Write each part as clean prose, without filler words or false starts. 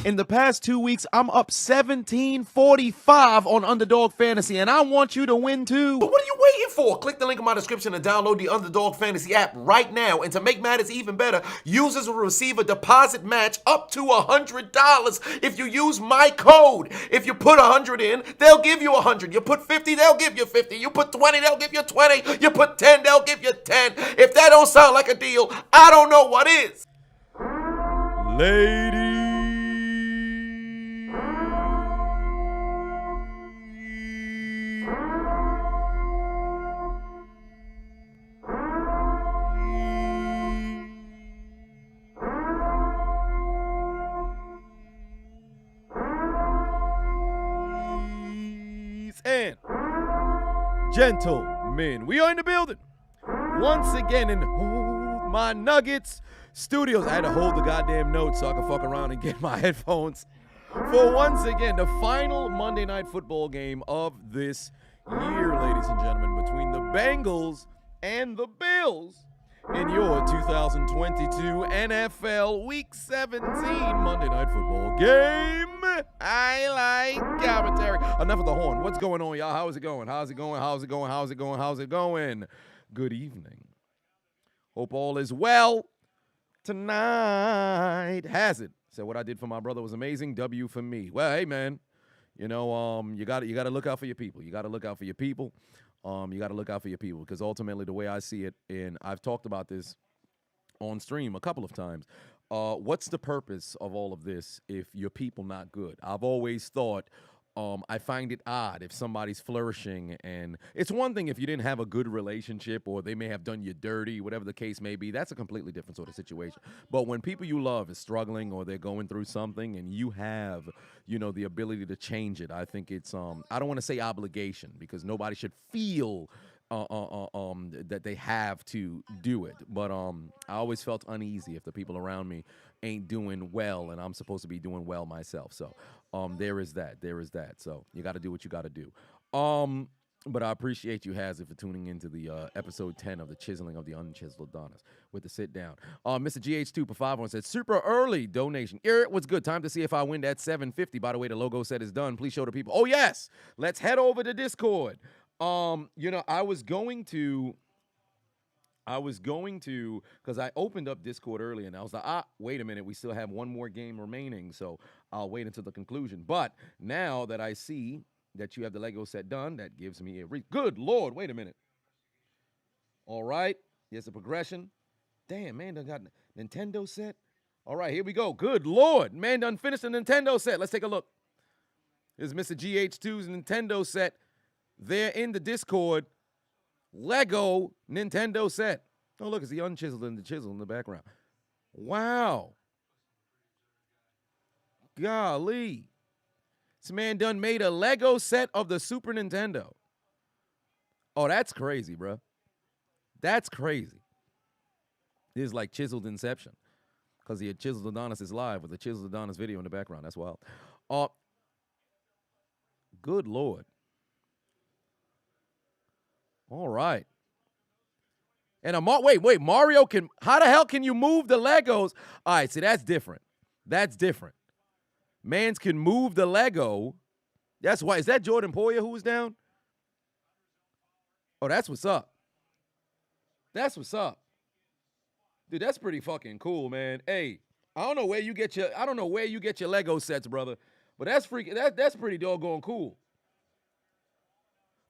In the past 2 weeks, I'm up 1745 on Underdog Fantasy, and I want you to win too. But what are you waiting for? Click the link in my description and download the Underdog Fantasy app right now. And to make matters even better, users will receive a deposit match up to $100 if you use my code. If you put 100 in, they'll give you 100. You put 50, they'll give you 50. You put 20, they'll give you 20. You put 10, they'll give you 10. If that don't sound like a deal, I don't know what is. Ladies and gentlemen, we are in the building once again in Hold My Nuggets Studios. I had to hold the goddamn notes so I could fuck around and get my headphones for once again the final Monday Night Football game of this year, ladies and gentlemen, between the Bengals and the Bills in your 2022 NFL Week 17 Monday Night Football game. I like commentary. Enough of the horn. What's going on, y'all? How is it going? How's it going? How's it going? How's it going? How's it going? Good evening. Hope all is well tonight. Has it? So what I did for my brother was amazing. W for me. Well, hey man, you know, you got to look out for your people. You got to look out for your people. You got to look out for your people because ultimately the way I see it, and I've talked about this on stream a couple of times. What's the purpose of all of this if your people not good? I've always thought. I find it odd if somebody's flourishing, and it's one thing if you didn't have a good relationship or they may have done you dirty, whatever the case may be. That's a completely different sort of situation. But when people you love is struggling or they're going through something and you have, you know, the ability to change it, I think it's I don't want to say obligation because nobody should feel that they have to do it. But I always felt uneasy if the people around me ain't doing well and I'm supposed to be doing well myself. So there is that. So you got to do what you got to do. But I appreciate you, Hazard, for tuning into the episode 10 of the Chiseling of the Unchiseled Adonis with the sit down. Mr. GH2 for 5 said, super early donation. Eric, what's good? Time to see if I win that 750. By the way, the logo set is done. Please show the people. Oh, yes. Let's head over to Discord. You know, I was going to, because I opened up Discord early and I was like, wait a minute, we still have one more game remaining, so I'll wait until the conclusion. But now that I see that you have the Lego set done, that gives me a good Lord, wait a minute. All right, here's the progression. Damn, man done got Nintendo set. All right, here we go. Good Lord, man done finished the Nintendo set. Let's take a look. Here's Mr. GH2's Nintendo set. There in the Discord, Lego Nintendo set. Oh, look, it's the unchiseled and the chisel in the background. Wow. Golly. This man done made a Lego set of the Super Nintendo. Oh, that's crazy, bro. That's crazy. This is like chiseled Inception. Because the Chiseled Adonis is live with the Chiseled Adonis video in the background. That's wild. Good Lord. All right. And wait, Mario can, how the hell can you move the Legos? All right, see, that's different. That's different. Mans can move the Lego. That's why. Is that Jordan Poyer who was down? Oh, that's what's up. That's what's up. Dude, that's pretty fucking cool, man. Hey, I don't know where you get your Lego sets, brother, but that's pretty doggone cool.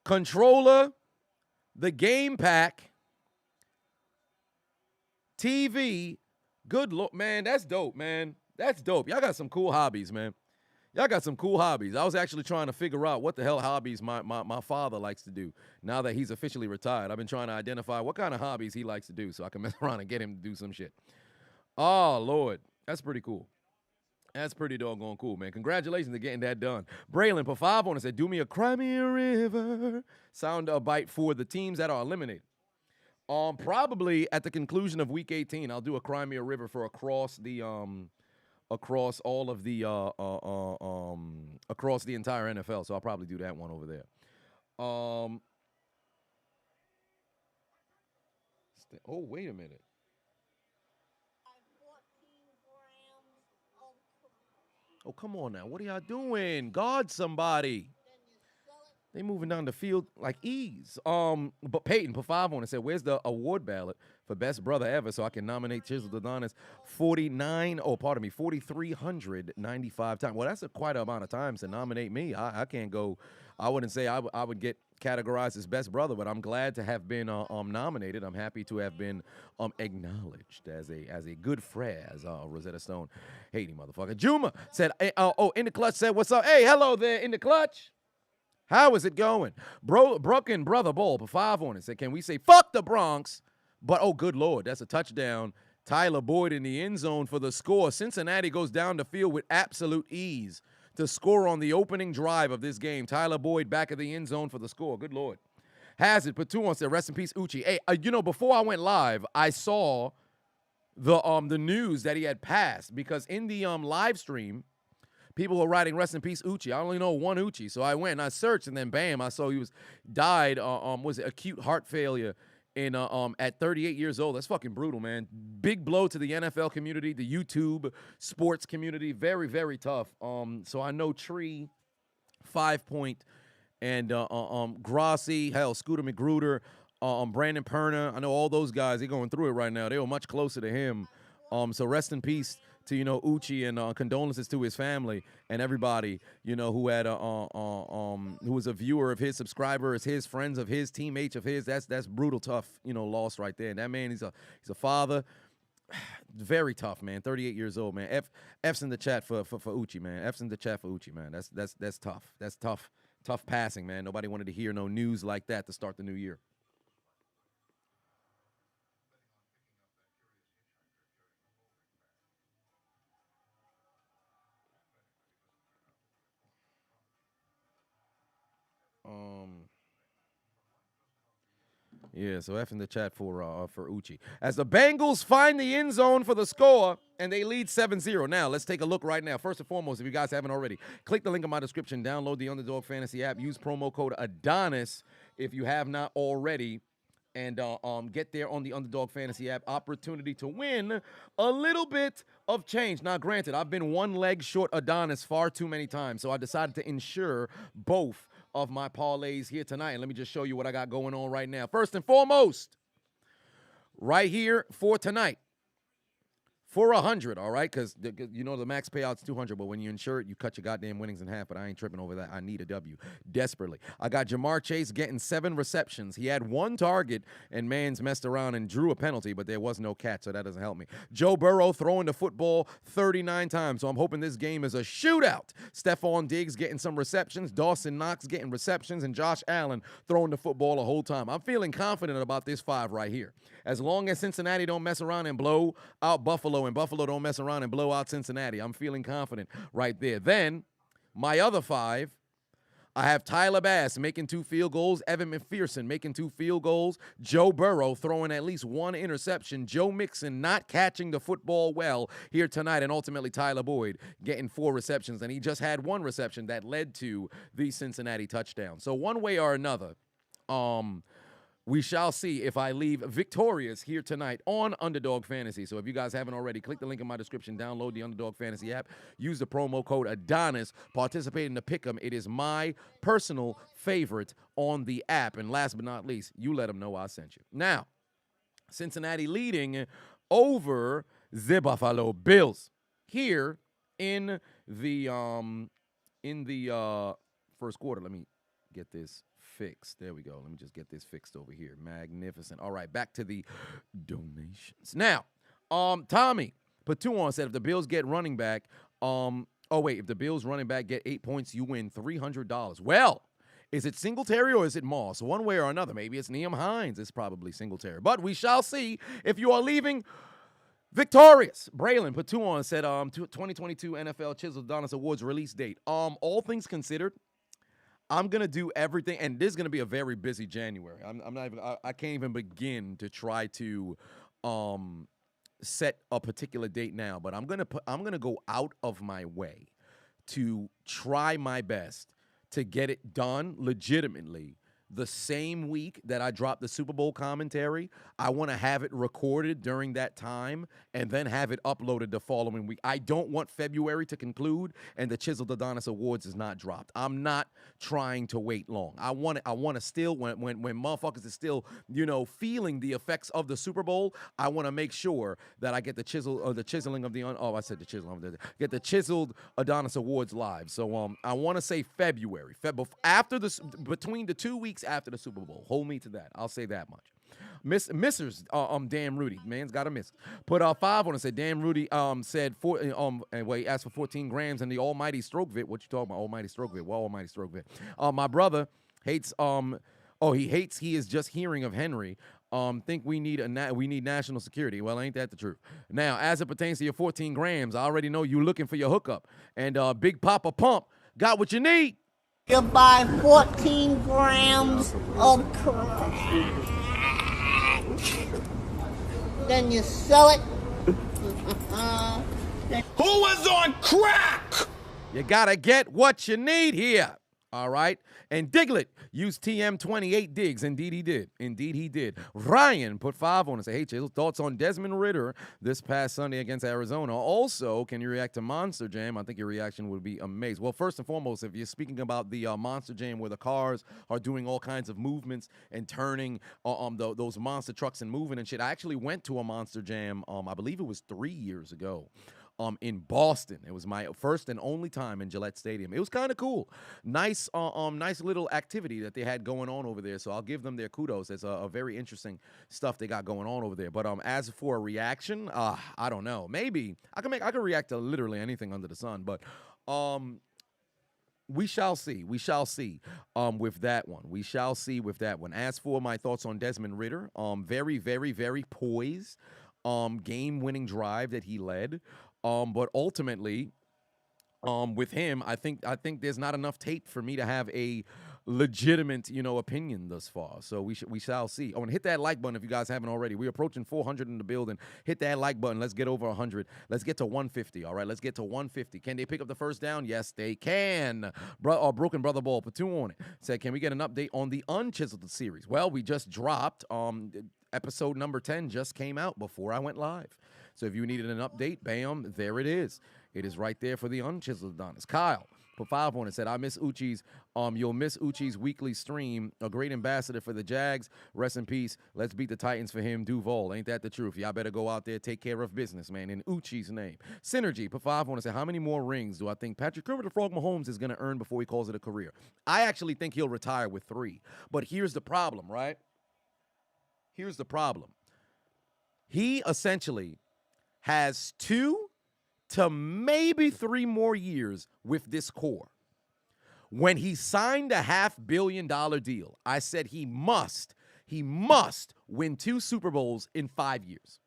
Controller, the game pack, TV. Good Lord, man, that's dope, man. That's dope. Y'all got some cool hobbies, man. Y'all got some cool hobbies. I was actually trying to figure out what the hell hobbies my father likes to do now that he's officially retired. I've been trying to identify what kind of hobbies he likes to do so I can mess around and get him to do some shit. Oh, Lord. That's pretty cool. That's pretty doggone cool, man. Congratulations on getting that done. Braylon, for 5 on it, said, do me a Cry Me a River sound bite for the teams that are eliminated. Probably at the conclusion of week 18, I'll do a Cry Me a River for across all of the across the entire NFL. So I'll probably do that one over there. Oh, wait a minute. Oh, come on now. What are y'all doing? Guard somebody. They moving down the field like ease. But Peyton put 5 on and said, "Where's the award ballot for best brother ever so I can nominate Chisel Adonis 4,395 times?" Well, that's quite an amount of times to nominate me. I can't go. I wouldn't say I would get categorized as best brother, but I'm glad to have been nominated. I'm happy to have been acknowledged as a good friend, as Rosetta Stone, Haiti motherfucker. Juma said, in the clutch said, "What's up? Hey, hello there, in the clutch. How is it going?" Broken Brother Bull for 5 on it said, "Can we say fuck the Bronx? But oh, good Lord, that's a touchdown. Tyler Boyd in the end zone for the score. Cincinnati goes down the field with absolute ease to score on the opening drive of this game. Tyler Boyd back of the end zone for the score. Good Lord." Hazard put 2 on said, "Rest in peace, Uchi." Hey, before I went live, I saw the news that he had passed because in the live stream, people were writing "Rest in peace, Uchi." I only know one Uchi, so I went and I searched, and then bam, I saw he died. Was it acute heart failure at 38 years old? That's fucking brutal, man. Big blow to the NFL community, the YouTube sports community. Very, very tough. So I know Tree, 5 Point, and Grossi, hell, Scooter McGruder, Brandon Perna. I know all those guys. They're going through it right now. They were much closer to him. So rest in peace to Uchi, and condolences to his family and everybody who had who was a viewer of his, subscribers, his friends, of his teammates, of his. That's brutal, tough loss right there. And that man, he's a father. Very tough, man. 38 years old, man. F's in the chat for Uchi, man. F's in the chat for Uchi, man. That's tough. That's tough passing, man. Nobody wanted to hear no news like that to start the new year. Yeah, so F in the chat for Uchi. As the Bengals find the end zone for the score, and they lead 7-0. Now, let's take a look right now. First and foremost, if you guys haven't already, click the link in my description, download the Underdog Fantasy app, use promo code Adonis if you have not already, and get there on the Underdog Fantasy app. Opportunity to win a little bit of change. Now, granted, I've been one leg short Adonis far too many times, so I decided to insure both of my parlays here tonight. And let me just show you what I got going on right now. First and foremost, right here for tonight, for 100, all right? Because the max payout's 200, but when you insure it, you cut your goddamn winnings in half. But I ain't tripping over that. I need a W desperately. I got Jamar Chase getting 7 receptions. He had 1 target, and Mans messed around and drew a penalty, but there was no catch, so that doesn't help me. Joe Burrow throwing the football 39 times, so I'm hoping this game is a shootout. Stephon Diggs getting some receptions, Dawson Knox getting receptions, and Josh Allen throwing the football the whole time. I'm feeling confident about this 5 right here. As long as Cincinnati don't mess around and blow out Buffalo, and Buffalo don't mess around and blow out Cincinnati, I'm feeling confident right there. Then, my other 5, I have Tyler Bass making 2 field goals, Evan McPherson making 2 field goals, Joe Burrow throwing at least 1 interception, Joe Mixon not catching the football well here tonight, and ultimately Tyler Boyd getting 4 receptions, and he just had 1 reception that led to the Cincinnati touchdown. So one way or another, we shall see if I leave victorious here tonight on Underdog Fantasy. So if you guys haven't already, click the link in my description, download the Underdog Fantasy app, use the promo code Adonis, participate in the pick'em. It is my personal favorite on the app. And last but not least, you let them know I sent you. Now, Cincinnati leading over the Buffalo Bills here in the first quarter. Let me get this fixed. There we go. Let me just get this fixed over here. Magnificent. All right, back to the donations. Now, Tommy put 2 on, said if the Bills get running back, if the Bills running back get 8 points, you win $300. Well, is it Singletary or is it Moss? One way or another. Maybe it's Nyheim Hines. It's probably Singletary. But we shall see if you are leaving victorious. Braylon put 2 on, said 2022 NFL Chisel Adonis Awards release date. All things considered, I'm gonna do everything, and this is gonna be a very busy January. I can't even begin to try to set a particular date now, but I'm gonna go out of my way to try my best to get it done legitimately the same week that I drop the Super Bowl commentary. I want to have it recorded during that time and then have it uploaded the following week. I don't want February to conclude and the Chiseled Adonis Awards is not dropped. I'm not trying to wait long. I want to still, when motherfuckers is still, feeling the effects of the Super Bowl, I want to make sure that I get the chiseling of the get the Chiseled Adonis Awards live. So I want to say February, after between the 2 weeks after the Super Bowl. Hold me to that. I'll say that much. Missers, Damn Rudy, man's got a miss. Put 5 on it. Said Damn Rudy said he asked for 14 grams and the Almighty Stroke Vid. What you talking about? Almighty Stroke Vid. Well, Almighty Stroke Vid. My brother hates he is just hearing of Henry. Think we need national security. Well, ain't that the truth? Now, as it pertains to your 14 grams, I already know you looking for your hookup. And Big Papa Pump got what you need. You buy 14 grams of crack. Then you sell it. Who is on crack? You gotta get what you need here. All right? And Diglett used TM28 digs. Indeed, he did. Indeed, he did. Ryan put 5 on it. Say, hey, Chisel, thoughts on Desmond Ridder this past Sunday against Arizona? Also, can you react to Monster Jam? I think your reaction would be amazing. Well, first and foremost, if you're speaking about the Monster Jam where the cars are doing all kinds of movements and turning those monster trucks and moving and shit, I actually went to a Monster Jam, I believe it was 3 years ago. In Boston. It was my first and only time in Gillette Stadium. It was kind of cool. Nice little activity that they had going on over there. So I'll give them their kudos. It's a very interesting stuff they got going on over there. But as for a reaction, I don't know. Maybe I can react to literally anything under the sun. But we shall see. We shall see with that one. We shall see with that one. As for my thoughts on Desmond Ridder, very, very, very poised. Game-winning drive that he led. But ultimately, with him, I think there's not enough tape for me to have a legitimate, opinion thus far. So we shall see. Oh, and hit that like button if you guys haven't already. We're approaching 400 in the building. Hit that like button. Let's get over 100. Let's get to 150. All right, let's get to 150. Can they pick up the first down? Yes, they can. Broken Brother Ball put 2 on it. Said, can we get an update on the Unchiseled series? Well, we just dropped. Episode number 10 just came out before I went live. So if you needed an update, bam, there it is. It is right there for the Unchiseled Adonis. Kyle put 5 on it. Said, I miss Uchi's. You'll miss Uchi's weekly stream. A great ambassador for the Jags. Rest in peace. Let's beat the Titans for him. Duval. Ain't that the truth? Y'all better go out there, take care of business, man. In Uchi's name. Synergy put 5 on it. Said, how many more rings do I think Patrick Kermit the Frog Mahomes is going to earn before he calls it a career? I actually think he'll retire with 3. But here's the problem, right? Here's the problem. He essentially has 2 to maybe 3 more years with this core. When he signed a $500 million deal, I said he must win 2 Super Bowls in 5 years.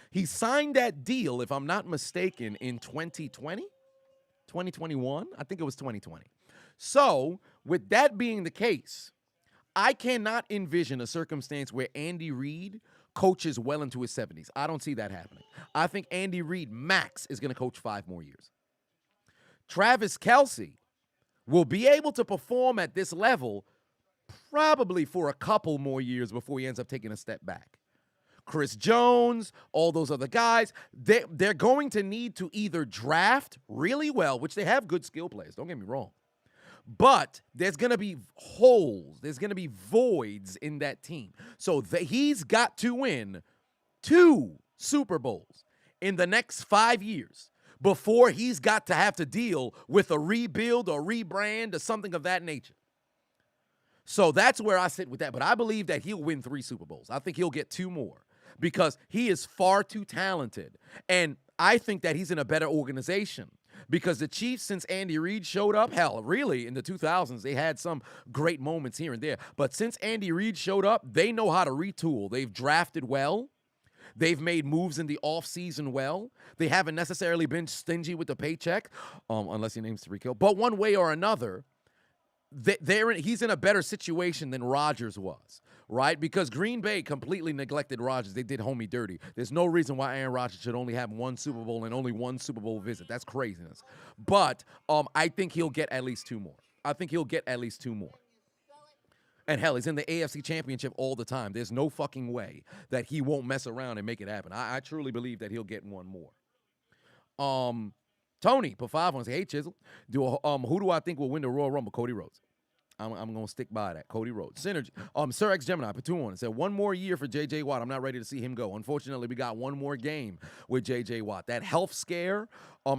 He signed that deal, if I'm not mistaken, in 2020, 2021. I think it was 2020. So with that being the case, I cannot envision a circumstance where Andy Reid coaches well into his 70s. I don't see that happening. I think Andy Reid max is going to coach 5 more years. Travis Kelce will be able to perform at this level probably for a couple more years before he ends up taking a step back. Chris Jones, all those other guys, they're going to need to either draft really well, which they have good skill players, don't get me wrong. But there's going to be holes. There's going to be voids in that team. So he's got to win 2 Super Bowls in the next 5 years before he's got to have to deal with a rebuild or rebrand or something of that nature. So that's where I sit with that. But I believe that he'll win 3 Super Bowls. I think he'll get 2 more because he is far too talented. And I think that he's in a better organization. Because the Chiefs, since Andy Reid showed up, hell, really, in the 2000s, they had some great moments here and there. But since Andy Reid showed up, they know how to retool. They've drafted well. They've made moves in the offseason well. They haven't necessarily been stingy with the paycheck, unless your name's Tariq Hill. But one way or another, he's in a better situation than Rodgers was, right? Because Green Bay completely neglected Rodgers. They did homie dirty. There's no reason why Aaron Rodgers should only have 1 Super Bowl and only 1 Super Bowl visit. That's craziness. But I think he'll get at least 2 more. I think he'll get at least 2 more. And hell, he's in the AFC Championship all the time. There's no fucking way that he won't mess around and make it happen. I truly believe that he'll get one more. Tony, put 5 on. Say, hey, Chisel, who do I think will win the Royal Rumble? Cody Rhodes. I'm going to stick by that. Cody Rhodes. Synergy. Sir X Gemini, put 2 on. It said, one more year for J.J. Watt. I'm not ready to see him go. Unfortunately, we got one more game with J.J. Watt. That health scare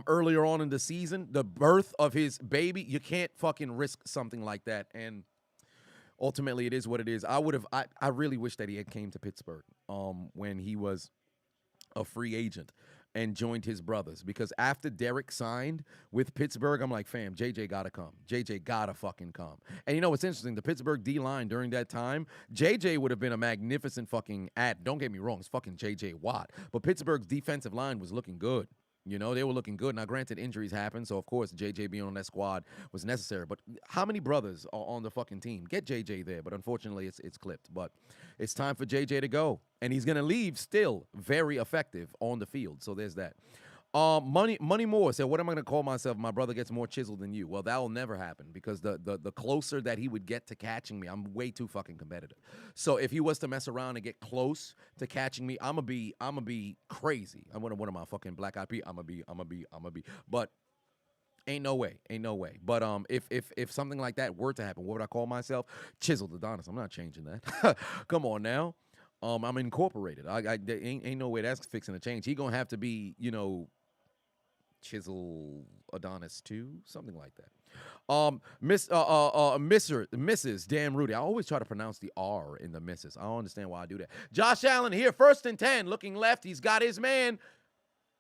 earlier on in the season, the birth of his baby, you can't fucking risk something like that. And ultimately, it is what it is. I really wish that he had came to Pittsburgh when he was a free agent and joined his brothers, because after Derek signed with Pittsburgh, I'm like, fam, JJ gotta come. JJ gotta fucking come. And you know what's interesting? The Pittsburgh D-line during that time, JJ would have been a magnificent fucking don't get me wrong, it's fucking JJ Watt. But Pittsburgh's defensive line was looking good. You know, they were looking good. Now, granted, injuries happen, so, of course, JJ being on that squad was necessary. But how many brothers are on the fucking team? Get JJ there, but unfortunately, it's clipped. But it's time for JJ to go. And he's going to leave still very effective on the field. So there's that. Money Moore said, what am I going to call myself? My brother gets more chiseled than you. Well, that will never happen, because the closer that he would get to catching me, I'm way too fucking competitive. So if he was to mess around and get close to catching me, I'm gonna be crazy. I'm one of my fucking Black Eyed Peas. I'm gonna be. But ain't no way. But if something like that were to happen, what would I call myself? Chiseled Adonis. I'm not changing that. Come on now. I'm incorporated. There ain't no way that's fixing to change. He gonna have to be, Chisel Adonis 2, something like that. Mrs. Damn Rudy. I always try to pronounce the R in the Mrs. I don't understand why I do that. Josh Allen here, 1st and 10, looking left. He's got his man.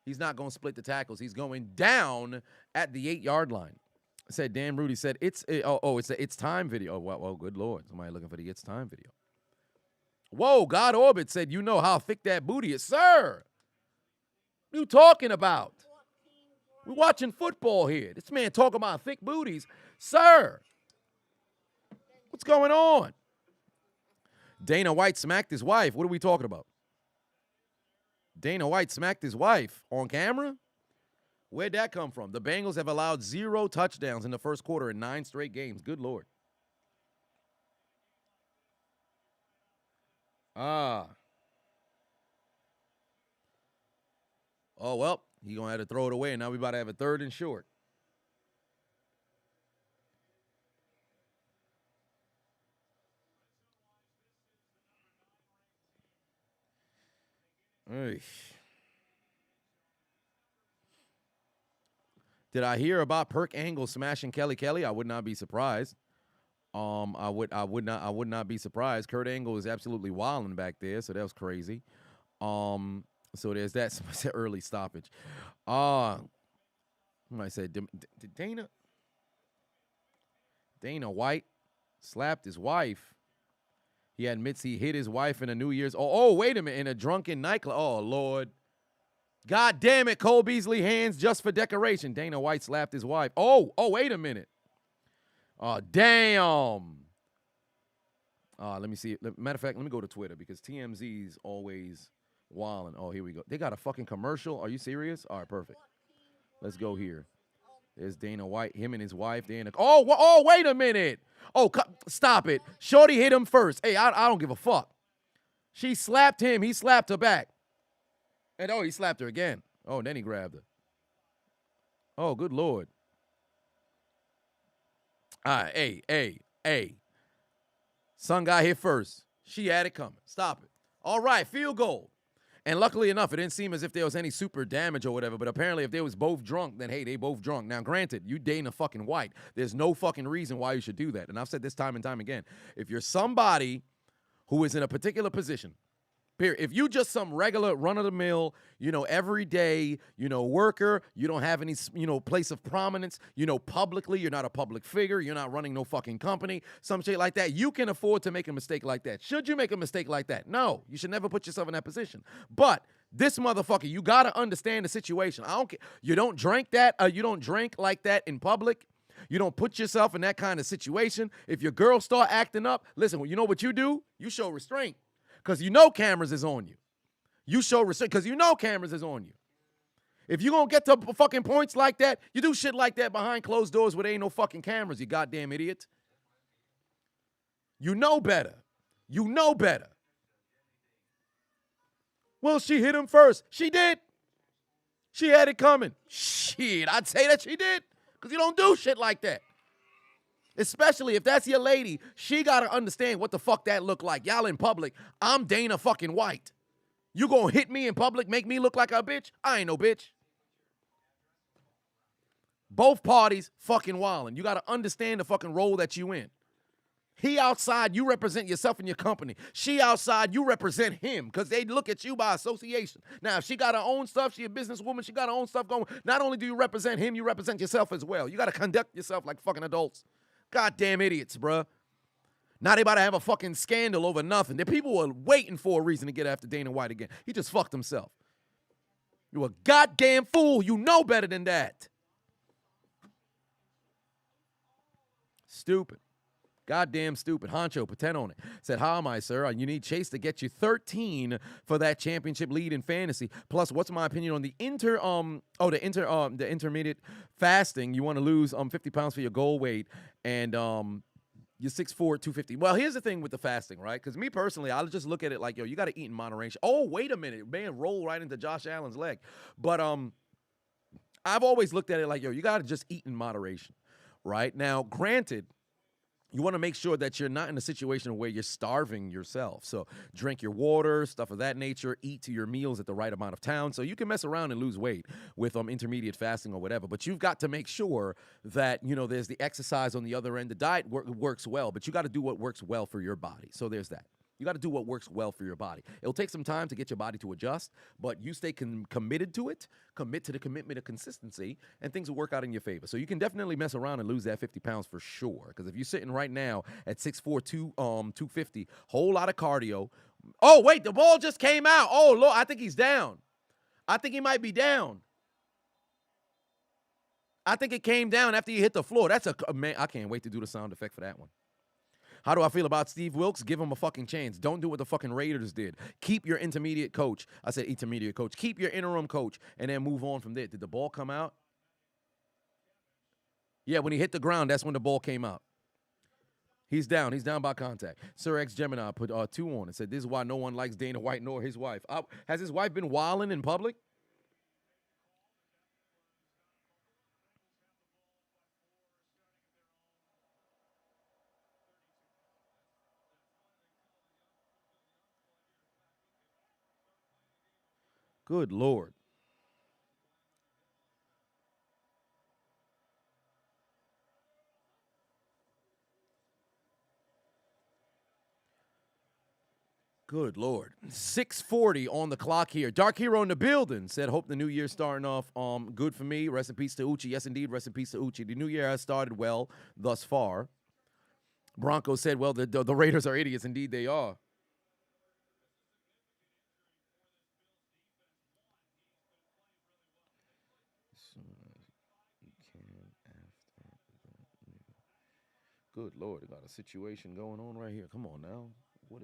He's not going to split the tackles. He's going down at the 8-yard line. Said Damn Rudy said it's a It's Time video. Oh, well, good Lord. Somebody looking for the It's Time video. Whoa, God Orbit said, you know how thick that booty is. Sir, what are you talking about? We're watching football here. This man talking about thick booties. Sir, what's going on? Dana White smacked his wife. What are we talking about? Dana White smacked his wife on camera? Where'd that come from? The Bengals have allowed 0 touchdowns in the first quarter in 9 straight games. Good Lord. Oh, well, he going to have to throw it away, and now we about to have a 3rd and short. Hey. Did I hear about Perk Angle smashing Kelly Kelly? I would not be surprised. I would not be surprised. Kurt Angle is absolutely wilding back there, so that was crazy. So there's that. Somebody said early stoppage. Somebody said, did Dana White slapped his wife. He admits he hit his wife in a New Year's. Oh, wait a minute. In a drunken nightclub. Oh, Lord. God damn it. Cole Beasley hands just for decoration. Dana White slapped his wife. Oh, wait a minute. Oh, damn. Let me see. Matter of fact, let me go to Twitter, because TMZ's always wilding. Oh, here we go. They got a fucking commercial. Are you serious? All right, perfect. Let's go here. There's Dana White, him and his wife. Oh, wait a minute. Oh, stop it. Shorty hit him first. Hey, I don't give a fuck. She slapped him. He slapped her back. And he slapped her again. Oh, and then he grabbed her. Oh, good Lord. All right, hey. Son got hit first. She had it coming. Stop it. All right, field goal. And luckily enough, it didn't seem as if there was any super damage or whatever, but apparently if they was both drunk, then hey, they both drunk. Now, granted, you Dana fucking White. There's no fucking reason why you should do that. And I've said this time and time again. If you're somebody who is in a particular position, period. If you just some regular run-of-the-mill, everyday, worker, you don't have any, place of prominence, publicly, you're not a public figure, you're not running no fucking company, some shit like that, you can afford to make a mistake like that. Should you make a mistake like that? No, you should never put yourself in that position. But this motherfucker, you got to understand the situation. I don't care. You don't drink like that in public. You don't put yourself in that kind of situation. If your girl start acting up, listen, you know what you do? You show restraint. Because cameras is on you. You show restraint because cameras is on you. If you're going to get to fucking points like that, you do shit like that behind closed doors where there ain't no fucking cameras, you goddamn idiot. You know better. You know better. Well, she hit him first. She did. She had it coming. Shit, I'd say that she did. Because you don't do shit like that. Especially if that's your lady, she got to understand what the fuck that look like. Y'all in public, I'm Dana fucking White. You gonna hit me in public, make me look like a bitch? I ain't no bitch. Both parties fucking wildin'. You got to understand the fucking role that you in. He outside, you represent yourself and your company. She outside, you represent him because they look at you by association. Now, if she got her own stuff, she a businesswoman, she got her own stuff going. Not only do you represent him, you represent yourself as well. You got to conduct yourself like fucking adults. Goddamn idiots, bruh. Now they about to have a fucking scandal over nothing. The people were waiting for a reason to get after Dana White again. He just fucked himself. You a goddamn fool. You know better than that. Stupid. Goddamn stupid. Honcho, put 10 on it. Said, how am I, sir? You need Chase to get you 13 for that championship lead in fantasy. Plus, what's my opinion on the intermediate fasting? You want to lose 50 pounds for your goal weight and you're 6'4", 250. Well, here's the thing with the fasting, right? Because me personally, I'll just look at it like, yo, you got to eat in moderation. Oh, wait a minute. Man, roll right into Josh Allen's leg. But I've always looked at it like, yo, you got to just eat in moderation, right? Now, granted, you want to make sure that you're not in a situation where you're starving yourself. So drink your water, stuff of that nature, eat to your meals at the right amount of time. So you can mess around and lose weight with intermediate fasting or whatever. But you've got to make sure that, you know, there's the exercise on the other end. The diet works well, but you got to do what works well for your body. So there's that. You got to do what works well for your body. It'll take some time to get your body to adjust, but you stay committed to it, commit to the commitment of consistency, and things will work out in your favor. So you can definitely mess around and lose that 50 pounds for sure. Because if you're sitting right now at 6'4", 250, whole lot of cardio. Oh, wait, the ball just came out. Oh, Lord, I think he's down. I think he might be down. I think it came down after he hit the floor. That's man, I can't wait to do the sound effect for that one. How do I feel about Steve Wilks? Give him a fucking chance. Don't do what the fucking Raiders did. Keep your intermediate coach. I said intermediate coach. Keep your interim coach and then move on from there. Did the ball come out? Yeah, when he hit the ground, that's when the ball came out. He's down. He's down by contact. Sir X Gemini put 2 on and said, this is why no one likes Dana White nor his wife. Has his wife been wilding in public? Good Lord. Good Lord. 6:40 on the clock here. Dark Hero in the building said, hope the new year starting off good for me. Rest in peace to Uchi. Yes, indeed. Rest in peace to Uchi. The new year has started well thus far. Bronco said, well, the Raiders are idiots. Indeed, they are. Good Lord, we got a situation going on right here. Come on now. What?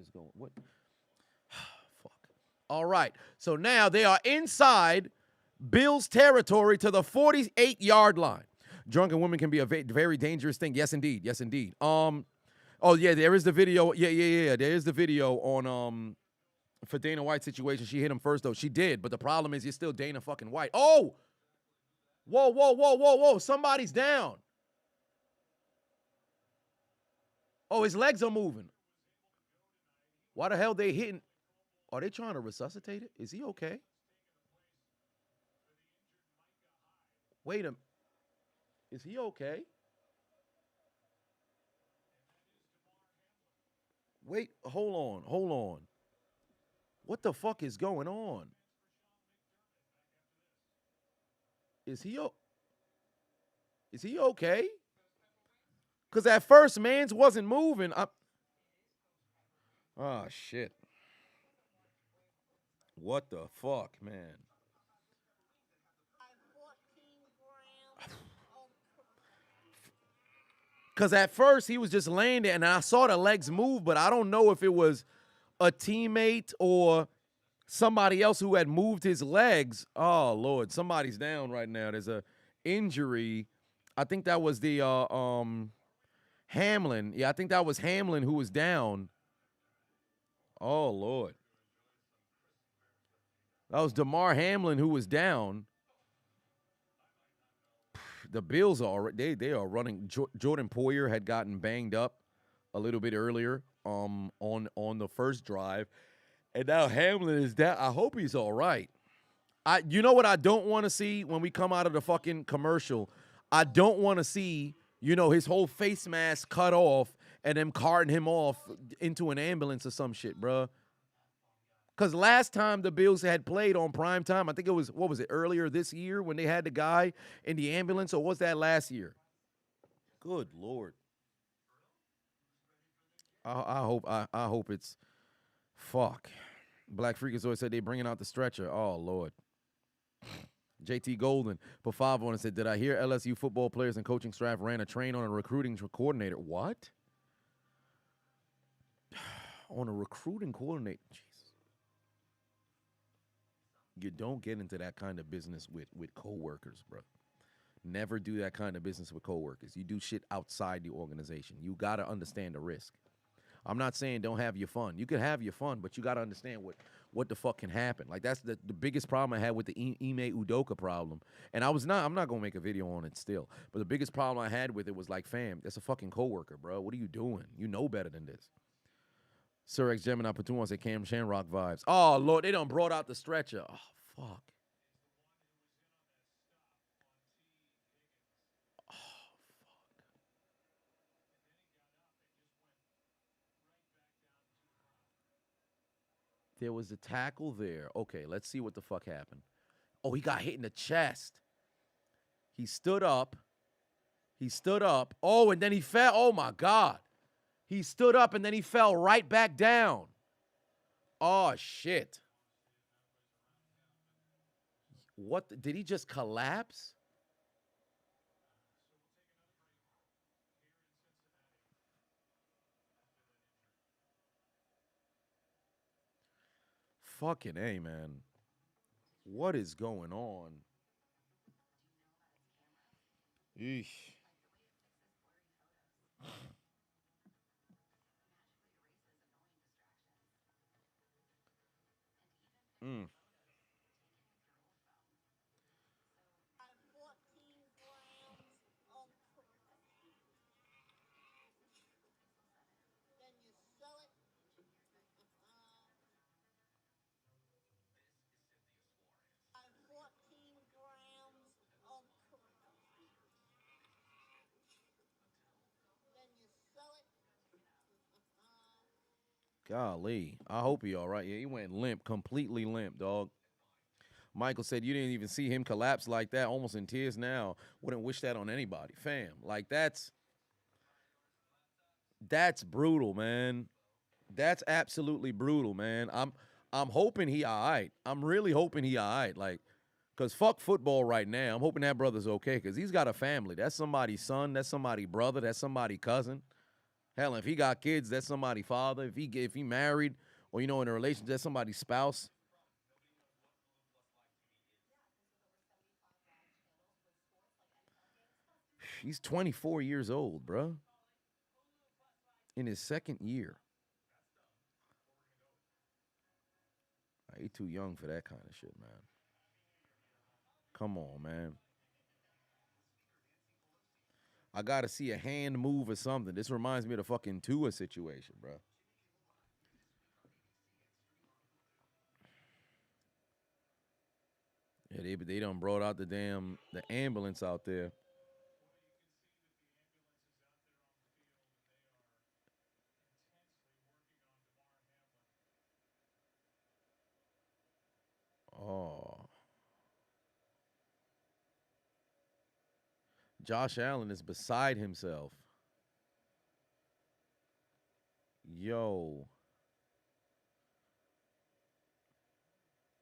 Fuck. All right. So now they are inside Bills territory to the 48-yard line. Drunken women can be a very dangerous thing. Yes, indeed. Yes, indeed. Oh, yeah, there is the video. Yeah. There is the video on for Dana White's situation. She hit him first, though. She did, but the problem is you're still Dana fucking White. Oh! Whoa. Somebody's down. Oh, his legs are moving. Why the hell they hitting? Are they trying to resuscitate it? Is he okay? Wait a minute. Is he okay? Wait, hold on. What the fuck is going on? Is he okay? Because at first, Mans wasn't moving. Oh, shit. What the fuck, man? Because at first, he was just laying there, and I saw the legs move, but I don't know if it was a teammate or somebody else who had moved his legs. Oh, Lord, somebody's down right now. There's a injury. I think that was the Hamlin. Yeah, I think that was Hamlin who was down. Oh, Lord. That was DeMar Hamlin who was down. The Bills are they are running. Jordan Poyer had gotten banged up a little bit earlier on the first drive, and now Hamlin is down. I hope he's all right. You know what I don't want to see when we come out of the fucking commercial? I don't want to see, his whole face mask cut off and them carting him off into an ambulance or some shit, bruh. Because last time the Bills had played on prime time, I think it was, earlier this year when they had the guy in the ambulance, or was that last year? Good Lord. I hope it's, fuck. Black Freakers always said they bringing out the stretcher. Oh, Lord. JT Golden put 5 on and said, did I hear LSU football players and coaching staff ran a train on a recruiting coordinator? What? On a recruiting coordinator? Jeez. You don't get into that kind of business with coworkers, bro. Never do that kind of business with coworkers. You do shit outside the organization. You got to understand the risk. I'm not saying don't have your fun. You can have your fun, but you got to understand what the fuck can happen. Like, that's the biggest problem I had with the Ime Udoka problem. And I'm not going to make a video on it still. But the biggest problem I had with it was like, fam, that's a fucking coworker, bro. What are you doing? You know better than this. Sir X Gemini Patoon said Cam Shamrock vibes. Oh, Lord, they done brought out the stretcher. Oh, fuck. There was a tackle there. Okay, let's see what the fuck happened. Oh, he got hit in the chest. He stood up. Oh, and then he fell. Oh, my God. He stood up, and then he fell right back down. Oh, shit. What? Did he just collapse? Fucking A, man. What is going on? Eesh. Mm. Golly. I hope he all right. Yeah, he went limp, completely limp, dog. Michael said you didn't even see him collapse like that, almost in tears now. Wouldn't wish that on anybody. Fam, like that's brutal, man. That's absolutely brutal, man. I'm hoping he all right. I'm really hoping he all right. Like, because fuck football right now. I'm hoping that brother's okay because he's got a family. That's somebody's son. That's somebody's brother. That's somebody's cousin. Hell, if he got kids, that's somebody's father. If he married or, in a relationship, that's somebody's spouse. He's 24 years old, bro. In his second year. He's too young for that kind of shit, man. Come on, man. I got to see a hand move or something. This reminds me of the fucking Tua situation, bro. Yeah, they done brought out the ambulance out there. Oh. Josh Allen is beside himself. Yo.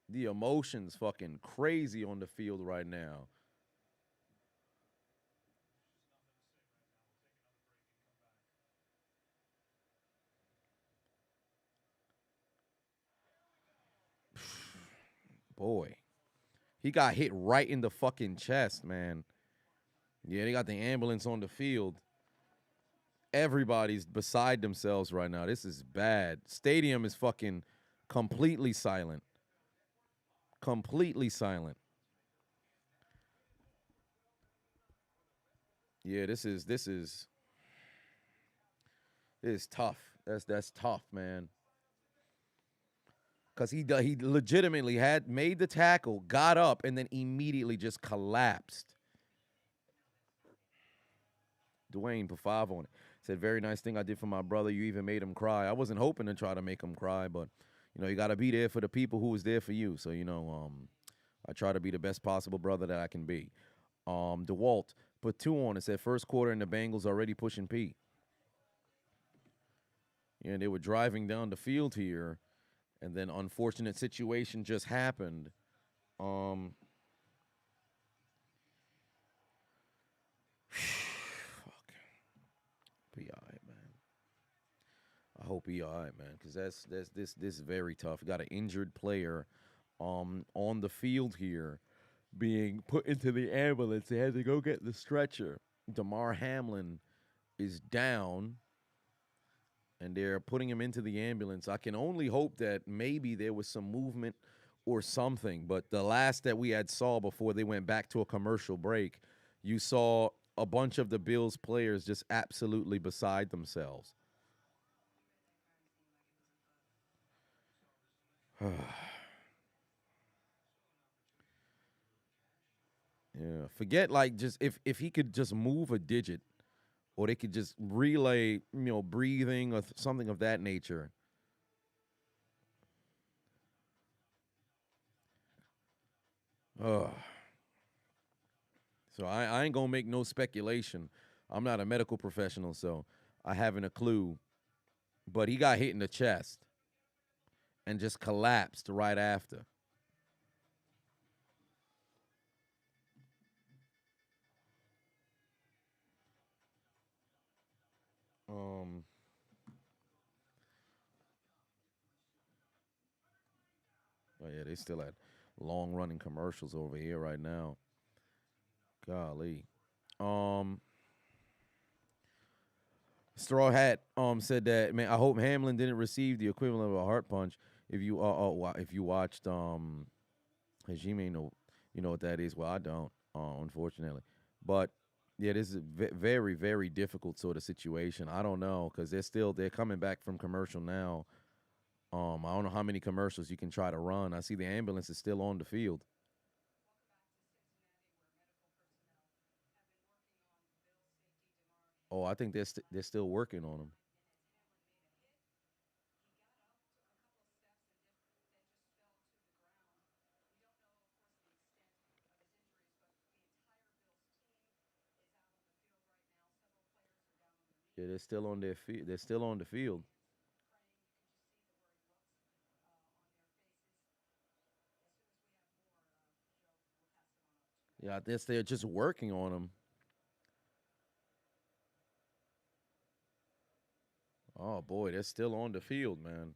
The emotion's fucking crazy on the field right now. Boy. He got hit right in the fucking chest, man. Yeah, they got the ambulance on the field. Everybody's beside themselves right now. This is bad. Stadium is fucking completely silent. Completely silent. Yeah, this is tough. That's tough, man. Cause he legitimately had made the tackle, got up, and then immediately just collapsed. Dwayne put 5 on it. Said, very nice thing I did for my brother. You even made him cry. I wasn't hoping to try to make him cry, but you got to be there for the people who was there for you. So, I try to be the best possible brother that I can be. DeWalt put 2 on it. Said, first quarter and the Bengals already pushing Pete. Yeah, they were driving down the field here, and then unfortunate situation just happened. Fuck. Be all right, man. I hope he all right, man, because this is very tough. You got an injured player on the field here being put into the ambulance. They had to go get the stretcher. Damar Hamlin is down, and they're putting him into the ambulance. I can only hope that maybe there was some movement or something, but the last that we had saw before they went back to a commercial break, you saw a bunch of the Bills players just absolutely beside themselves. Yeah, forget like just if he could just move a digit, or they could just relay, breathing or something of that nature. So I ain't gonna make no speculation. I'm not a medical professional, so I haven't a clue. But he got hit in the chest and just collapsed right after. Oh yeah, they still had long running commercials over here right now. Golly. Straw Hat said that, man, I hope Hamlin didn't receive the equivalent of a heart punch. If you watched Hajime, you know what that is. Well, I don't, unfortunately. But yeah, this is a very, very difficult sort of situation. I don't know, because they're coming back from commercial now. I don't know how many commercials you can try to run. I see the ambulance is still on the field. Oh, I think they're still working on him. Yeah, they're still on their feet. They're still on the field. Yeah, I guess they're just working on him. Oh boy, they're still on the field, man.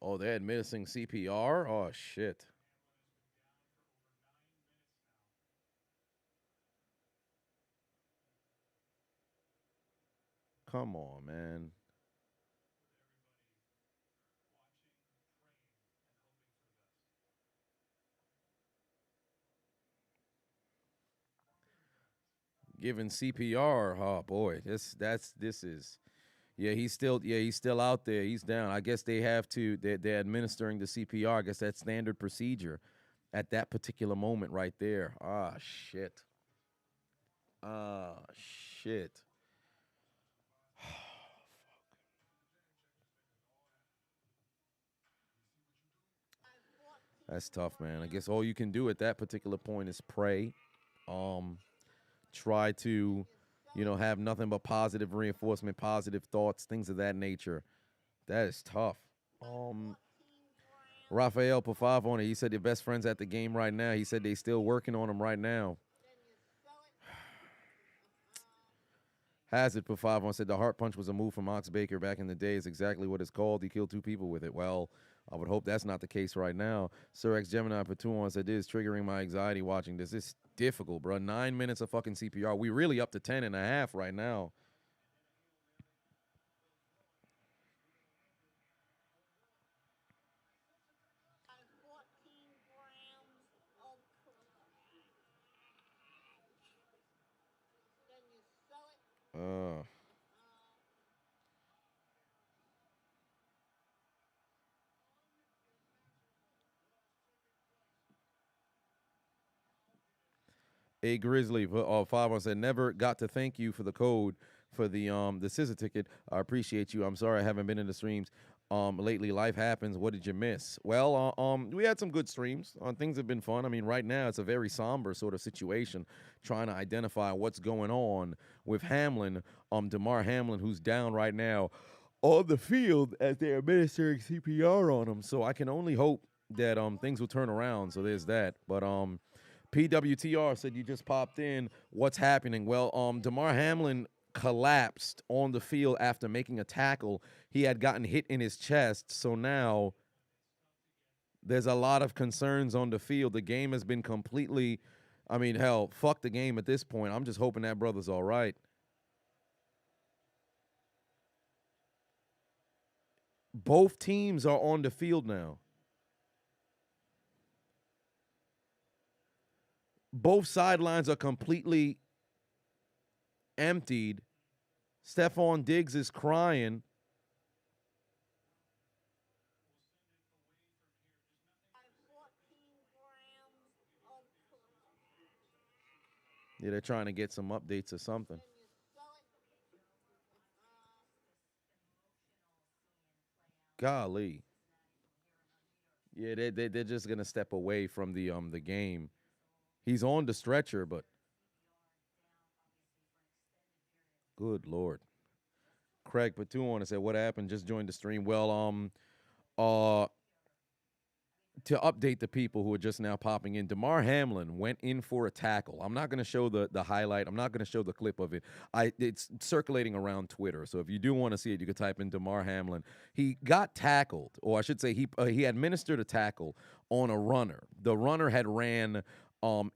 Oh, they're administering CPR. Oh shit. Come on, man. Giving CPR. Oh boy, this is. He's still out there. He's down. I guess they have to. They're administering the CPR. I guess that's standard procedure at that particular moment right there. Ah shit. Ah shit. That's tough, man. I guess all you can do at that particular point is pray. Um, Try to, have nothing but positive reinforcement, positive thoughts, things of that nature. That is tough. Raphael put 5 on it. He said their best friends at the game right now. He said they still working on him right now. Hazard for 5 on said the heart punch was a move from Ox Baker back in the day. Is exactly what it's called. He killed 2 people with it. Well, I would hope that's not the case right now. Sir X Gemini for 2 on said this is triggering my anxiety watching this. It's difficult, bro. 9 minutes of fucking CPR. We really up to 10 and a half right now. A Grizzly for 5 on said never got to thank you for the code for the scissor ticket. I appreciate you. I'm sorry I haven't been in the streams lately. Life happens. What did you miss? Well, we had some good streams. Things have been fun. I mean, right now it's a very somber sort of situation, trying to identify what's going on with Hamlin, Damar Hamlin, who's down right now on the field as they're administering CPR on him. So I can only hope that things will turn around. So there's that. But PWTR said you just popped in. What's happening? Well, Damar Hamlin collapsed on the field after making a tackle. He had gotten hit in his chest. So now there's a lot of concerns on the field. The game has been completely, I mean, hell, fuck the game at this point. I'm just hoping that brother's all right. Both teams are on the field now. Both sidelines are completely emptied. Stephon Diggs is crying. Yeah, they're trying to get some updates or something. Golly. Yeah, they're just gonna step away from the game. He's on the stretcher, but good Lord. Craig Patu on and said, what happened? Just joined the stream. Well, to update the people who are just now popping in, Damar Hamlin went in for a tackle. I'm not going to show the highlight. I'm not going to show the clip of it. It's circulating around Twitter. So if you do want to see it, you can type in Damar Hamlin. He got tackled, or I should say he administered a tackle on a runner. The runner had ran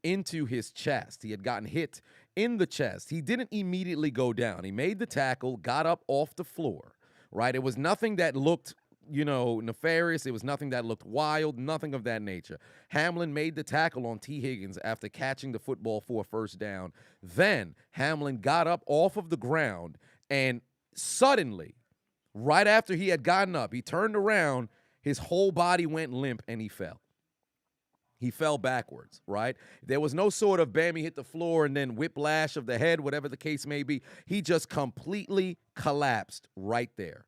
into his chest. He had gotten hit in the chest. He didn't immediately go down. He made the tackle, got up off the floor, right? It was nothing that looked, nefarious. It was nothing that looked wild, nothing of that nature. Hamlin made the tackle on T. Higgins after catching the football for a first down. Then Hamlin got up off of the ground, and suddenly, right after he had gotten up, he turned around, his whole body went limp, and he fell. He fell backwards, right? There was no sort of bam, he hit the floor and then whiplash of the head, whatever the case may be. He just completely collapsed right there.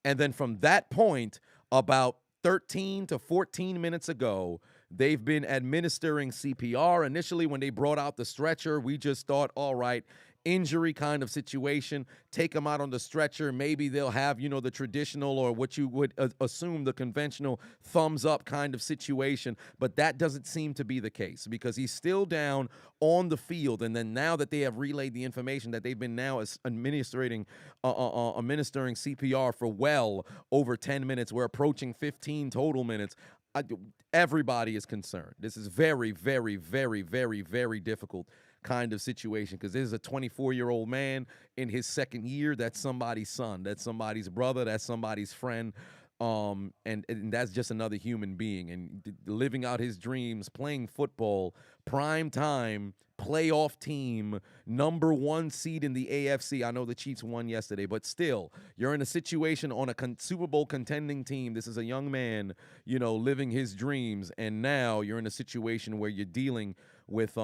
And then from that point, about 13 to 14 minutes ago, they've been administering CPR. Initially, when they brought out the stretcher, we just thought, all right, injury kind of situation, take them out on the stretcher. Maybe they'll have, the traditional or what you would assume the conventional thumbs up kind of situation. But that doesn't seem to be the case because he's still down on the field. And then now that they have relayed the information that they've been now administering CPR for well over 10 minutes, we're approaching 15 total minutes. Everybody is concerned. This is very, very, very, very, very difficult kind of situation because this is a 24-year-old man in his second year. That's somebody's son. That's somebody's brother. That's somebody's friend. And that's just another human being and living out his dreams, playing football, prime time, playoff team, number 1 seed in the AFC. I know the Chiefs won yesterday, but still, you're in a situation on a Super Bowl contending team. This is a young man, living his dreams, and now you're in a situation where you're dealing with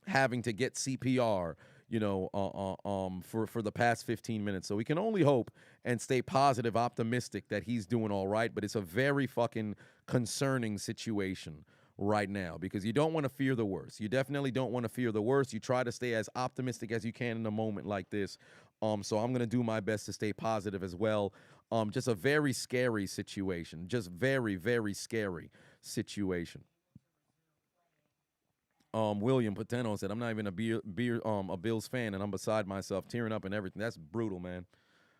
having to get CPR, for the past 15 minutes. So we can only hope and stay positive, optimistic that he's doing all right. But it's a very fucking concerning situation right now because you don't want to fear the worst. You definitely don't want to fear the worst. You try to stay as optimistic as you can in a moment like this. So I'm going to do my best to stay positive as well. Just a very scary situation. Just very, very scary situation. William Pateno said, "I'm not even a Bills fan, and I'm beside myself, tearing up and everything." That's brutal, man.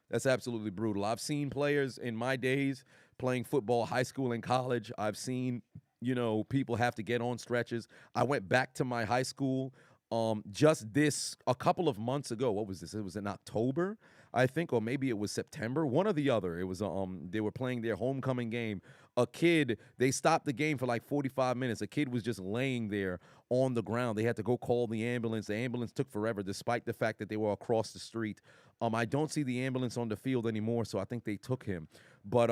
That's absolutely brutal. I've seen players in my days playing football, high school and college. I've seen, people have to get on stretches. I went back to my high school just this a couple of months ago. What was this? It was in October, I think, or maybe it was September, one or the other. It was they were playing their homecoming game. A kid, they stopped the game for like 45 minutes. A kid was just laying there on the ground. They had to go call the ambulance. The ambulance took forever, despite the fact that they were across the street. I don't see the ambulance on the field anymore, so I think they took him. But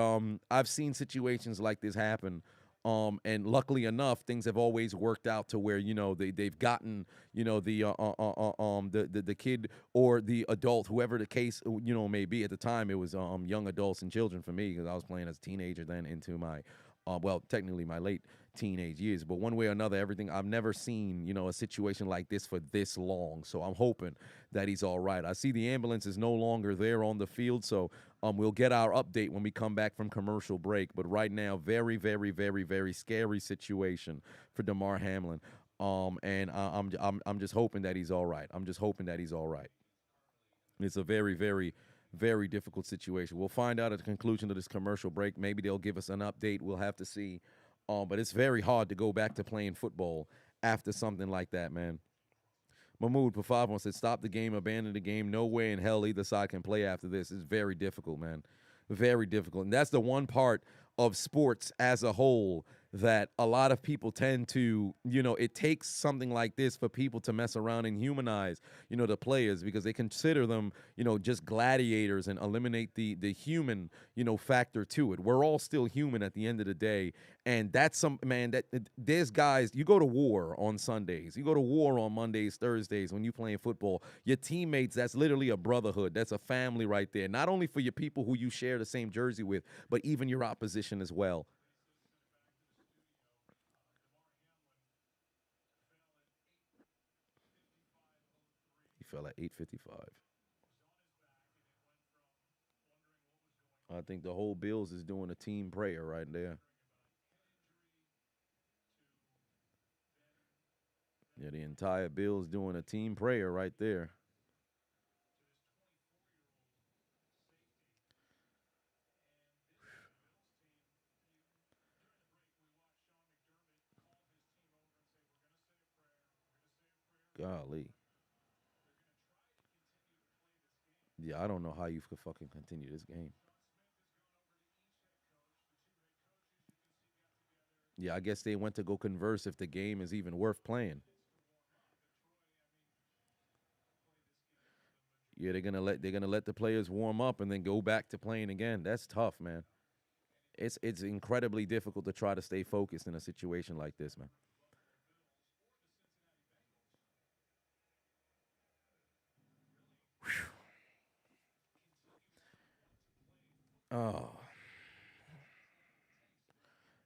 I've seen situations like this happen. And luckily enough, things have always worked out to where they've gotten the kid or the adult, whoever the case may be. At the time, it was young adults and children for me, because I was playing as a teenager then into my technically my late teenage years. But one way or another, everything, I've never seen a situation like this for this long. So I'm hoping that he's all right. I see the ambulance is no longer there on the field, so we'll get our update when we come back from commercial break. But right now, very, very, very, very scary situation for Damar Hamlin. And I'm just hoping that he's all right. I'm just hoping that he's all right. It's a very, very, very difficult situation. We'll find out at the conclusion of this commercial break. Maybe they'll give us an update. We'll have to see. But it's very hard to go back to playing football after something like that, man. Mahmoud Pafavon said, "Stop the game, abandon the game. No way in hell either side can play after this." It's very difficult, man. Very difficult. And that's the one part of sports as a whole that a lot of people tend to, it takes something like this for people to mess around and humanize, the players, because they consider them, just gladiators, and eliminate the human, factor to it. We're all still human at the end of the day. And that's there's guys, you go to war on Sundays, you go to war on Mondays, Thursdays when you playing football. Your teammates, that's literally a brotherhood. That's a family right there. Not only for your people who you share the same jersey with, but even your opposition as well. He fell at 8:55. I think the whole Bills is doing a team prayer right there. Yeah, the entire Bills doing a team prayer right there. Golly. Yeah, I don't know how you could fucking continue this game. Yeah, I guess they went to go converse if the game is even worth playing. Yeah, they're gonna let the players warm up and then go back to playing again. That's tough, man. It's incredibly difficult to try to stay focused in a situation like this, man. Oh.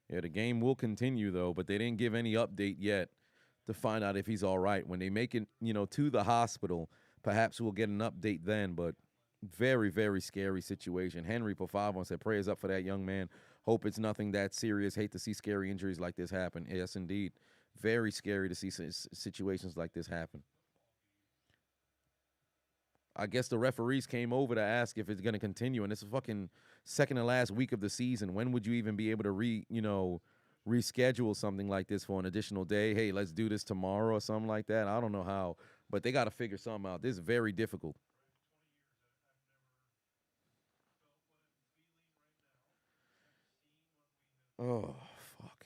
Yeah, the game will continue though, but they didn't give any update yet to find out if he's all right. When they make it, to the hospital, perhaps we'll get an update then. But very, very scary situation. Henry Pafavon said, "Prayers up for that young man. Hope it's nothing that serious. Hate to see scary injuries like this happen." Yes, indeed. Very scary to see situations like this happen. I guess the referees came over to ask if it's going to continue, and it's a fucking second to last week of the season. When would you even be able to reschedule something like this for an additional day? Hey, let's do this tomorrow or something like that. I don't know how, but they got to figure something out. This is very difficult. Oh, fuck.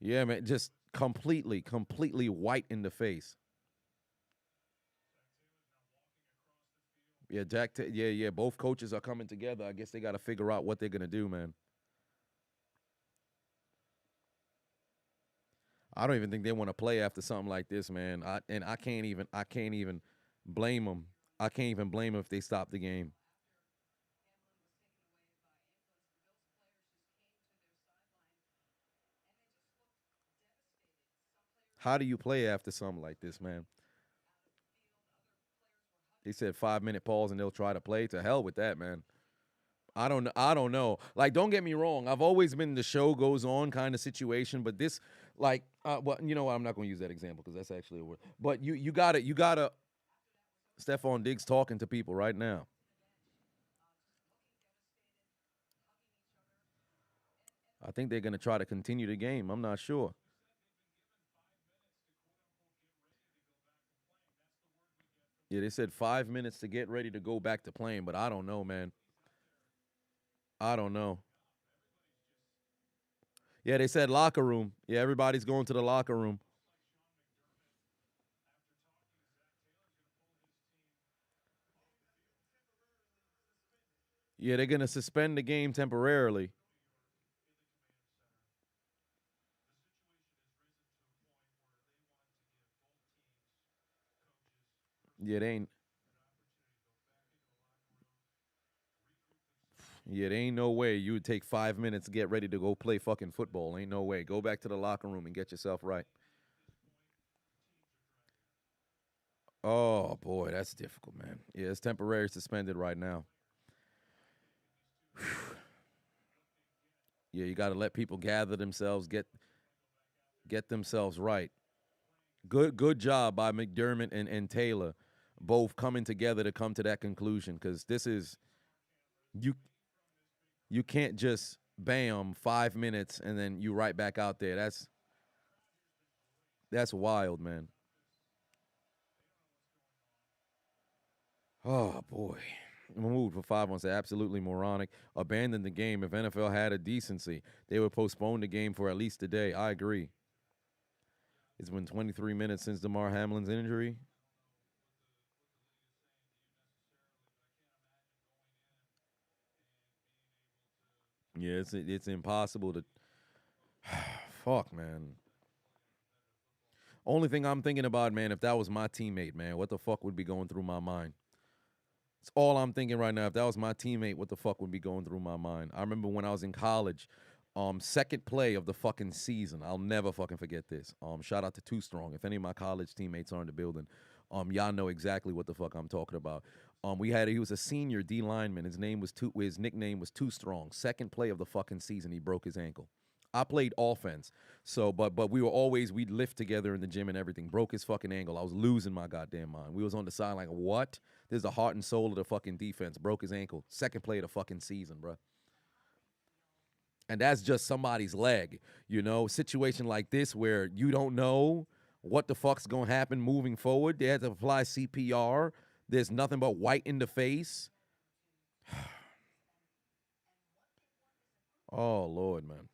Yeah, man, just completely white in the face. Yeah, yeah. Both coaches are coming together. I guess they got to figure out what they're gonna do, man. I don't even think they want to play after something like this, man. I can't even blame them. I can't even blame them if they stop the game. How do you play after something like this, man? He said 5 minute pause and they'll try to play. To hell with that, man. I don't know. I don't know. Like, don't get me wrong. I've always been the show goes on kind of situation, but this, Like, well, you know what? I'm not going to use that example because that's actually a word. But you gotta. Stephon Diggs talking to people right now. I think they're gonna try to continue the game. I'm not sure. Yeah, they said 5 minutes to get ready to go back to playing, but I don't know, man. I don't know. Yeah, they said locker room. Yeah, everybody's going to the locker room. Yeah, they're gonna suspend the game temporarily. Yeah, they ain't. Yeah, there ain't no way you would take 5 minutes to get ready to go play fucking football. Ain't no way. Go back to the locker room and get yourself right. Oh boy, that's difficult, man. Yeah, it's temporary suspended right now. Yeah, you got to let people gather themselves, get themselves right. Good job by McDermott and Taylor, both coming together to come to that conclusion. Because this is you you can't just bam 5 minutes and then you right back out there. That's wild, man. Oh boy. Mahmood for 5 months. Absolutely moronic. Abandon the game. If NFL had a decency, they would postpone the game for at least a day. I agree. It's been 23 minutes since Damar Hamlin's injury. Yeah, it's impossible to. Fuck, man. Only thing I'm thinking about, man, if that was my teammate, man, what the fuck would be going through my mind? It's all I'm thinking right now. If that was my teammate, what the fuck would be going through my mind? I remember when I was in college, second play of the fucking season. I'll never fucking forget this. Shout out to Too Strong. If any of my college teammates are in the building, y'all know exactly what the fuck I'm talking about. He was a senior D lineman. His nickname was Too Strong. Second play of the fucking season, he broke his ankle. I played offense, so but we'd lift together in the gym and everything. Broke his fucking ankle. I was losing my goddamn mind. We was on the side like, what? This is the heart and soul of the fucking defense. Broke his ankle. Second play of the fucking season, bro. And that's just somebody's leg, Situation like this where you don't know what the fuck's gonna happen moving forward. They had to apply CPR. There's nothing but white in the face. Oh Lord, man.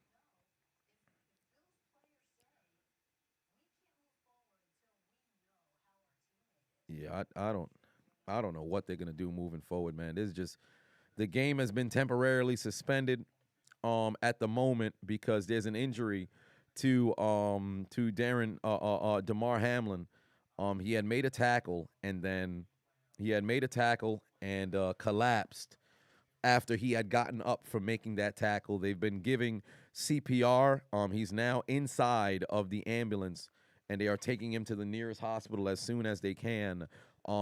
Yeah, I don't know what they're gonna do moving forward, man. This is just the game has been temporarily suspended at the moment because there's an injury to Damar Hamlin. He had made a tackle and then collapsed after he had gotten up from making that tackle. They've been giving CPR. He's now inside of the ambulance, and they are taking him to the nearest hospital as soon as they can.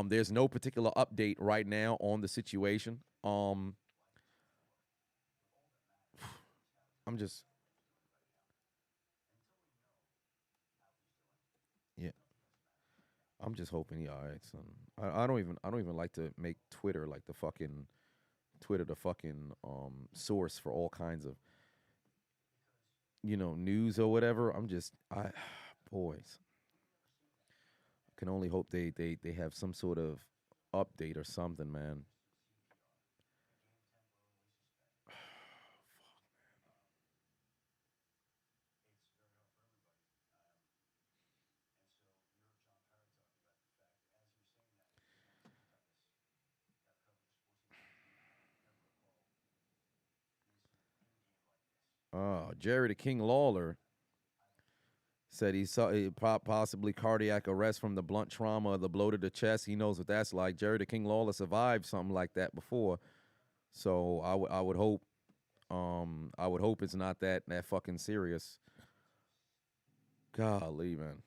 There's no particular update right now on the situation. I'm just, yeah, I'm just hoping he all right, son. I don't even like to make Twitter the fucking source for all kinds of news or whatever. Boys, I can only hope they have some sort of update or something, man. Jerry the King Lawler said he saw possibly cardiac arrest from the blunt trauma of the blow to the chest. He knows what that's like. Jerry the King Lawler survived something like that before, so I would hope it's not that fucking serious. Golly, man.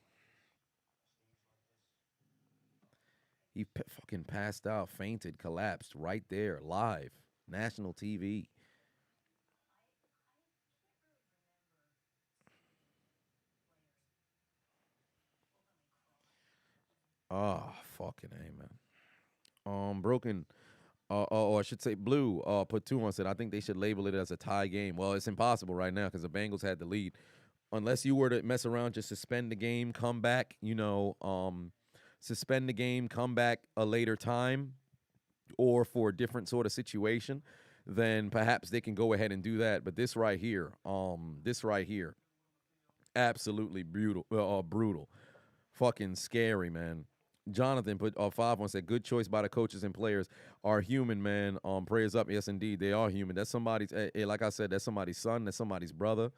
He fucking passed out, fainted, collapsed right there, live, national TV. Ah, fucking A, man. Broken, or I should say Blue, put 2 on, said, I think they should label it as a tie game. Well, it's impossible right now because the Bengals had the lead. Unless you were to mess around, just suspend the game, come back, suspend the game, come back a later time or for a different sort of situation, then perhaps they can go ahead and do that. But this right here, absolutely brutal. Fucking scary, man. Jonathan put 5 on, said, good choice by the coaches and players are human, man. Prayers up. Yes, indeed, they are human. That's somebody's, like I said, that's somebody's son, that's somebody's brother,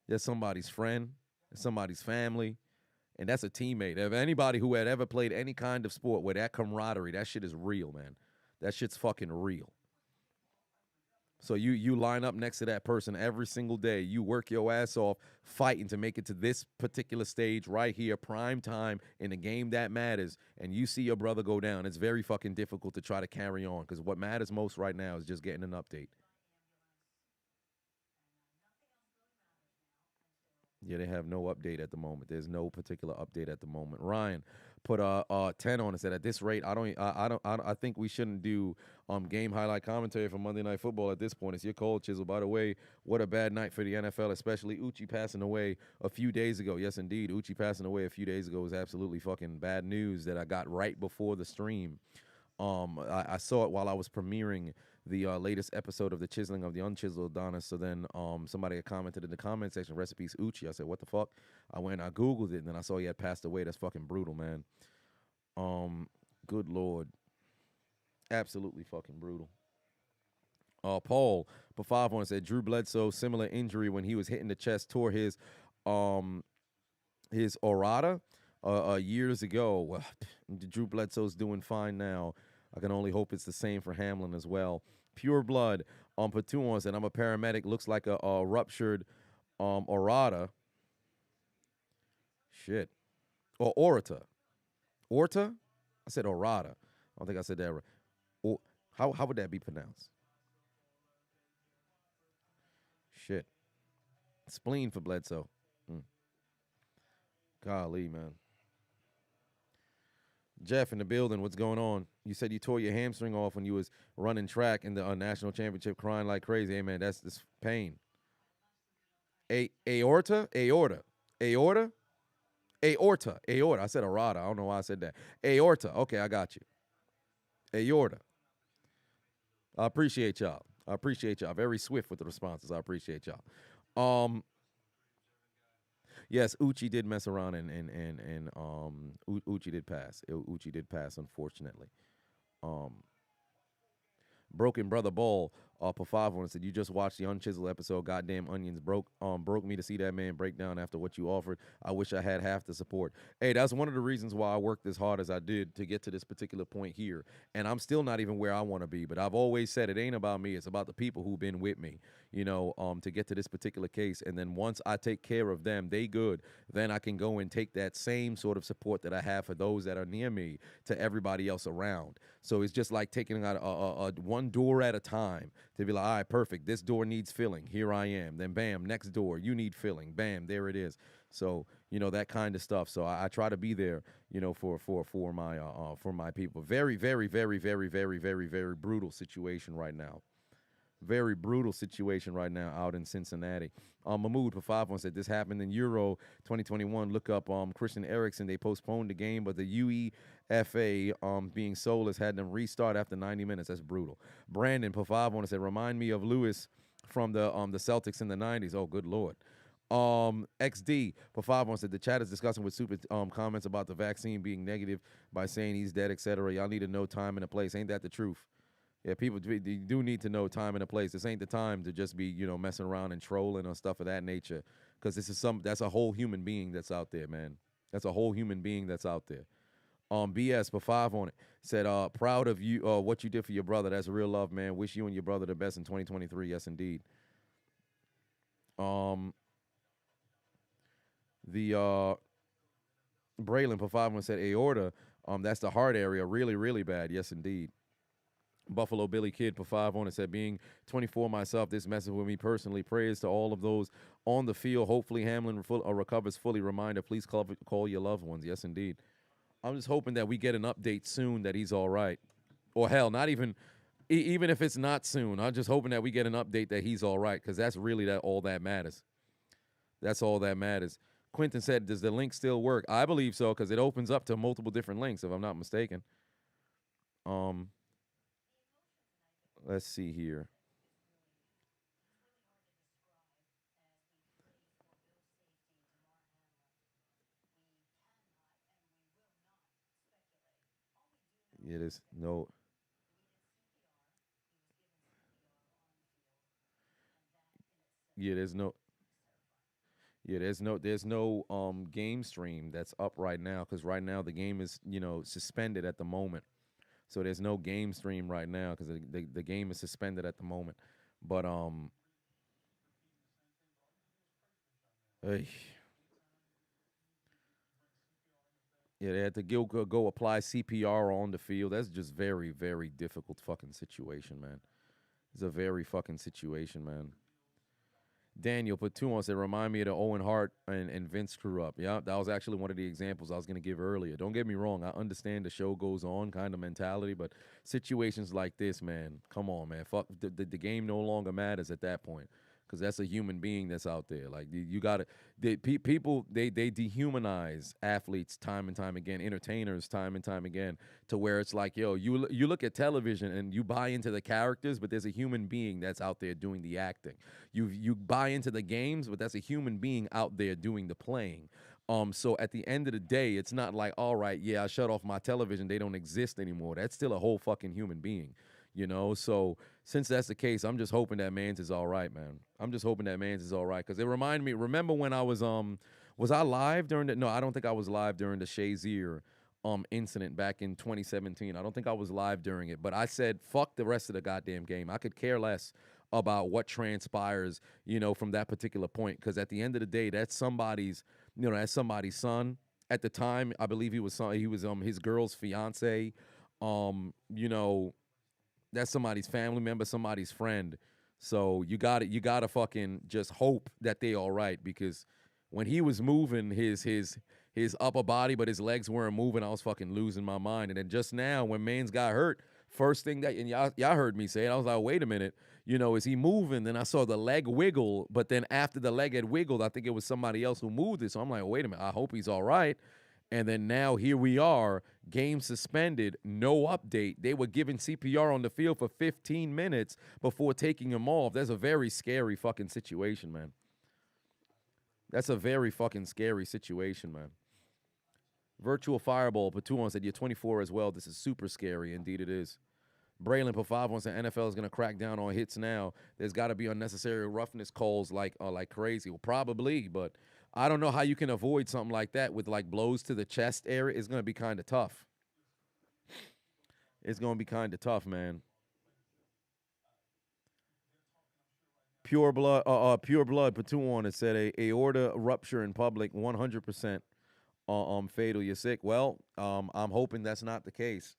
that's somebody's friend, that's somebody's family, and that's a teammate. If anybody who had ever played any kind of sport where that camaraderie, that shit is real, man. That shit's fucking real. So you line up next to that person every single day. You work your ass off fighting to make it to this particular stage right here, prime time in a game that matters, and you see your brother go down. It's very fucking difficult to try to carry on because what matters most right now is just getting an update. Yeah, they have no update at the moment. There's no particular update at the moment. Ryan put 10 on and said, at this rate, I think we shouldn't do game highlight commentary for Monday Night Football at this point. It's your cold chisel. By the way, what a bad night for the NFL, especially Uchi passing away a few days ago. Yes, indeed, Uchi passing away a few days ago was absolutely fucking bad news that I got right before the stream. I saw it while I was premiering the latest episode of the Chiseling of the Unchiseled Adonis. So then somebody had commented in the comment section, recipes Uchi. I said, what the fuck? I went and I Googled it, and then I saw he had passed away. That's fucking brutal, man. Good Lord. Absolutely fucking brutal. Paul, put 5 on, said, Drew Bledsoe, similar injury when he was hitting the chest, tore his aorta years ago. Well, Drew Bledsoe's doing fine now. I can only hope it's the same for Hamlin as well. Pure Blood on Patuan said, I'm a paramedic. Looks like a ruptured aorta. Shit. Or aorta. Aorta? I said aorta. I don't think I said that right. Or, how would that be pronounced? Shit. Spleen for Bledsoe. Golly, man. Jeff in the building, what's going on? You said you tore your hamstring off when you was running track in the national championship, crying like crazy. Hey, man, that's pain. Aorta. I said aorta. I don't know why I said that. Aorta. Okay, I got you. Aorta. I appreciate y'all. Very swift with the responses. I appreciate y'all. Yes, Uchi did mess around and Uchi did pass. Uchi did pass, unfortunately. Broken Brother Ball, per 5 on, said, you just watched the Unchiseled episode. Goddamn onions broke me to see that man break down after what you offered. I wish I had half the support. Hey, that's one of the reasons why I worked as hard as I did to get to this particular point here. And I'm still not even where I want to be. But I've always said it ain't about me. It's about the people who've been with me, to get to this particular case. And then once I take care of them, they good. Then I can go and take that same sort of support that I have for those that are near me to everybody else around. So it's just like taking out a one door at a time to be like, all right, perfect. This door needs filling. Here I am. Then bam, next door, you need filling. Bam, there it is. So, that kind of stuff. So I try to be there, for my people. Very, very, very, very, very, very, very brutal situation right now. Very brutal situation right now out in Cincinnati. Mahmoud for 5 on said, this happened in Euro 2021. Look up Christian Eriksen. They postponed the game, but the UEFA being soulless had them restart after 90 minutes. That's brutal. Brandon for 5 on said, remind me of Lewis from the Celtics in the 90s. Oh, good Lord. XD for 5 on said, the chat is discussing with super comments about the vaccine being negative by saying he's dead, etc. Y'all need to know time and a place. Ain't that the truth? Yeah, people do need to know time and a place. This ain't the time to just be, messing around and trolling or stuff of that nature. Because that's a whole human being that's out there, man. That's a whole human being that's out there. BS for 5 on it said, proud of you, what you did for your brother. That's real love, man. Wish you and your brother the best in 2023. Yes, indeed. The Braylon for 5 on said, aorta. That's the heart area. Really, really bad. Yes, indeed. Buffalo Billy Kid put 5 on it, said, being 24 myself, this message with me personally. Prayers to all of those on the field. Hopefully Hamlin recovers fully. Reminder, please call your loved ones. Yes, indeed. I'm just hoping that we get an update soon that he's all right. Or hell, not even even if it's not soon. I'm just hoping that we get an update that he's all right, because that's really all that matters. That's all that matters. Quentin said, does the link still work? I believe so, because it opens up to multiple different links, if I'm not mistaken. Let's see here. Yeah, there's no. Yeah, there's no. Yeah, there's no game stream that's up right now, because right now the game is suspended at the moment. So there's no game stream right now because the game is suspended at the moment. But eh, yeah, they had to go apply CPR on the field. That's just very, very difficult fucking situation, man. It's a very fucking situation, man. Daniel put 2 on, said, remind me of the Owen Hart and Vince screw up. Yeah, that was actually one of the examples I was going to give earlier. Don't get me wrong. I understand the show goes on kind of mentality, but situations like this, man, come on, man. Fuck, the game no longer matters at that point, because that's a human being that's out there. Like, you got to, people, they dehumanize athletes time and time again, entertainers time and time again, to where it's like, yo, you look at television and you buy into the characters, but there's a human being that's out there doing the acting. You buy into the games, but that's a human being out there doing the playing. So at the end of the day, it's not like, all right, yeah, I shut off my television, they don't exist anymore. That's still a whole fucking human being, So since that's the case, I'm just hoping that Mans is all right, man. I'm just hoping that Mans is all right, because it reminded me. Remember when I was I live during the? No, I don't think I was live during the Shazier incident back in 2017. I don't think I was live during it, but I said, fuck the rest of the goddamn game. I could care less about what transpires, from that particular point, because at the end of the day, that's somebody's son. At the time, I believe he was his girl's fiance. You know, that's somebody's family member, somebody's friend. So you gotta fucking just hope that they all right, because when he was moving his upper body, but his legs weren't moving, I was fucking losing my mind. And then just now, when Mans got hurt, first thing that, and y'all heard me say it, I was like, wait a minute, is he moving? Then I saw the leg wiggle, but then after the leg had wiggled, I think it was somebody else who moved it. So I'm like, wait a minute, I hope he's all right. And then now here we are, game suspended, no update. They were giving CPR on the field for 15 minutes before taking him off. That's a very scary fucking situation, man. That's a very fucking scary situation, man. Virtual Fireball, Patuan said, you're 24 as well. This is super scary. Indeed it is. Braylon Pavavon said, NFL is going to crack down on hits now. There's got to be unnecessary roughness calls like crazy. Well, probably, but I don't know how you can avoid something like that with like blows to the chest area. It's going to be kind of tough. It's going to be kind of tough, man. Pure blood, Patuan, it said a aorta rupture in public, 100% fatal. You're sick. Well, I'm hoping that's not the case.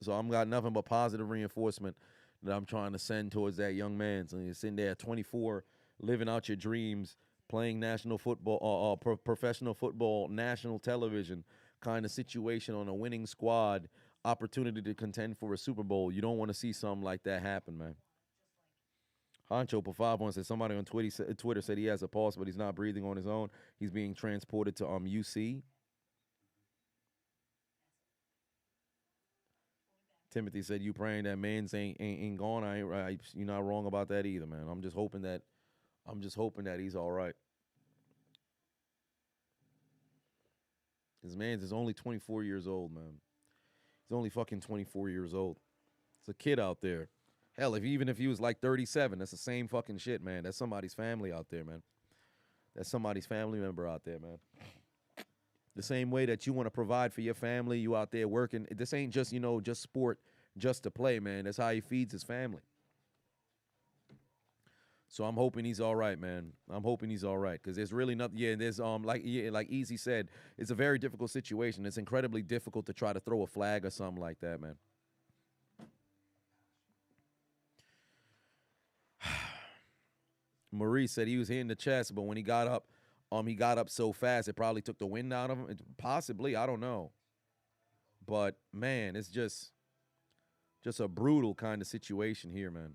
So I'm got nothing but positive reinforcement that I'm trying to send towards that young man. So you're sitting there at 24, living out your dreams, playing national football, professional football, national television kind of situation on a winning squad, opportunity to contend for a Super Bowl. You don't want to see something like that happen, man. Honcho Pafavon said somebody on Twitter said he has a pulse, but he's not breathing on his own. He's being transported to UC. Timothy said, "You praying that Mans ain't gone? You're not wrong about that either, man. I'm just hoping that he's all right. His Mans is only 24 years old, man. He's only fucking 24 years old. It's a kid out there. Hell, even if he was like 37, that's the same fucking shit, man. That's somebody's family out there, man. That's somebody's family member out there, man. The same way that you want to provide for your family, you out there working. This ain't just, just sport, just to play, man. That's how he feeds his family. So I'm hoping he's all right, man. I'm hoping he's all right, because there's really nothing. Yeah, there's like Easy said, it's a very difficult situation. It's incredibly difficult to try to throw a flag or something like that, man. Maurice said he was hitting the chest, but when he got up so fast it probably took the wind out of him. Possibly, I don't know. But man, it's just a brutal kind of situation here, man.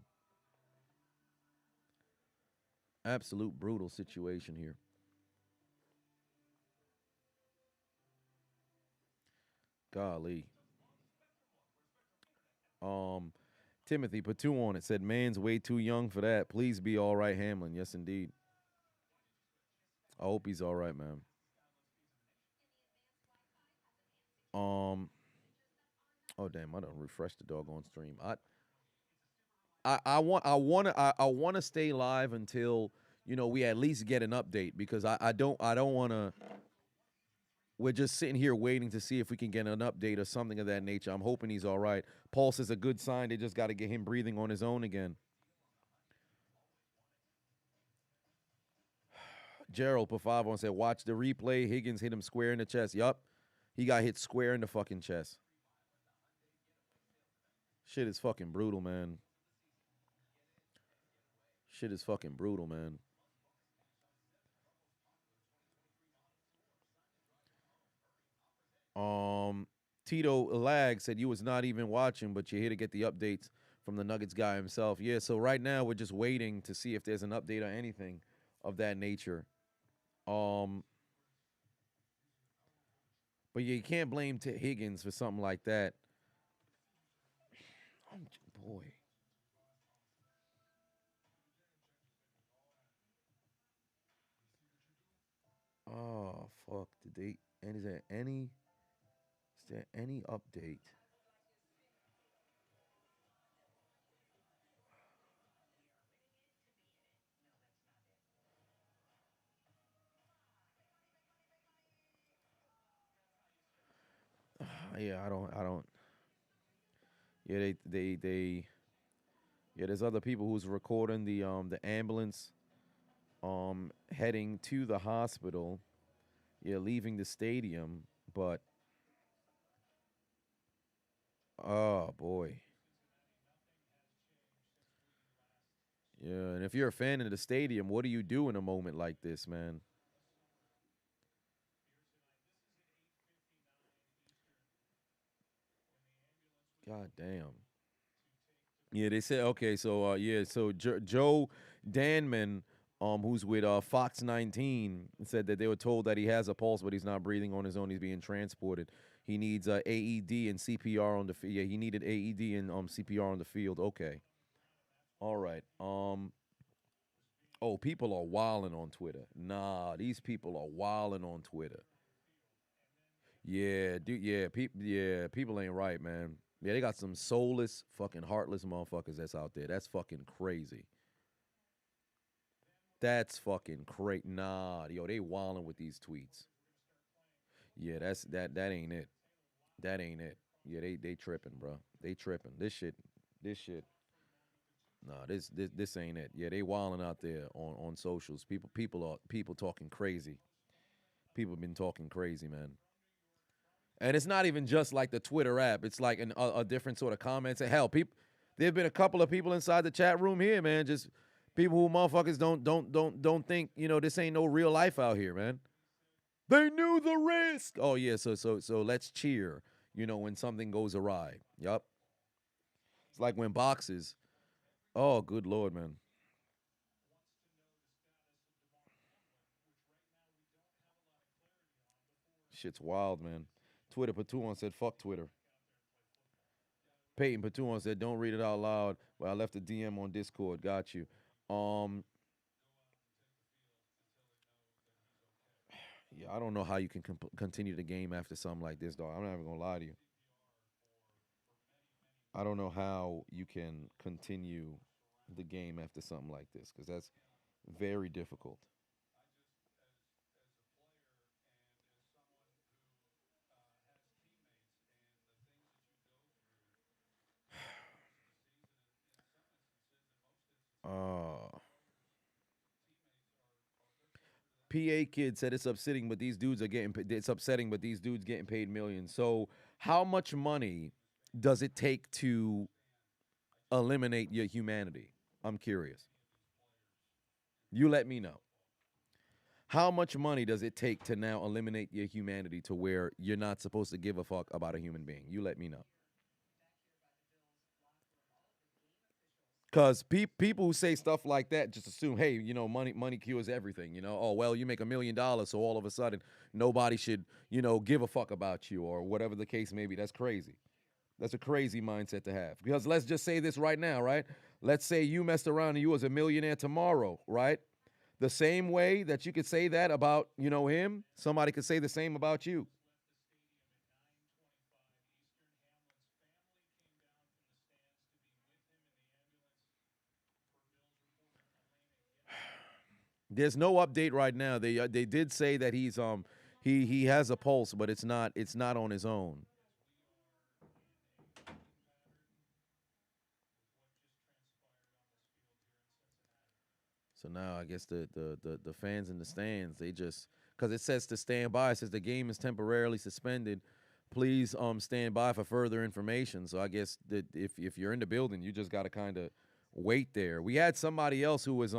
Absolute brutal situation here. Golly. Timothy put 2 on it. Said, man's way too young for that. Please be all right, Hamlin. Yes, indeed. I hope he's all right, man. Oh damn, I done refreshed the doggone stream. I want to stay live until we at least get an update, because I don't want to. We're just sitting here waiting to see if we can get an update or something of that nature. I'm hoping he's all right. Pulse is a good sign. They just got to get him breathing on his own again. Gerald put 5 on, said, watch the replay. Higgins hit him square in the chest. Yup. He got hit square in the fucking chest. Shit is fucking brutal, man. Shit is fucking brutal, man. Tito Lag said you was not even watching, but you're here to get the updates from the Nuggets guy himself. Yeah, so right now we're just waiting to see if there's an update or anything of that nature. But yeah, you can't blame Higgins for something like that. Boy. Oh, fuck. And is there any update? Yeah, I don't. Yeah, they. Yeah, there's other people who's recording the ambulance, heading to the hospital. Yeah, leaving the stadium, but. Oh boy. Yeah, and if you're a fan of the stadium, what do you do in a moment like this, man? God damn. Yeah, they said okay. So so Joe Danman, who's with Fox 19, said that they were told that he has a pulse, but he's not breathing on his own. He's being transported. He needs AED and CPR on the field. Yeah, he needed AED and CPR on the field. Okay, all right. Oh, people are wilding on Twitter. Nah, these people are wilding on Twitter. Yeah, dude. Yeah, people ain't right, man. Yeah, they got some soulless, fucking heartless motherfuckers that's out there. That's fucking crazy. That's fucking crazy. Nah, yo, they wilding with these tweets. Yeah, that ain't it. That ain't it. Yeah, they tripping, bro. They tripping. This shit. Nah, this ain't it. Yeah, they wilding out there on socials. People talking crazy. People been talking crazy, man. And it's not even just like the Twitter app. It's like a different sort of comments. And hell, there've been a couple of people inside the chat room here, man. Just people who motherfuckers don't think, this ain't no real life out here, man. They knew the risk. Oh yeah, so let's cheer, when something goes awry. Yup. It's like when boxes. Oh, good Lord, man. Shit's wild, man. Twitter Patuan said, fuck Twitter. Peyton Patuan said, don't read it out loud. Well, I left a DM on Discord. Got you. Yeah, I don't know how you can continue the game after something like this, dog. I'm not even going to lie to you. I don't know how you can continue the game after something like this, because that's very difficult. PA Kid said it's upsetting, but these dudes are getting. It's upsetting, but these dudes getting paid millions. So, how much money does it take to eliminate your humanity? I'm curious. You let me know. How much money does it take to now eliminate your humanity to where you're not supposed to give a fuck about a human being? You let me know. Because people who say stuff like that just assume, hey, money cures everything. Oh, well, you make $1 million, so all of a sudden nobody should, give a fuck about you or whatever the case may be. That's crazy. That's a crazy mindset to have. Because let's just say this right now, right? Let's say you messed around and you was a millionaire tomorrow, right? The same way that you could say that about, him, somebody could say the same about you. There's no update right now. They did say that he has a pulse, but it's not on his own. So now I guess the fans in the stands, they just, because it says to stand by, it says the game is temporarily suspended. Please stand by for further information. So I guess that if you're in the building, you just got to kind of wait there. We had somebody else who was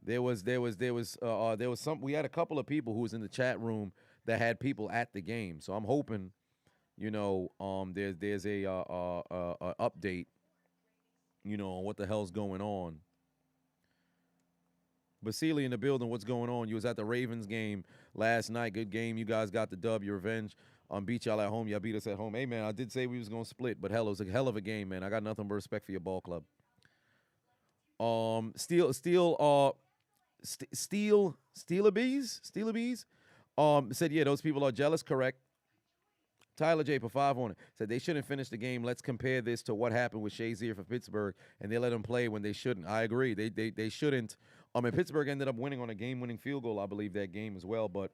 there was some, we had a couple of people who was in the chat room that had people at the game. So I'm hoping, there's a update, on what the hell's going on. Basili in the building, what's going on? You was at the Ravens game last night. Good game. You guys got the dub. Your revenge. Beat y'all at home. Y'all beat us at home. Hey, man, I did say we was going to split, but hell, it was a hell of a game, man. I got nothing but respect for your ball club. Steelabees said, yeah, those people are jealous. Correct. Tyler J. for 5 on it said they shouldn't finish the game. Let's compare this to what happened with Shazier for Pittsburgh, and they let him play when they shouldn't. I agree. They shouldn't. Pittsburgh ended up winning on a game-winning field goal, I believe, that game as well. But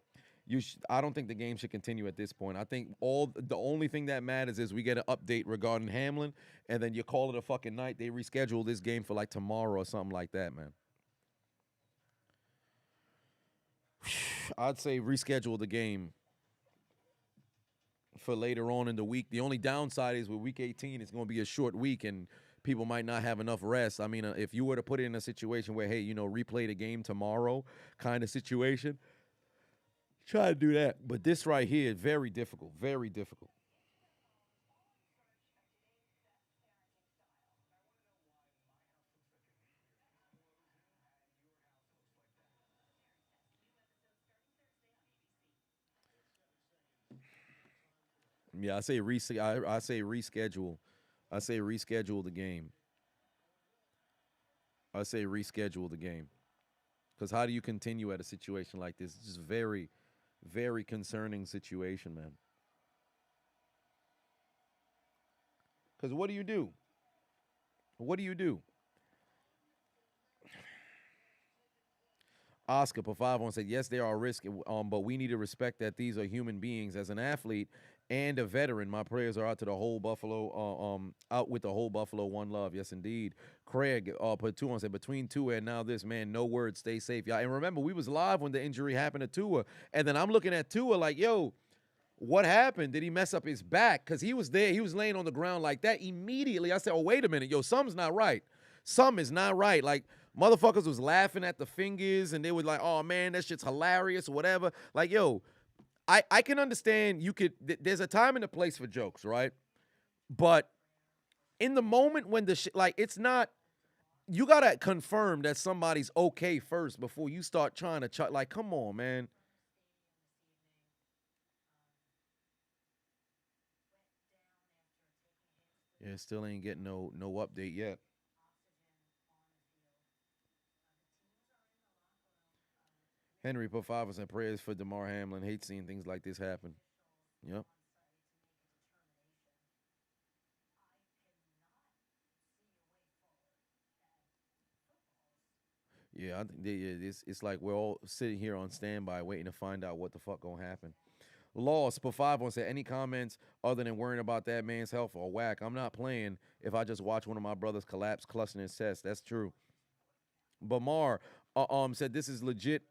I don't think the game should continue at this point. I think the only thing that matters is we get an update regarding Hamlin, and then you call it a fucking night. They reschedule this game for like tomorrow or something like that, man. I'd say reschedule the game for later on in the week. The only downside is with week 18, it's going to be a short week and people might not have enough rest. I mean, if you were to put it in a situation where, hey, replay the game tomorrow kind of situation, try to do that. But this right here, very difficult, very difficult. Yeah, I say reschedule. I say reschedule the game. I say reschedule the game. Because how do you continue at a situation like this? It's just very, very concerning situation, man. Because what do you do? What do you do? Oscar for 5 said, yes, there are risks, but we need to respect that these are human beings. As an athlete and a veteran, my prayers are out to the whole Buffalo, out with the whole Buffalo. One love. Yes, indeed. Craig put 2 on, said, between Tua and now this, man, no words, stay safe. Yeah, and remember, we was live when the injury happened to Tua, and then I'm looking at Tua like, yo, what happened? Did he mess up his back? Because he was there. He was laying on the ground like that. Immediately, I said, oh, wait a minute. Yo, something's not right. Something is not right. Like, motherfuckers was laughing at the fingers, and they were like, oh, man, that shit's hilarious or whatever. Like, yo, I can understand there's a time and a place for jokes, right? But in the moment when the shit, like, it's not, you got to confirm that somebody's okay first before you start trying to, like, come on, man. Yeah, still ain't getting no update yet. Henry put 5 and prayers for Damar Hamlin. Hate seeing things like this happen. Yep. Yeah, I think it's like we're all sitting here on standby waiting to find out what the fuck gonna happen. Lost put 5 said, any comments other than worrying about that man's health or whack? I'm not playing if I just watch one of my brothers collapse clutching his chest. That's true. Bamar said this is legit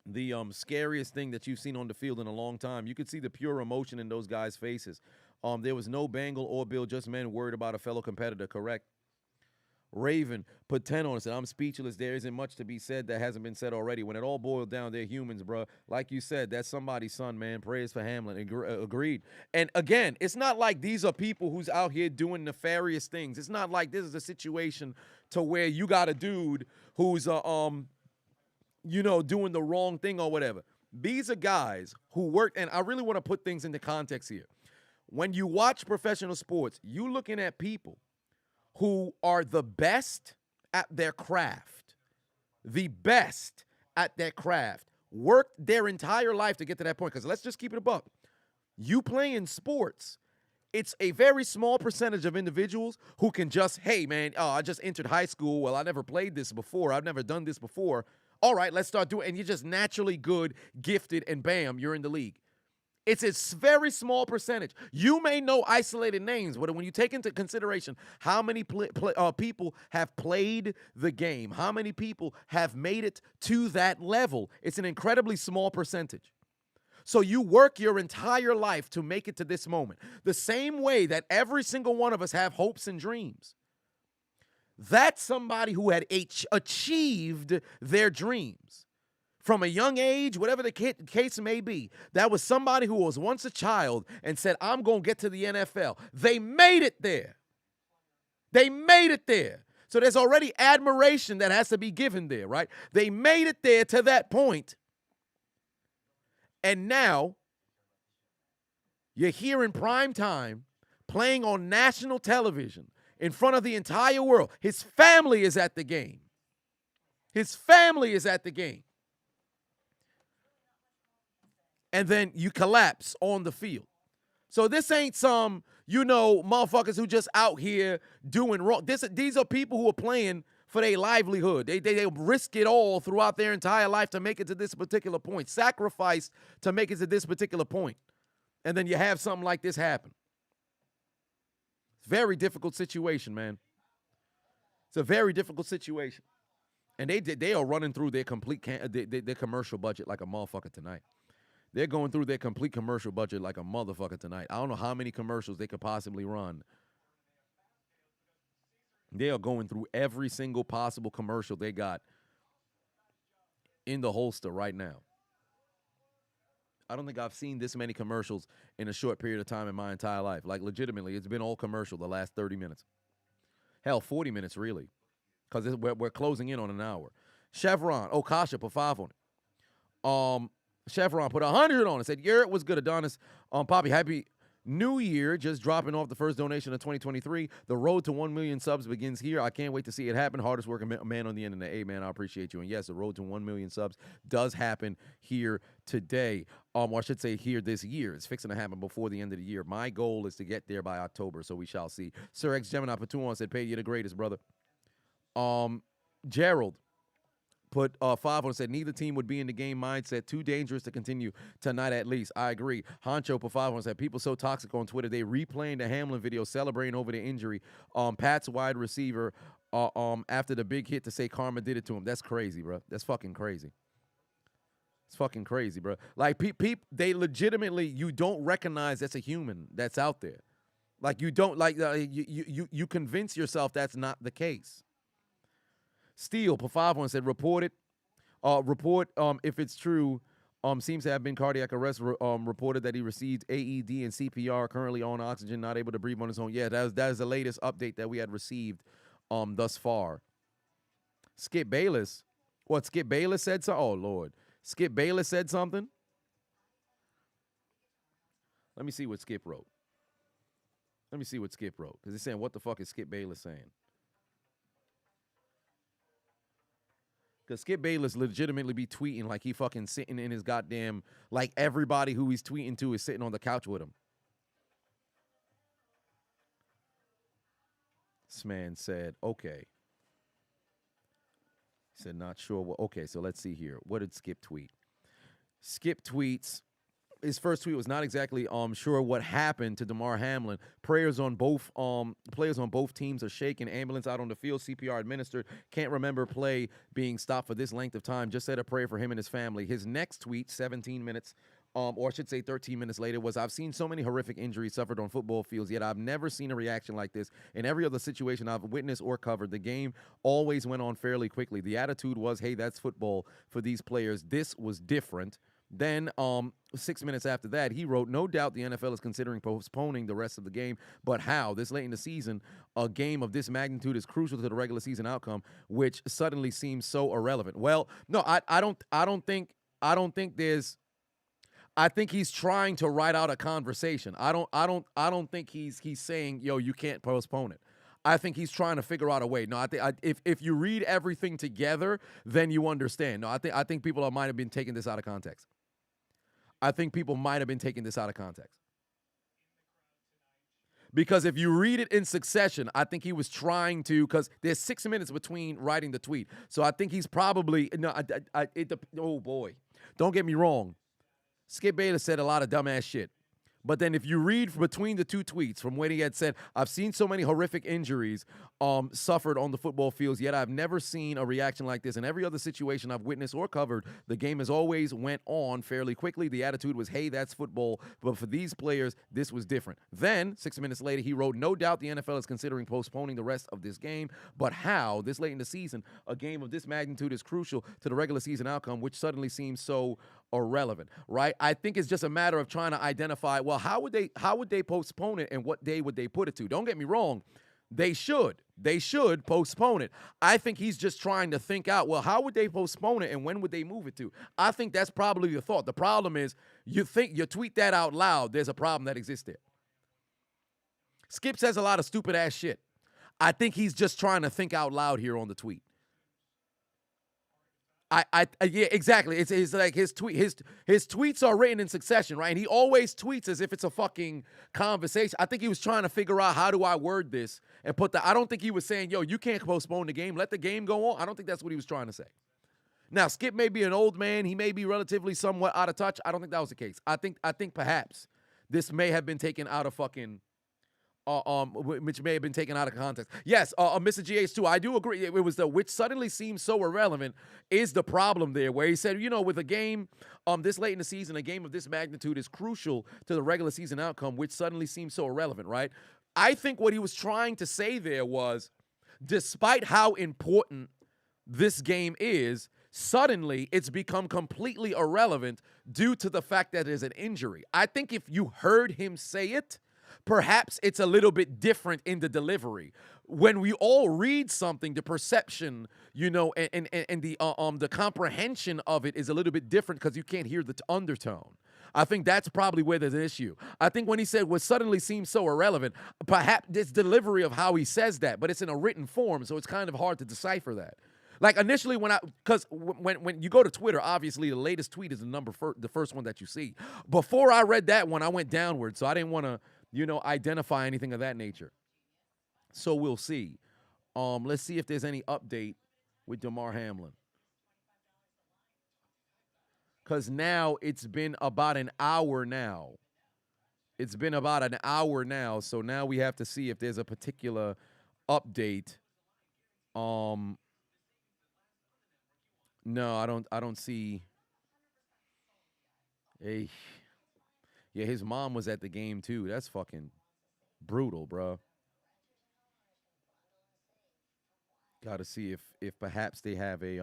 the scariest thing that you've seen on the field in a long time. You could see the pure emotion in those guys' faces. There was no Bengal or Bill, just men worried about a fellow competitor, correct? Raven put 10 on it. Said, I'm speechless. There isn't much to be said that hasn't been said already. When it all boiled down, they're humans, bro. Like you said, that's somebody's son, man. Prayers for Hamlin. Agreed. And again, it's not like these are people who's out here doing nefarious things. It's not like this is a situation to where you got a dude who's doing the wrong thing or whatever. These are guys who work, and I really want to put things into context here. When you watch professional sports, you looking at people who are the best at their craft, worked their entire life to get to that point. Because let's just keep it a buck. You play in sports, it's a very small percentage of individuals who can just, hey, man, I just entered high school. Well, I never played this before. I've never done this before. All right, let's start doing it. And you're just naturally good, gifted, and bam, you're in the league. It's a very small percentage. You may know isolated names, but when you take into consideration how many people have played the game, how many people have made it to that level, it's an incredibly small percentage. So you work your entire life to make it to this moment. The same way that every single one of us have hopes and dreams. That's somebody who had achieved their dreams. From a young age, whatever the case may be, that was somebody who was once a child and said, I'm going to get to the NFL. They made it there. So there's already admiration that has to be given there, right? They made it there to that point. And now you're here in prime time playing on national television in front of the entire world. His family is at the game. And then you collapse on the field. So this ain't some, motherfuckers who just out here doing wrong. These are people who are playing for their livelihood. They risk it all throughout their entire life to make it to this particular point. Sacrifice to make it to this particular point. And then you have something like this happen. Very difficult situation, man. It's a very difficult situation. And they are running through their complete their commercial budget like a motherfucker tonight. They're going through their complete commercial budget like a motherfucker tonight. I don't know how many commercials they could possibly run. They are going through every single possible commercial they got in the holster right now. I don't think I've seen this many commercials in a short period of time in my entire life. Like, legitimately, it's been all commercial the last 30 minutes. Hell, 40 minutes, really, because we're closing in on an hour. Chevron, Kasha put 5 on it. Chevron put 100 on it. Said, yeah, it was good, Adonis. Poppy, happy New Year. Just dropping off the first donation of 2023. The road to 1 million subs begins here. I can't wait to see it happen. Hardest working man on the internet. Hey, man, I appreciate you. And yes, the road to 1 million subs does happen here today. Or I should say here this year. It's fixing to happen before the end of the year. My goal is to get there by October, so we shall see. Sir X Gemini put 2 on, said, pay you the greatest, brother. Gerald put 5 on and said, neither team would be in the game mindset. Too dangerous to continue tonight at least. I agree. Honcho put 5 on and said, people so toxic on Twitter. They replaying the Hamlin video, celebrating over the injury. Pat's wide receiver after the big hit to say karma did it to him. That's crazy, bro. That's fucking crazy. It's fucking crazy, bro. Like, they legitimately, you don't recognize that's a human that's out there. Like, you don't, like, you convince yourself that's not the case. Steele, put 5 on, said, report it. If it's true, seems to have been cardiac arrest. Reported that he received AED and CPR, currently on oxygen, not able to breathe on his own. Yeah, that is the latest update that we had received thus far. Skip Bayless. What, Skip Bayless said so? Oh, Lord. Skip Bayless said something? Let me see what Skip wrote. Because he's saying, what the fuck is Skip Bayless saying? Because Skip Bayless legitimately be tweeting like he fucking sitting in his goddamn, like everybody who he's tweeting to is sitting on the couch with him. This man said, okay. He said, not sure. Well, okay, so let's see here. What did Skip tweet? Skip tweets. His first tweet was not exactly sure what happened to Damar Hamlin. Players on both teams are shaking. Ambulance out on the field. CPR administered. Can't remember play being stopped for this length of time. Just said a prayer for him and his family. His next tweet, 17 minutes or I should say 13 minutes later, was I've seen so many horrific injuries suffered on football fields, yet I've never seen a reaction like this. In every other situation I've witnessed or covered, the game always went on fairly quickly. The attitude was, hey, that's football for these players. This was different. Then 6 minutes after that, he wrote, no doubt the NFL is considering postponing the rest of the game, but how? This late in the season, a game of this magnitude is crucial to the regular season outcome, which suddenly seems so irrelevant. Well, no, I don't think there's, I think he's trying to write out a conversation. I don't think he's saying, yo, you can't postpone it. I think he's trying to figure out a way. No, I think if you read everything together, then you understand. No, I think people might have been taking this out of context. I think people might have been taking this out of context. Because if you read it in succession, I think he was trying to, because there's 6 minutes between writing the tweet. So I think he's probably, oh boy, don't get me wrong. Skip Bayless said a lot of dumbass shit. But then if you read between the two tweets from when he had said, I've seen so many horrific injuries suffered on the football fields, yet I've never seen a reaction like this. In every other situation I've witnessed or covered, the game has always went on fairly quickly. The attitude was, hey, that's football. But for these players, this was different. Then, 6 minutes later, he wrote, no doubt the NFL is considering postponing the rest of this game. But how, this late in the season, a game of this magnitude is crucial to the regular season outcome, which suddenly seems so irrelevant, right? I think it's just a matter of trying to identify, well, how would they postpone it and what day would they put it to? Don't get me wrong. They should postpone it. I think he's just trying to think out, well, how would they postpone it and when would they move it to? I think that's probably the thought. The problem is you tweet that out loud, there's a problem that exists there. Skip says a lot of stupid ass shit. I think he's just trying to think out loud here on the tweet. Yeah, exactly. It's like his tweets are written in succession, right? And he always tweets as if it's a fucking conversation. I think he was trying to figure out, how do I word this and I don't think he was saying, yo, you can't postpone the game. Let the game go on. I don't think that's what he was trying to say. Now, Skip may be an old man. He may be relatively somewhat out of touch. I don't think that was the case. I think perhaps this may have been taken out of fucking which may have been taken out of context. Yes, Mr. GH2, I do agree. It was the which suddenly seems so irrelevant is the problem there, where he said, with a game this late in the season, a game of this magnitude is crucial to the regular season outcome, which suddenly seems so irrelevant, right? I think what he was trying to say there was, despite how important this game is, suddenly it's become completely irrelevant due to the fact that there's an injury. I think if you heard him say it, perhaps it's a little bit different in the delivery. When we all read something, the perception, and the comprehension of it is a little bit different because you can't hear the undertone. I think that's probably where there's an issue. I think when he said what suddenly seems so irrelevant, perhaps it's delivery of how he says that, but it's in a written form, so it's kind of hard to decipher that. Like initially when you go to Twitter, obviously the latest tweet is the first one that you see. Before I read that one, I went downward, so I didn't want to identify anything of that nature. So we'll see. Let's see if there's any update with Damar Hamlin. Because now it's been about an hour now. So now we have to see if there's a particular update. No, I don't see. Hey. Yeah, his mom was at the game too. That's fucking brutal, bro. Got to see if perhaps they have a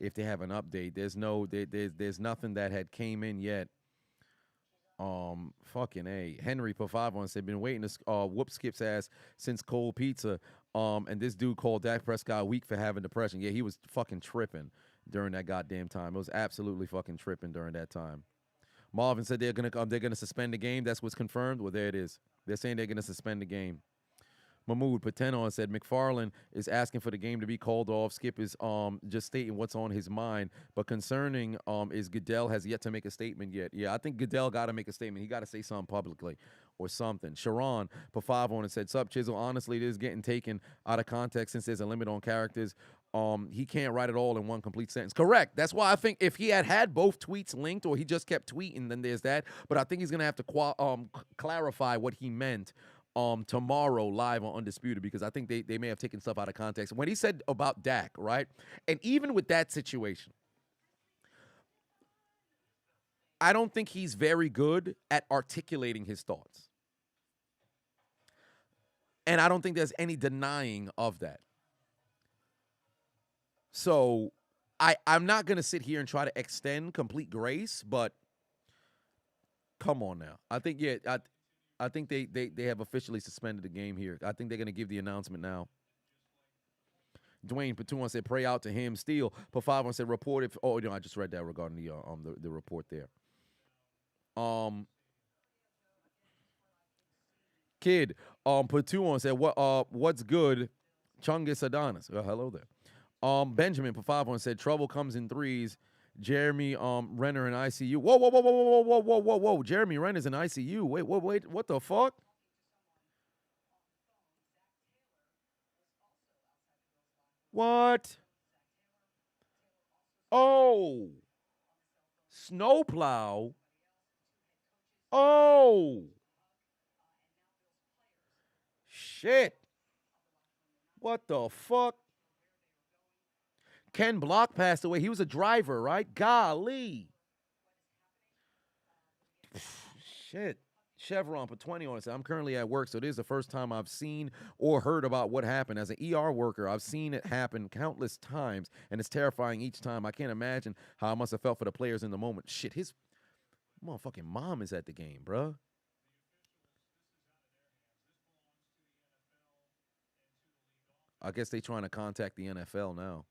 if they have an update. There's nothing that had came in yet. Fucking A. Henry Pavavon said, been waiting to whoop Skip's ass since Cold Pizza. And this dude called Dak Prescott weak for having depression. Yeah, he was fucking tripping during that goddamn time. It was absolutely fucking tripping during that time. Marvin said they're gonna suspend the game. That's what's confirmed. Well, there it is. They're saying they're gonna suspend the game. Mahmoud Patenon said McFarland is asking for the game to be called off. Skip is just stating what's on his mind. But concerning is Goodell has yet to make a statement yet. Yeah, I think Goodell got to make a statement. He got to say something publicly or something. Sharon Pafavon and said, "Sup, Chisel. Honestly, this is getting taken out of context since there's a limit on characters. He can't write it all in one complete sentence." Correct. That's why I think if he had both tweets linked or he just kept tweeting, then there's that. But I think he's gonna have to clarify what he meant tomorrow live on Undisputed, because I think they may have taken stuff out of context. When he said about Dak, right? And even with that situation, I don't think he's very good at articulating his thoughts. And I don't think there's any denying of that. So I'm not going to sit here and try to extend complete grace, but come on now. I think, I think they have officially suspended the game here. I think they're going to give the announcement now. Dwayne Patuan said, pray out to him. Steele, Pafavon said, report if. Oh, no, I just read that regarding the report there. Kid, Patuan said, what's good? Chungus Adonis. Hello there. Benjamin Pafavon said, trouble comes in threes. Jeremy Renner in ICU. Whoa. Jeremy Renner's in ICU. Wait, what the fuck? What? Oh. Snowplow. Oh. Shit. What the fuck? Ken Block passed away. He was a driver, right? Golly. Shit. Chevron put 20 on it. I'm currently at work, so this is the first time I've seen or heard about what happened. As an ER worker, I've seen it happen countless times, and it's terrifying each time. I can't imagine how I must have felt for the players in the moment. Shit, his motherfucking mom is at the game, bruh. I guess they trying to contact the NFL now.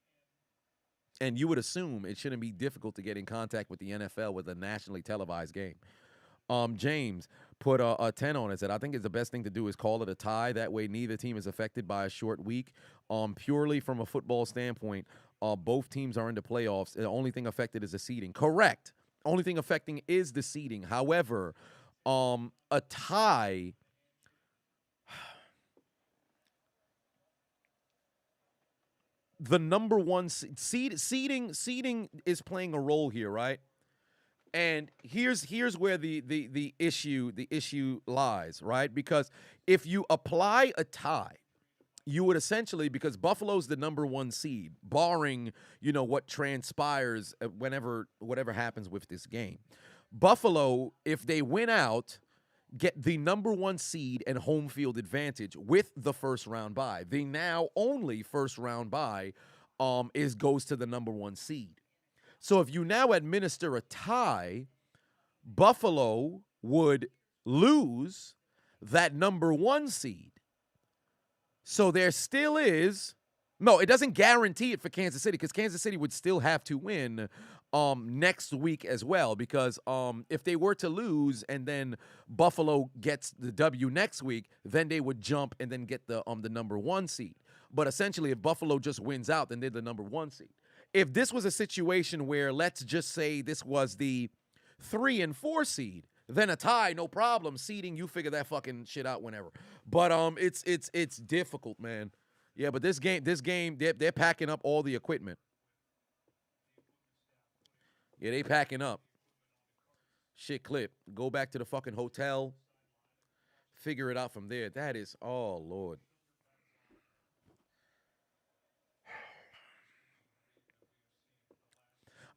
And you would assume it shouldn't be difficult to get in contact with the NFL with a nationally televised game. James put a 10 on it. Said, I think it's the best thing to do is call it a tie. That way neither team is affected by a short week. Purely from a football standpoint, both teams are in the playoffs. The only thing affected is the seeding. Correct. Only thing affecting is the seeding. However, a tie... The number one seeding is playing a role here, right? And here's where the issue lies, right? Because if you apply a tie, you would essentially, because Buffalo's the number one seed, barring what transpires whatever happens with this game. Buffalo, if they win out, get the number one seed and home field advantage with the first round bye. The now only first round bye goes to the number one seed. So if you now administer a tie, Buffalo would lose that number one seed. So there still is, no, it doesn't guarantee it for Kansas City, because Kansas City would still have to win next week as well, because if they were to lose and then Buffalo gets the W next week, then they would jump and then get the number one seed. But essentially, if Buffalo just wins out, then they're the number one seed. If this was a situation where, let's just say this was the 3 and 4 seed, then a tie, no problem. Seeding, you figure that fucking shit out whenever. But it's difficult, man. Yeah, but this game, they're packing up all the equipment. Yeah, they packing up. Shit, Clip. Go back to the fucking hotel. Figure it out from there. That is, oh, Lord.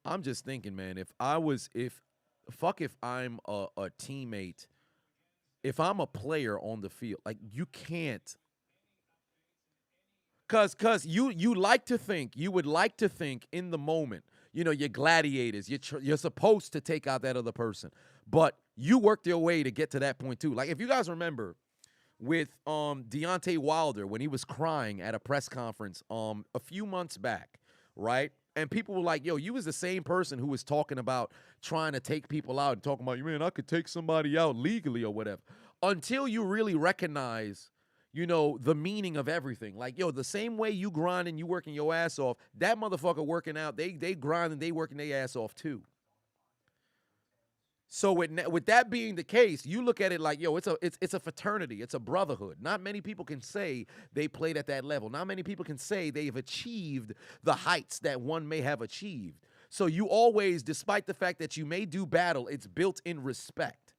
I'm just thinking, man, if I'm a teammate, if I'm a player on the field, like, you can't. Cause you would like to think in the moment, you're gladiators. You're supposed to take out that other person, but you worked your way to get to that point too. Like, if you guys remember with Deontay Wilder when he was crying at a press conference a few months back, right? And people were like, yo, you was the same person who was talking about trying to take people out and talking about, man, I could take somebody out legally or whatever. Until you really recognize, the meaning of everything. Like, yo, the same way you grind and you working your ass off, that motherfucker working out, they grind and they working their ass off too. So with that being the case, you look at it like, yo, it's a fraternity. It's a brotherhood. Not many people can say they played at that level. Not many people can say they've achieved the heights that one may have achieved. So you always, despite the fact that you may do battle, it's built in respect.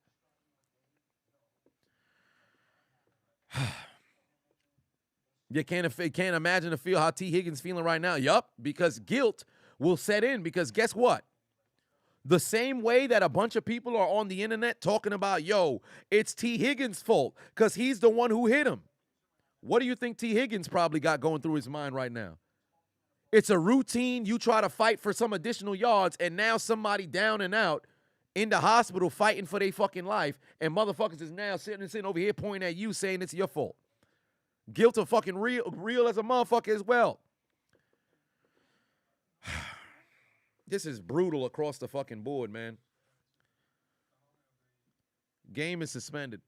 You can't imagine to feel how T. Higgins feeling right now. Yup, because guilt will set in, because guess what? The same way that a bunch of people are on the internet talking about, yo, it's T. Higgins' fault because he's the one who hit him. What do you think T. Higgins probably got going through his mind right now? It's a routine. You try to fight for some additional yards, and now somebody down and out in the hospital fighting for their fucking life, and motherfuckers is now sitting over here pointing at you saying it's your fault. Guilt of fucking real as a motherfucker as well. This is brutal across the fucking board, man. Game is suspended.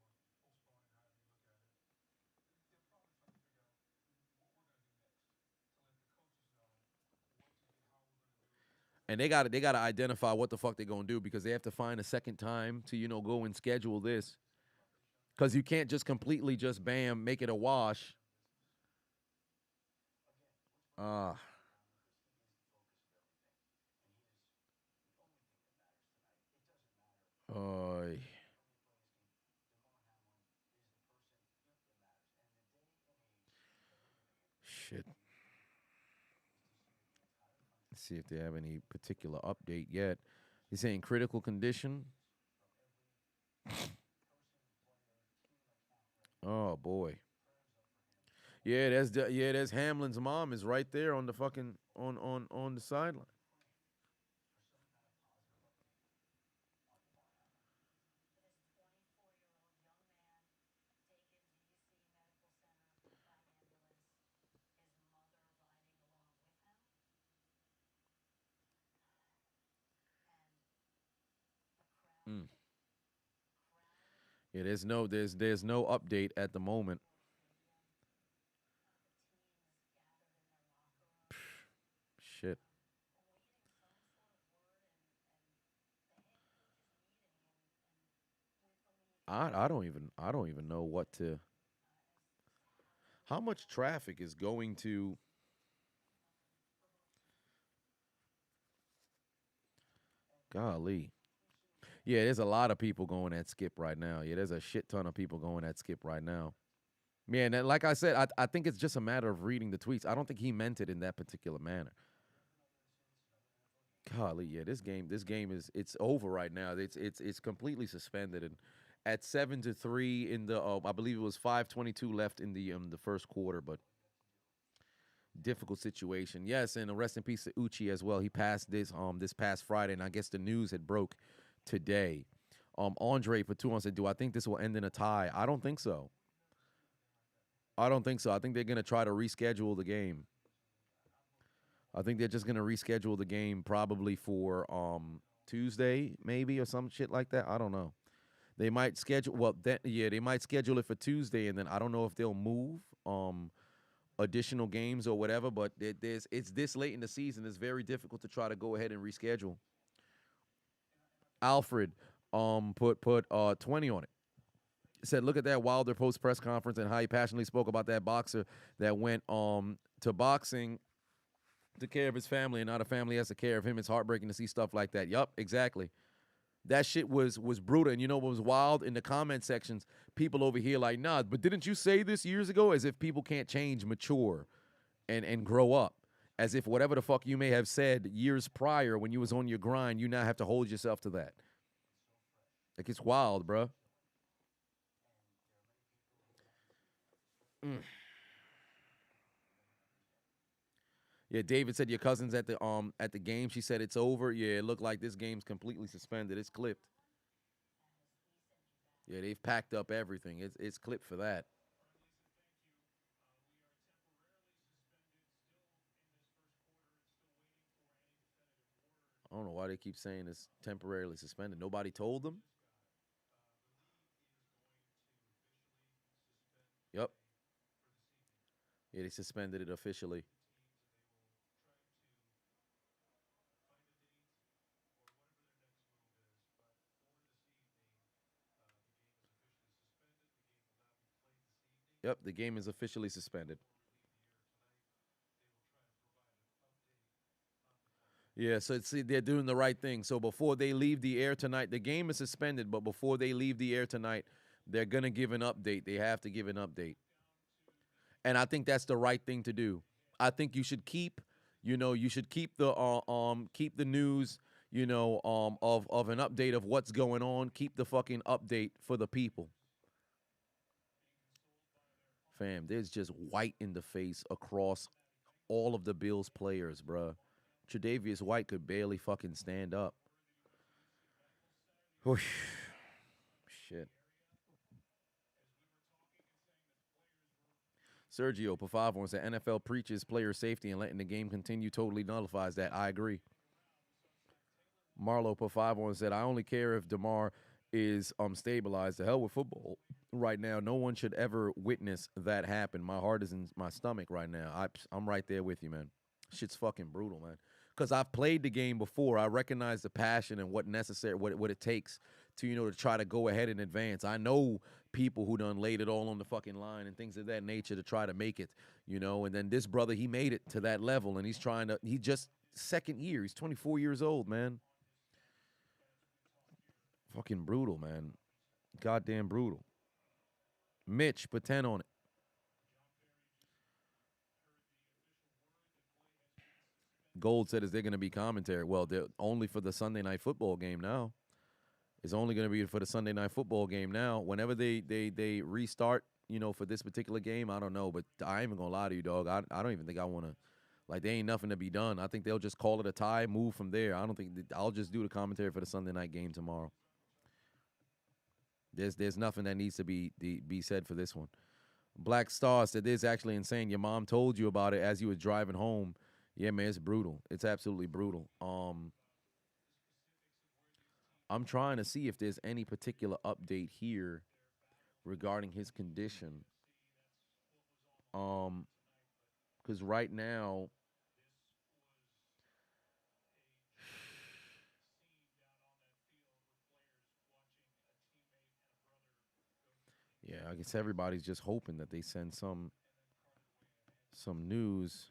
And they gotta identify what the fuck they're gonna do because they have to find a second time to, go and schedule this. Because you can't just completely just bam, make it a wash. Shit. Let's see if they have any particular update yet. He's saying critical condition. Oh boy. Yeah, there's Hamlin's mom is right there on the fucking on the sideline. Yeah, there's no update at the moment. Shit. I don't even know what to. How much traffic is going to? Golly. Yeah, there's a lot of people going at Skip right now. Yeah, there's a shit ton of people going at Skip right now. Man, and like I said, I think it's just a matter of reading the tweets. I don't think he meant it in that particular manner. Golly, yeah, this game is it's over right now. It's completely suspended and at 7-3 in the I believe it was 5:22 left in the first quarter, but difficult situation. Yes, and rest in peace to Uchi as well. He passed this past Friday, and I guess the news had broke today. Andre for 2 said, "Do I think this will end in a tie?" I don't think so. I don't think so. I think they're gonna try to reschedule the game. I think they're just gonna reschedule the game probably for Tuesday, maybe, or some shit like that. I don't know. They might schedule they might schedule it for Tuesday, and then I don't know if they'll move additional games or whatever. But it's this late in the season. It's very difficult to try to go ahead and reschedule. Alfred put 20 on it. Said, look at that Wilder post press conference and how he passionately spoke about that boxer that went to boxing to care of his family and not a family has to care of him. It's heartbreaking to see stuff like that. Yup, exactly. That shit was brutal. And you know what was wild? In the comment sections, people over here like, nah, but didn't you say this years ago? As if people can't change, mature, and grow up. As if whatever the fuck you may have said years prior when you was on your grind, you now have to hold yourself to that. Like, it's wild, bruh. Yeah, David said your cousin's at the game. She said it's over. Yeah, it looked like this game's completely suspended. It's clipped. Yeah, they've packed up everything. It's clipped for that. I don't know why they keep saying it's temporarily suspended. Nobody told them. Yep. Yeah, they suspended it officially. Yep, the game is officially suspended. Yeah, so see, they're doing the right thing. So before they leave the air tonight, the game is suspended, but before they leave the air tonight, they're going to give an update. They have to give an update. And I think that's the right thing to do. I think you should keep, you should keep the news, of an update of what's going on. Keep the fucking update for the people. Fam, there's just white in the face across all of the Bills players, bruh. Tre'Davious White could barely fucking stand up. Whoosh. Shit. Sergio Pafavon said NFL preaches player safety and letting the game continue totally nullifies that. I agree. Marlo Pafavon said, I only care if DeMar is stabilized. The hell with football right now. No one should ever witness that happen. My heart is in my stomach right now. I'm right there with you, man. Shit's fucking brutal, man. Because I've played the game before. I recognize the passion and what necessary, what it takes to, to try to go ahead and advance. I know people who done laid it all on the fucking line and things of that nature to try to make it, and then this brother, he made it to that level, and he just second year. He's 24 years old, man. Fucking brutal, man. Goddamn brutal. Mitch, put 10 on it. Gold said, is there going to be commentary? Well, they're only for the Sunday night football game now. It's only going to be for the Sunday night football game now. Whenever they restart, for this particular game, I don't know. But I ain't even going to lie to you, dog. I don't even think I want to. Like, there ain't nothing to be done. I think they'll just call it a tie, move from there. I don't think I'll just do the commentary for the Sunday night game tomorrow. There's nothing that needs to be said for this one. Black Star said, this is actually insane. Your mom told you about it as you were driving home. Yeah, man, it's brutal. It's absolutely brutal. I'm trying to see if there's any particular update here regarding his condition. Because right now, yeah, I guess everybody's just hoping that they send some news.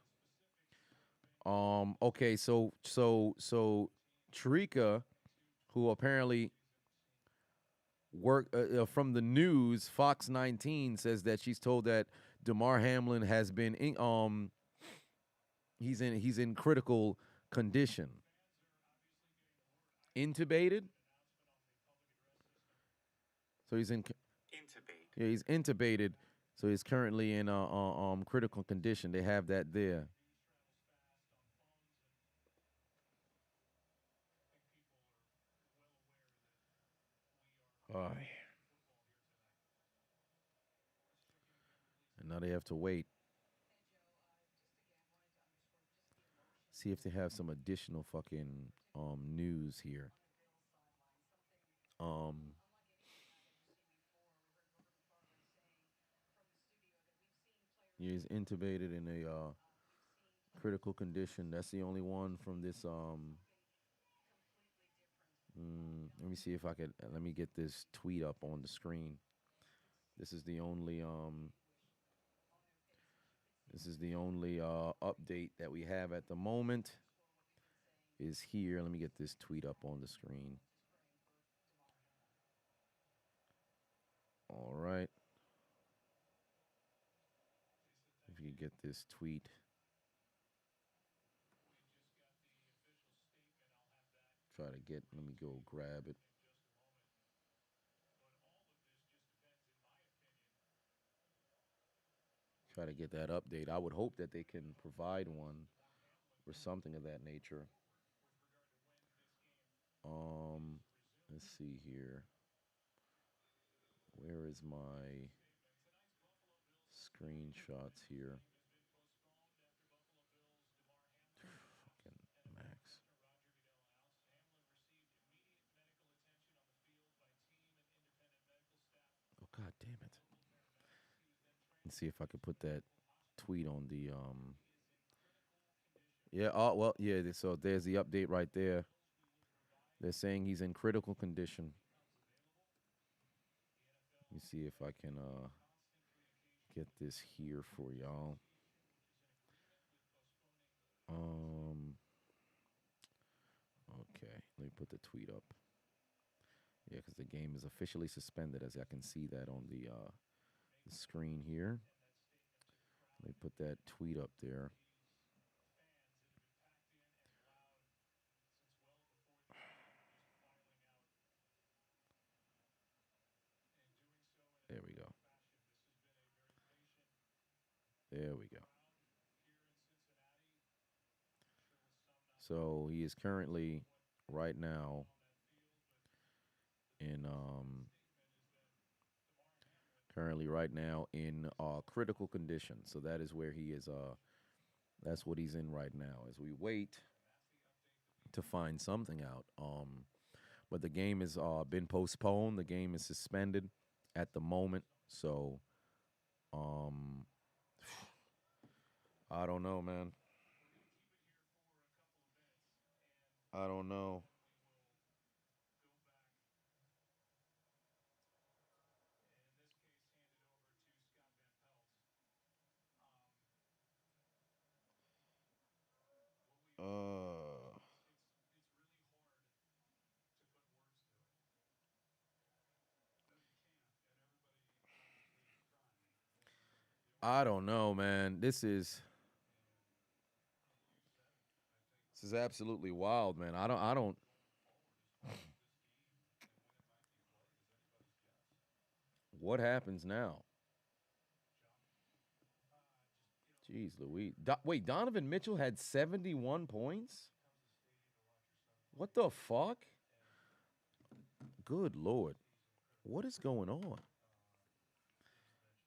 Okay, so Tarika, who apparently work from the news, Fox 19 says that she's told that Damar Hamlin has been he's in critical condition. Intubated? So he's intubated. Yeah, he's intubated. So he's currently in critical condition. They have that there. And now they have to wait. See if they have some additional fucking news here. Yeah, he's intubated in a critical condition. That's the only one from this. Let me see if I could. Let me get this tweet up on the screen. This is the only update that we have at the moment. Is here. Let me get this tweet up on the screen. All right. If you get this tweet. Let me go grab it. Try to get that update. I would hope that they can provide one or something of that nature. Let's see here. Where is my screenshots here? Fucking Max. Oh, God damn it. Let's see if I could put that tweet on the Yeah, well, yeah, so there's the update right there. They're saying he's in critical condition. Let me see if I can get this here for y'all. Okay, let me put the tweet up. Yeah, because the game is officially suspended, as I can see that on the screen here. Let me put that tweet up there. So he is currently right now in critical condition. So that is where he is. That's what he's in right now. As we wait to find something out. But the game has been postponed. The game is suspended at the moment. So um, I don't know, man. I don't know. Uh, I don't know, man. This is absolutely wild, man. I don't. What happens now? Jeez, Louise. Wait, Donovan Mitchell had 71 points? What the fuck? Good lord. What is going on?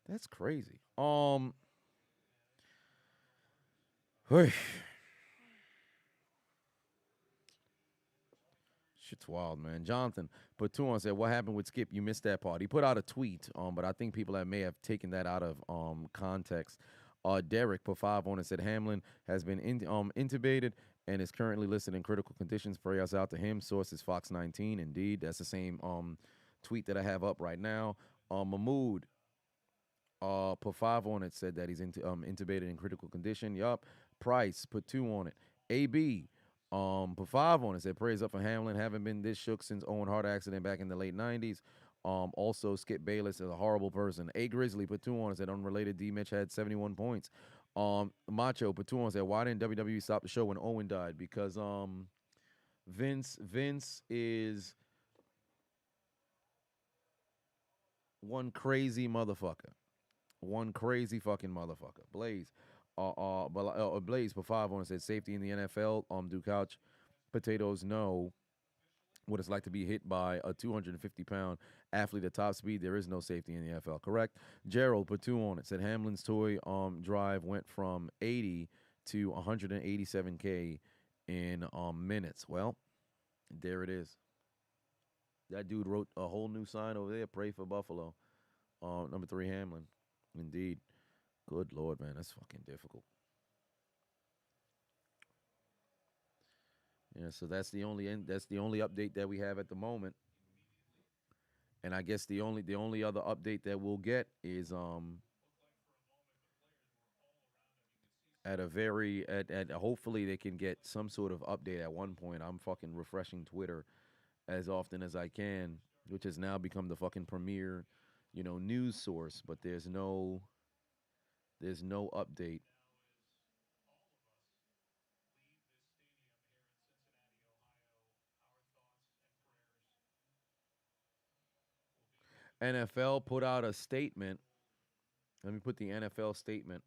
That's crazy. Shit's wild, man. Jonathan put two on said, "What happened with Skip? You missed that part." He put out a tweet, but I think people that may have taken that out of context. Derek put five on and said Hamlin has been intubated and is currently listed in critical conditions. Prayers out to him. Source is Fox 19. Indeed, that's the same tweet that I have up right now. Mahmood put five on it, said that he's intubated in critical condition. Yup. Price put two on it. AB put five on it, said praise up for Hamlin. Haven't been this shook since Owen Hart accident back in the late 90s. Also, Skip Bayless is a horrible person. A Grizzly put two on it, said unrelated. D Mitch had 71 points. Macho put two on it, said why didn't WWE stop the show when Owen died? Because Vince is one crazy motherfucker. One crazy fucking motherfucker. Blaze for five on it said safety in the NFL. Do couch potatoes know what it's like to be hit by a 250-pound athlete at top speed? There is no safety in the NFL. Correct. Gerald put two on it. Said Hamlin's toy drive went from 80 to 187K in minutes. Well, there it is. That dude wrote a whole new sign over there. Pray for Buffalo. Number 3, Hamlin. Indeed. Good Lord, man. That's fucking difficult. Yeah, so that's the only update that we have at the moment. And I guess the only other update that we'll get is at hopefully they can get some sort of update at one point. I'm fucking refreshing Twitter as often as I can, which has now become the fucking premier, news source, but there's no update. NFL put out a statement. Let me put the NFL statement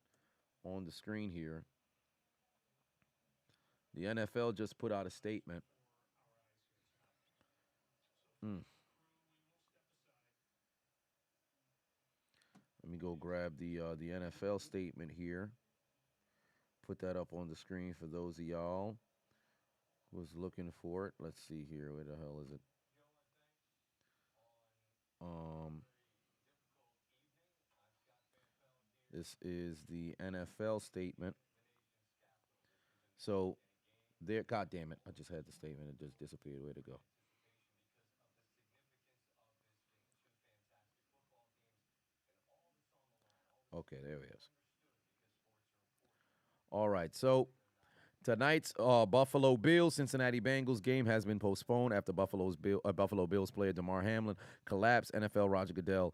on the screen here. The NFL just put out a statement. Mm. Let me go grab the NFL statement here. Put that up on the screen for those of y'all who was looking for it. Let's see here. Where the hell is it? Um, this is the NFL statement. So there, God damn it! I just had the statement. It just disappeared. Way to go. Okay, there it is. All right. So tonight's Buffalo Bills Cincinnati Bengals game has been postponed after Buffalo Bills player Damar Hamlin collapsed. NFL Roger Goodell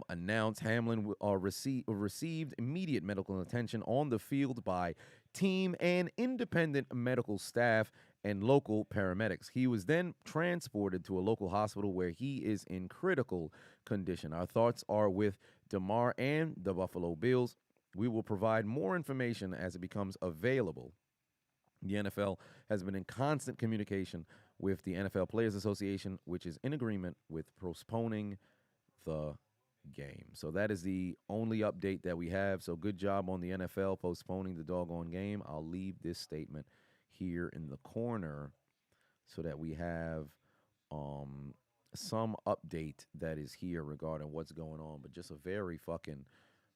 announced Hamlin received immediate medical attention on the field by team and independent medical staff and local paramedics. He was then transported to a local hospital where he is in critical condition. Our thoughts are with Damar and the Buffalo Bills. We will provide more information as it becomes available. The NFL has been in constant communication with the NFL Players Association, which is in agreement with postponing the game. So that is the only update that we have. So good job on the NFL postponing the doggone game. I'll leave this statement here in the corner so that we have um, some update that is here regarding what's going on. But just a very fucking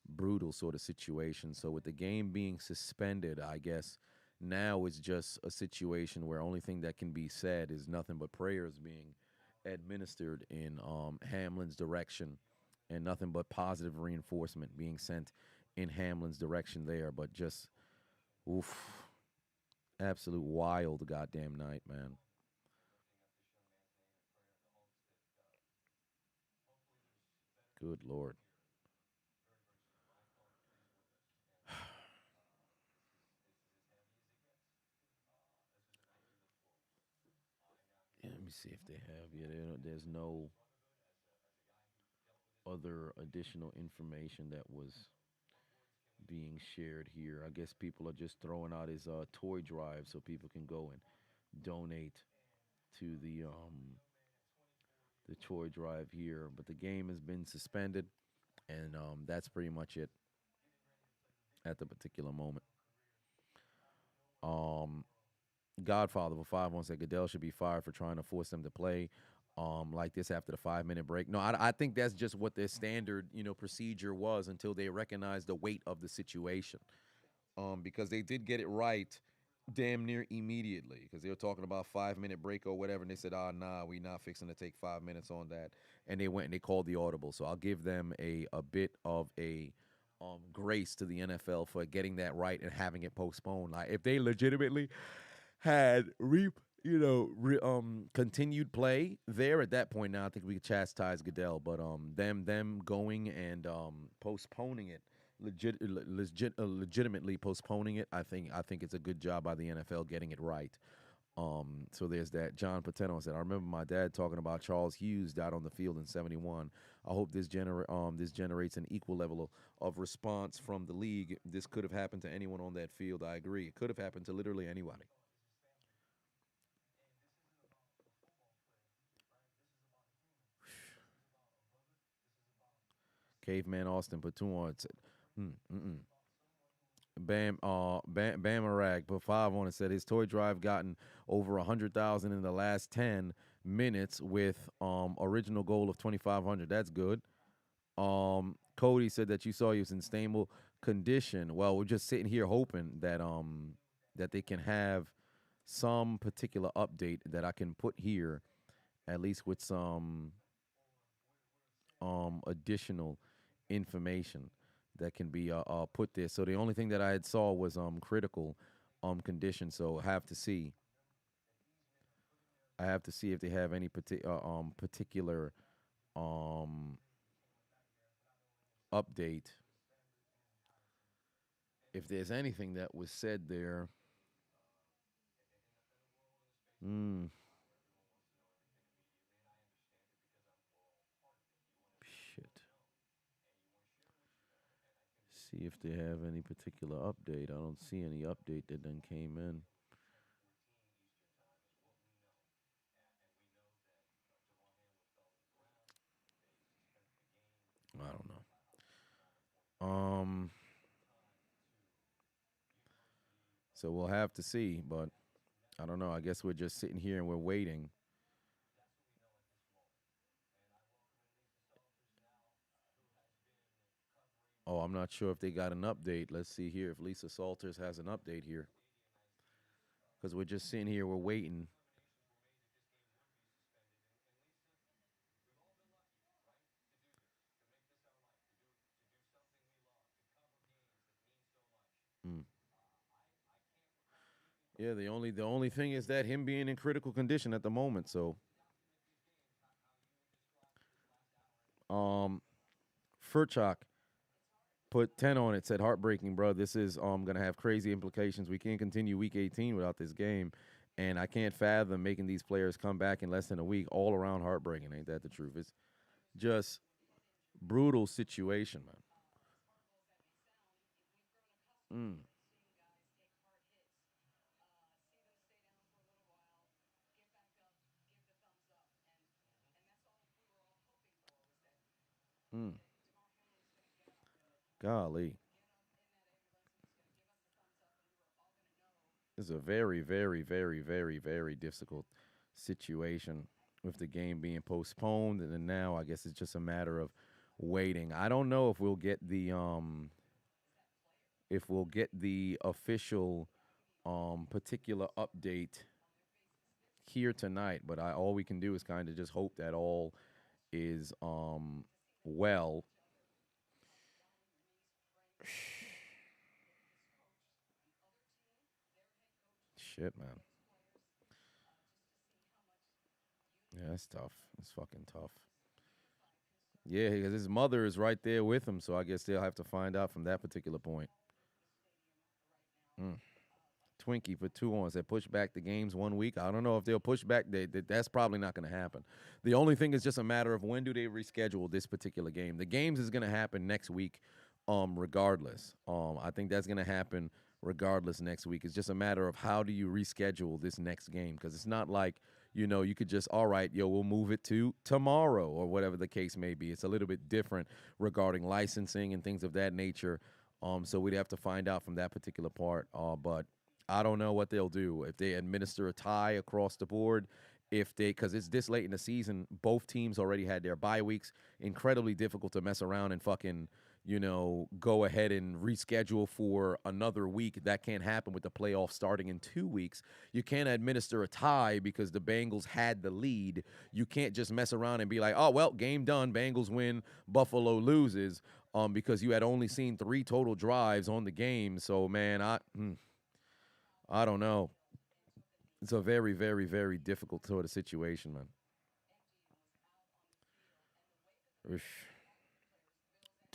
brutal sort of situation. So with the game being suspended, I guess now it's just a situation where only thing that can be said is nothing but prayers being administered in Hamlin's direction, and nothing but positive reinforcement being sent in Hamlin's direction there. But just, oof, absolute wild goddamn night, man. Good Lord. Yeah, let me see if they have. Yeah, there's no other additional information that was being shared here. I guess people are just throwing out his toy drive so people can go and donate to the toy drive here. But the game has been suspended, and that's pretty much it at the particular moment. Um, Godfather for 5-1 said Goodell should be fired for trying to force them to play like this after the 5-minute break. No, I think that's just what their standard, procedure was until they recognized the weight of the situation. Because they did get it right damn near immediately because they were talking about 5-minute break or whatever, and they said, nah, we not fixing to take 5 minutes on that. And they went and they called the audible. So I'll give them a bit of a grace to the NFL for getting that right and having it postponed. Like if they legitimately had continued play there at that point, now I think we could chastise Goodell. But them going and postponing it, legitimately postponing it, I think it's a good job by the NFL getting it right. So there's that. John Pateno said, I remember my dad talking about Charles Hughes died on the field in '71. I hope this generates an equal level of response from the league. This could have happened to anyone on that field. I agree. It could have happened to literally anybody. Caveman Austin Patuan said, Bamarag put 5 on it, said his toy drive gotten over 100,000 in the last 10 minutes with original goal of 2,500. That's good. Cody said that you saw he was in stable condition. Well, we're just sitting here hoping that that they can have some particular update that I can put here, at least with some additional information that can be put there. So the only thing that I had saw was critical condition. So I have to see if they have any particular update. If there's anything that was said there. Shit. See if they have any particular update. I don't see any update that then came in. I don't know. So we'll have to see, but I don't know. I guess we're just sitting here and we're waiting. Oh, I'm not sure if they got an update. Let's see here if Lisa Salters has an update here. Because we're just sitting here, we're waiting. Yeah, the only thing is that him being in critical condition at the moment. So, Furchak put 10 on it. Said heartbreaking, bro. This is gonna have crazy implications. We can't continue Week 18 without this game, and I can't fathom making these players come back in less than a week. All around heartbreaking. Ain't that the truth? It's just brutal situation, man. Golly. It's a very, very, very, very, very difficult situation with the game being postponed, and then now I guess it's just a matter of waiting. I don't know if we'll get the official particular update here tonight, but all we can do is kind of just hope that all is well. Shit, man. Yeah, that's tough. It's fucking tough. Yeah, because his mother is right there with him, so I guess they'll have to find out from that particular point. Twinkie for 2 on said push back the games 1 week. I don't know if they'll push back. That's probably not going to happen. The only thing is just a matter of when do they reschedule this particular game. The games is going to happen next week, regardless. I think that's going to happen regardless next week. It's just a matter of how do you reschedule this next game, because it's not like, you could just, all right, we'll move it to tomorrow or whatever the case may be. It's a little bit different regarding licensing and things of that nature. So we'd have to find out from that particular part. But I don't know what they'll do if they administer a tie across the board. Because it's this late in the season, both teams already had their bye weeks. Incredibly difficult to mess around and fucking, go ahead and reschedule for another week. That can't happen with the playoffs starting in 2 weeks. You can't administer a tie because the Bengals had the lead. You can't just mess around and be like, oh, well, game done. Bengals win, Buffalo loses, because you had only seen 3 total drives on the game. So, man, I don't know. It's a very, very, very difficult sort of situation, man.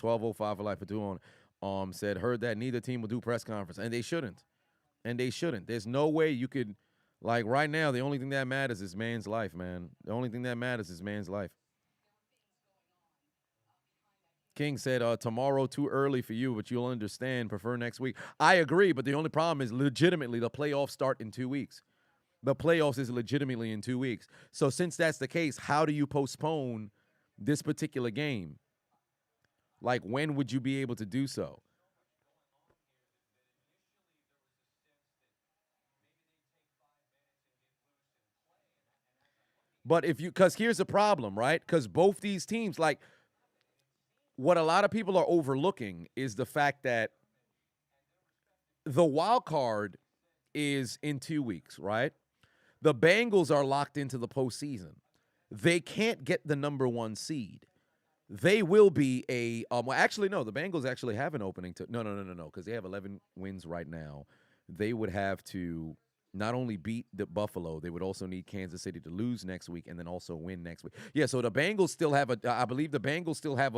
1205 for life for 2 on said, heard that neither team will do press conference, and they shouldn't. There's no way you could, like right now, the only thing that matters is man's life, man. The only thing that matters is man's life. King said, tomorrow too early for you, but you'll understand, prefer next week. I agree, but the only problem is legitimately the playoffs start in 2 weeks. The playoffs is legitimately in 2 weeks. So since that's the case, how do you postpone this particular game? Like, when would you be able to do so? But because here's the problem, right? Because both these teams, like, what a lot of people are overlooking is the fact that the wild card is in 2 weeks, right? The Bengals are locked into the postseason. They can't get the number 1 seed. They will be well, actually, no, the Bengals actually have an opening to, no, because they have 11 wins right now. They would have to not only beat the Buffalo, they would also need Kansas City to lose next week and then also win next week. Yeah, so the Bengals still have I believe the Bengals still have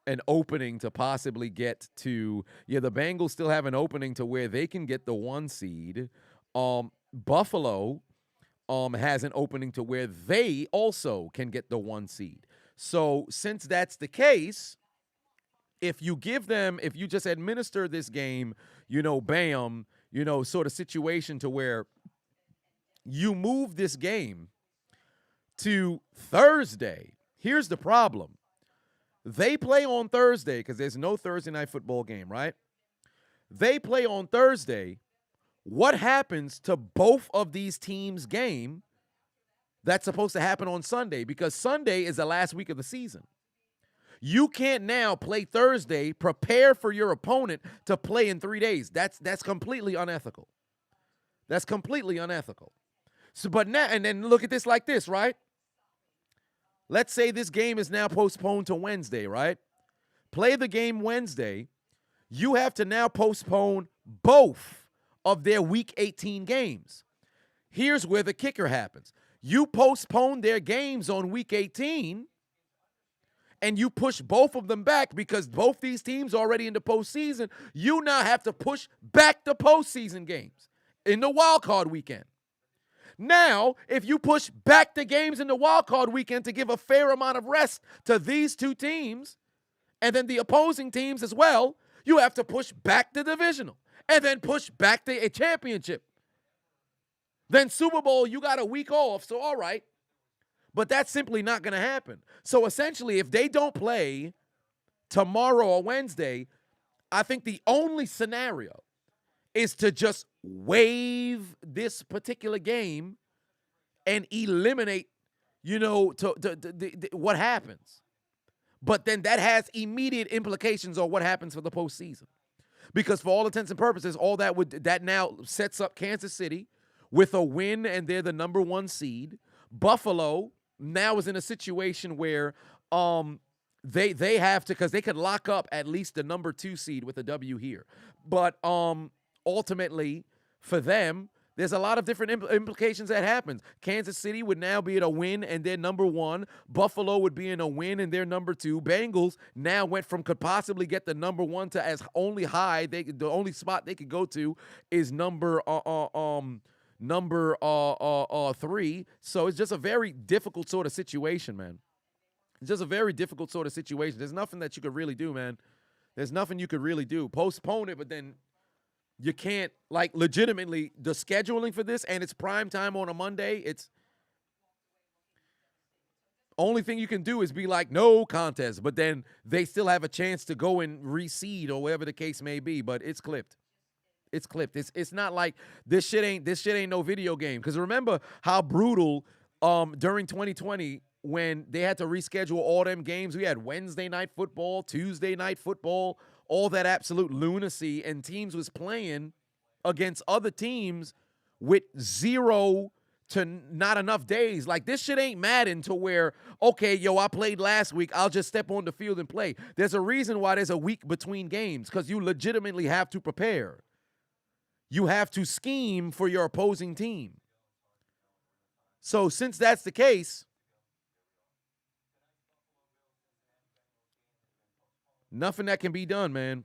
an opening to possibly get to, the Bengals still have an opening to where they can get the 1 seed. Buffalo has an opening to where they also can get the 1 seed. So since that's the case, if you just administer this game, bam, sort of situation to where you move this game to Thursday. Here's the problem. They play on Thursday because there's no Thursday night football game, right? They play on Thursday. What happens to both of these teams' game that's supposed to happen on Sunday? Because Sunday is the last week of the season. You can't now play Thursday, prepare for your opponent to play in 3 days. That's completely unethical. That's completely unethical. So, but now, and then look at this like this, right? Let's say this game is now postponed to Wednesday, right? Play the game Wednesday. You have to now postpone both of their Week 18 games. Here's where the kicker happens. You postpone their games on Week 18, and you push both of them back because both these teams are already in the postseason. You now have to push back the postseason games in the wild card weekend. Now, if you push back the games in the wild card weekend to give a fair amount of rest to these 2 teams, and then the opposing teams as well, you have to push back the divisional and then push back the championship. Then Super Bowl, you got a week off, so all right. But that's simply not going to happen. So essentially, if they don't play tomorrow or Wednesday, I think the only scenario is to just waive this particular game and eliminate, what happens. But then that has immediate implications on what happens for the postseason. Because for all intents and purposes, that now sets up Kansas City with a win, and they're the number 1 seed. Buffalo now is in a situation where they have to, because they could lock up at least the number 2 seed with a W here. But ultimately, for them, there's a lot of different implications that happens. Kansas City would now be at a win and they're number 1. Buffalo would be in a win and they're number 2. Bengals now went from could possibly get the number 1 to as only high. The only spot they could go to is number 3. So it's just a very difficult sort of situation, man. It's just a very difficult sort of situation. There's nothing that you could really do, man. There's nothing you could really do. Postpone it, but then you can't, legitimately, the scheduling for this, and it's prime time on a Monday, it's only thing you can do is be like, no contest, but then they still have a chance to go and reseed or whatever the case may be, but it's clipped. It's clipped. It's not like this shit ain't no video game. Because remember how brutal during 2020 when they had to reschedule all them games. We had Wednesday night football, Tuesday night football, all that absolute lunacy, and teams was playing against other teams with 0 to not enough days. Like, this shit ain't Madden to where, okay, I played last week, I'll just step on the field and play. There's a reason why there's a week between games, because you legitimately have to prepare. You have to scheme for your opposing team. So since that's the case, nothing that can be done, man.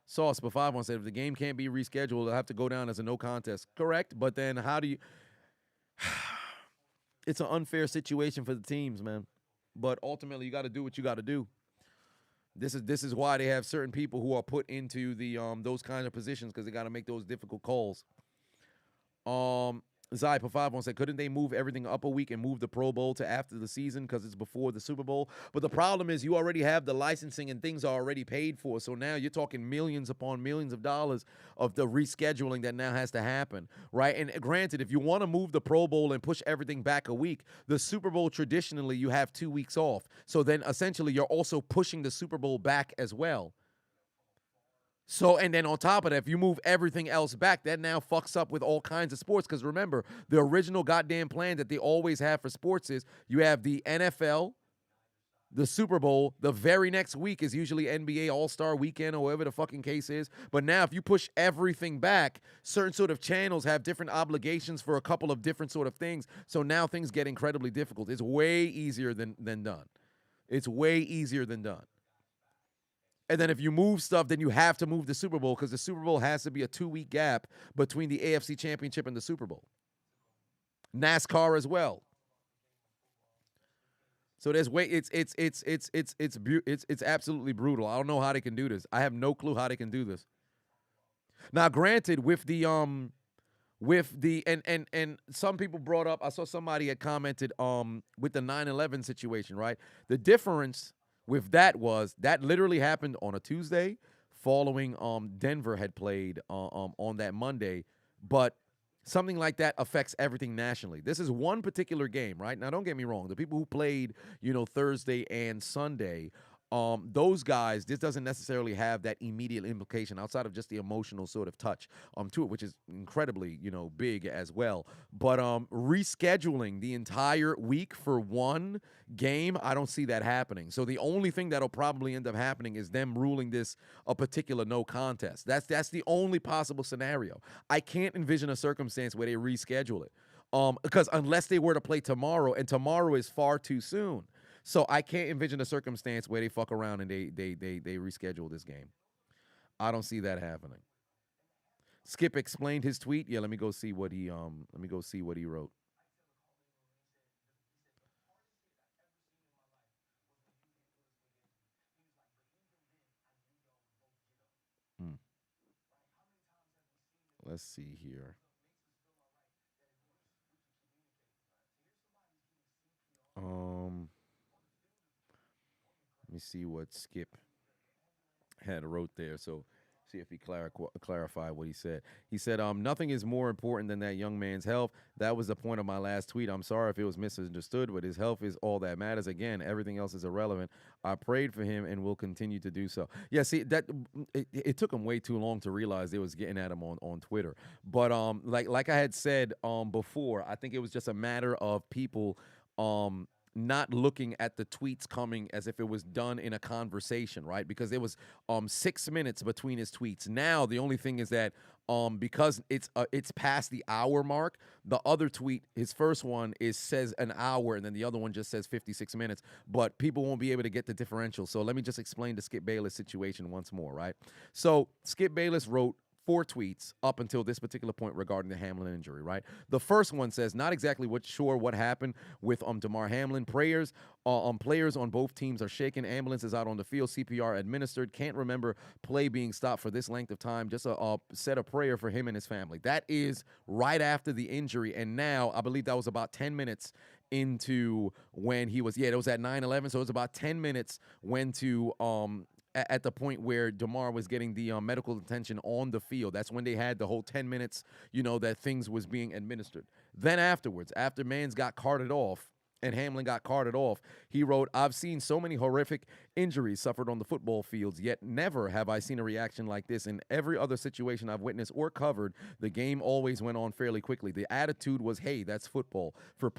Sauce, but 5-1 said, if the game can't be rescheduled, it'll have to go down as a no contest. Correct, but then how do you... It's an unfair situation for the teams, man. But ultimately, you got to do what you got to do. This is why they have certain people who are put into the those kind of positions, because they got to make those difficult calls. Zai for 5-1 said, couldn't they move everything up a week and move the Pro Bowl to after the season because it's before the Super Bowl? But the problem is you already have the licensing and things are already paid for. So now you're talking millions upon millions of dollars of the rescheduling that now has to happen, right? And granted, if you want to move the Pro Bowl and push everything back a week, the Super Bowl traditionally you have 2 weeks off. So then essentially you're also pushing the Super Bowl back as well. So, and then on top of that, if you move everything else back, that now fucks up with all kinds of sports. Because remember, the original goddamn plan that they always have for sports is you have the NFL, the Super Bowl, the very next week is usually NBA All-Star Weekend or whatever the fucking case is. But now if you push everything back, certain sort of channels have different obligations for a couple of different sort of things. So now things get incredibly difficult. It's way easier than done. It's way easier than done. And then if you move stuff, then you have to move the Super Bowl because the Super Bowl has to be a 2-week gap between the AFC Championship and the Super Bowl. NASCAR as well. So there's way it's absolutely brutal. I don't know how they can do this. I have no clue how they can do this. Now, granted, with the and some people brought up, I saw somebody had commented with the 9/11 situation, right? The difference with that was that literally happened on a Tuesday following Denver had played on that Monday, but something like that affects everything nationally. This is one particular game, right? Now, don't get me wrong. The people who played, Thursday and Sunday, those guys, this doesn't necessarily have that immediate implication outside of just the emotional sort of touch to it, which is incredibly, big as well. But rescheduling the entire week for one game, I don't see that happening. So the only thing that'll probably end up happening is them ruling this a particular no contest. That's the only possible scenario. I can't envision a circumstance where they reschedule it. Because unless they were to play tomorrow, and tomorrow is far too soon. So I can't envision a circumstance where they fuck around and they reschedule this game. I don't see that happening. Skip explained his tweet. Yeah, let me go see what he wrote. Let's see here. me see what Skip had wrote there. So see if he clarified what he said. He said, nothing is more important than that young man's health. That was the point of my last tweet. I'm sorry if it was misunderstood, but his health is all that matters. Again, everything else is irrelevant. I prayed for him and will continue to do so. Yeah, see, that it took him way too long to realize they was getting at him on Twitter. But like I had said before, I think it was just a matter of people not looking at the tweets coming as if it was done in a conversation, right? Because there was 6 minutes between his tweets. Now the only thing is that because it's past the hour mark, the other tweet, his first one says an hour, and then the other one just says 56 minutes. But people won't be able to get the differential. So let me just explain the Skip Bayless situation once more, right? So Skip Bayless wrote 4 tweets up until this particular point regarding the Hamlin injury, right? The first one says, not exactly sure what happened with Damar Hamlin. Players on both teams are shaken. Ambulance is out on the field. CPR administered. Can't remember play being stopped for this length of time. Just said a prayer for him and his family. That is right after the injury. And now, I believe that was about 10 minutes into when he was, it was at 9:11. So it was about 10 minutes when at the point where Damar was getting the medical attention on the field. That's when they had the whole 10 minutes, that things was being administered. Then afterwards, after Mans got carted off and Hamlin got carted off, he wrote, I've seen so many horrific injuries suffered on the football fields, yet never have I seen a reaction like this. In every other situation I've witnessed or covered, the game always went on fairly quickly. The attitude was, hey, that's football. For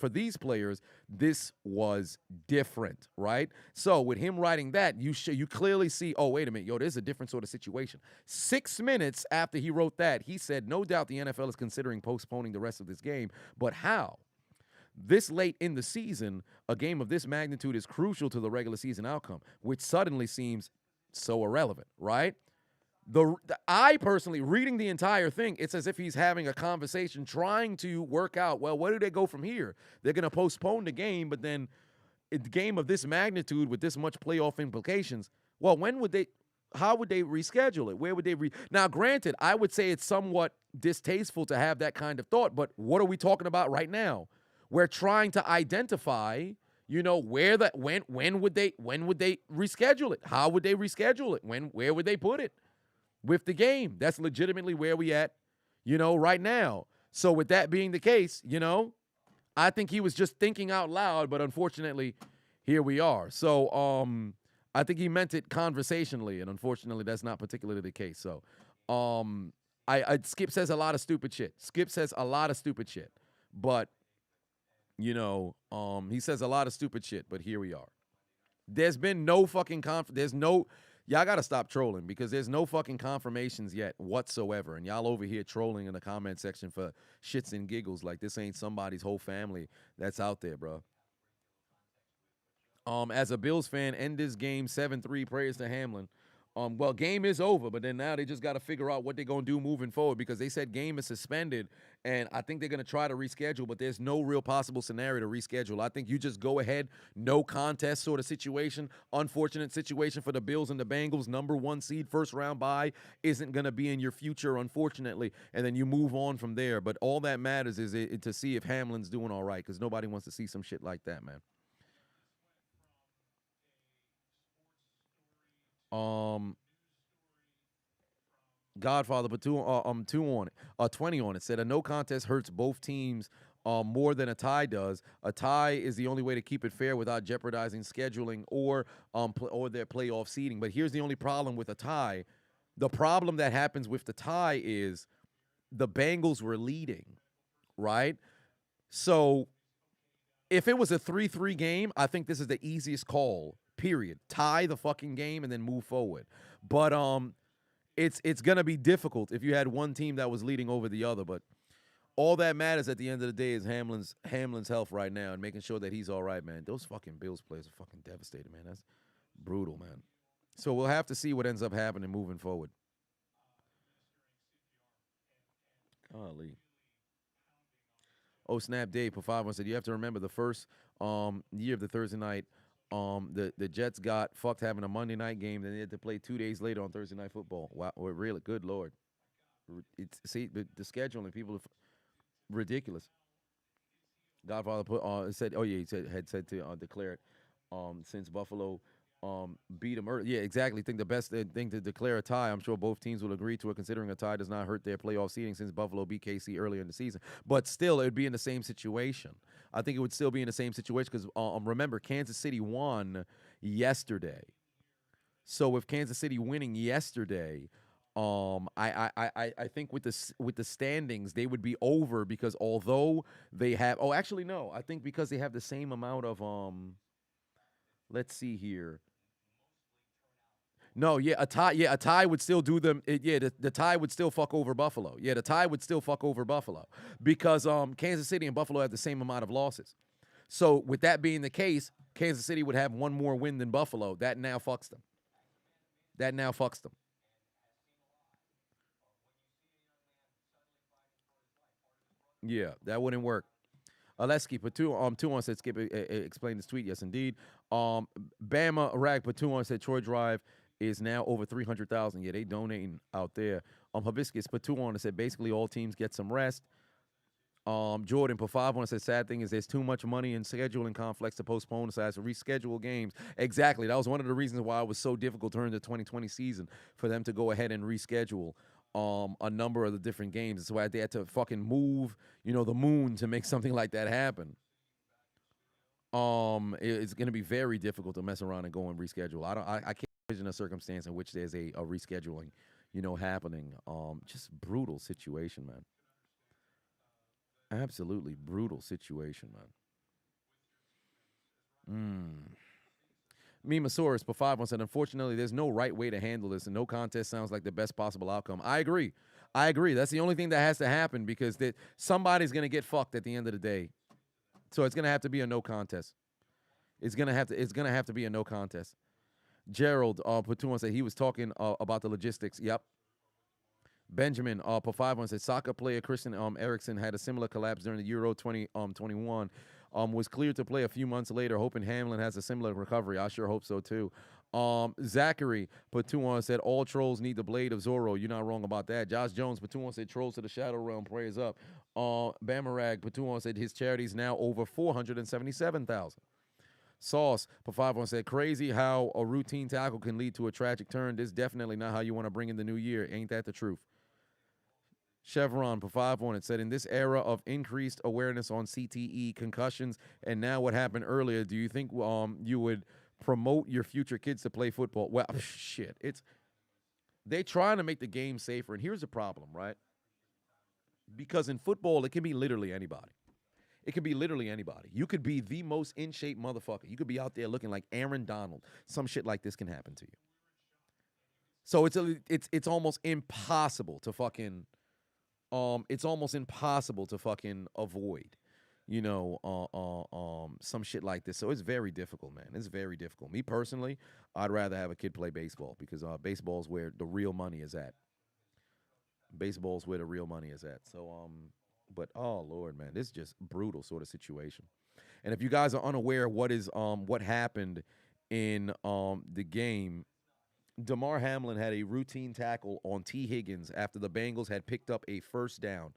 these players, this was different, right? So with him writing that, you clearly see, oh, wait a minute, this is a different sort of situation. 6 minutes after he wrote that, he said, no doubt the NFL is considering postponing the rest of this game, but how? This late in the season, a game of this magnitude is crucial to the regular season outcome, which suddenly seems so irrelevant, right? I personally, reading the entire thing, it's as if he's having a conversation trying to work out, well, where do they go from here? They're going to postpone the game, but then a game of this magnitude with this much playoff implications, well, how would they reschedule it? Where would they Now, granted, I would say it's somewhat distasteful to have that kind of thought, but what are we talking about right now? We're trying to identify, where when would they reschedule it? How would they reschedule it? Where would they put it with the game? That's legitimately where we at, right now. So with that being the case, I think he was just thinking out loud, but unfortunately, here we are. So I think he meant it conversationally, and unfortunately, that's not particularly the case. So Skip says a lot of stupid shit. But he says a lot of stupid shit, but here we are. There's been no fucking y'all gotta stop trolling because there's no fucking confirmations yet whatsoever. And y'all over here trolling in the comment section for shits and giggles like this ain't somebody's whole family that's out there, bro. As a Bills fan, end this game 7-3, prayers to Hamlin. Well, game is over, but then now they just got to figure out what they're going to do moving forward because they said game is suspended, and I think they're going to try to reschedule, but there's no real possible scenario to reschedule. I think you just go ahead, no contest sort of situation. Unfortunate situation for the Bills and the Bengals. Number 1 seed, first round bye isn't going to be in your future, unfortunately, and then you move on from there. But all that matters is to see if Hamlin's doing all right because nobody wants to see some shit like that, man. Godfather, but 2 on it, 20 on it, said a no contest hurts both teams more than a tie does. A tie is the only way to keep it fair without jeopardizing scheduling or their playoff seeding. But here's the only problem with a tie. The problem that happens with the tie is the Bengals were leading, right? So if it was a 3-3 game, I think this is the easiest call, period. Tie the fucking game and then move forward. But it's going to be difficult if you had one team that was leading over the other. But all that matters at the end of the day is Hamlin's health right now and making sure that he's all right, man. Those fucking Bills players are fucking devastated, man. That's brutal, man. So we'll have to see what ends up happening moving forward. Golly. Oh, Snap Dave for 5-1 said, you have to remember the first year of the Thursday night, the Jets got fucked having a Monday night game. Then they had to play 2 days later on Thursday Night Football. Wow, really? Good Lord. See, the scheduling, people are ridiculous. Godfather said, oh, yeah, he had said to declare it. since Buffalo beat them early. Yeah, exactly. Think the best thing to declare a tie. I'm sure both teams will agree to it, considering a tie does not hurt their playoff seeding since Buffalo beat KC earlier in the season. But still, it'd be in the same situation. I think it would still be in the same situation because remember, Kansas City won yesterday. So with Kansas City winning yesterday, I think with the standings they would be over because although they have actually no, I think because they have the same amount of let's see here. No, yeah, a tie would still do them. The tie would still fuck over Buffalo. Yeah, the tie would still fuck over Buffalo because Kansas City and Buffalo have the same amount of losses. So with that being the case, Kansas City would have one more win than Buffalo. That now fucks them. That now fucks them. Yeah, that wouldn't work. Aleski Patu said Skip explained this tweet. Yes, indeed. Bama Rag Patu said Troy Drive is now over 300,000. Yeah, they donating out there. Hibiscus Patu said basically all teams get some rest. Jordan Pafavon said sad thing is there's too much money in scheduling conflicts to postpone so as to reschedule games. Exactly. That was one of the reasons why it was so difficult during the 2020 season for them to go ahead and reschedule a number of the different games. That's why they had to fucking move, the moon to make something like that happen. It's going to be very difficult to mess around and go and reschedule. I can't envision a circumstance in which there's a rescheduling, happening. Just brutal situation, man. Absolutely brutal situation, man. Mimasaurus, for 5 said, unfortunately, there's no right way to handle this, and no contest sounds like the best possible outcome. I agree. That's the only thing that has to happen because somebody's going to get fucked at the end of the day. So it's going to have to be a no contest. It's going to have to be a no contest. Gerald Patuan said he was talking about the logistics. Yep. Benjamin P51 said soccer player Christian Eriksen had a similar collapse during the Euro 2021. Was cleared to play a few months later, hoping Hamlin has a similar recovery. I sure hope so too. Zachary Patuan said all trolls need the blade of Zorro. You're not wrong about that. Josh Jones Patuan said trolls to the shadow realm. Prayers up. Bamarag Patuan said his charity is now over 477,000. Sauce P51 said crazy how a routine tackle can lead to a tragic turn. This is definitely not how you want to bring in the new year. Ain't that the truth? Chevron for 5-1. It said, in this era of increased awareness on CTE, concussions, and now what happened earlier, do you think you would promote your future kids to play football? Well, shit. They're trying to make the game safer, and here's the problem, right? Because in football, it can be literally anybody. It could be literally anybody. You could be the most in-shape motherfucker. You could be out there looking like Aaron Donald. Some shit like this can happen to you. So it's almost impossible to fucking... it's almost impossible to fucking avoid, some shit like this. So it's very difficult, man. It's very difficult. Me personally, I'd rather have a kid play baseball because baseball is where the real money is at. Baseball is where the real money is at. So, but oh Lord, man, this is just brutal sort of situation. And if you guys are unaware what happened in the game, Damar Hamlin had a routine tackle on T. Higgins after the Bengals had picked up a first down.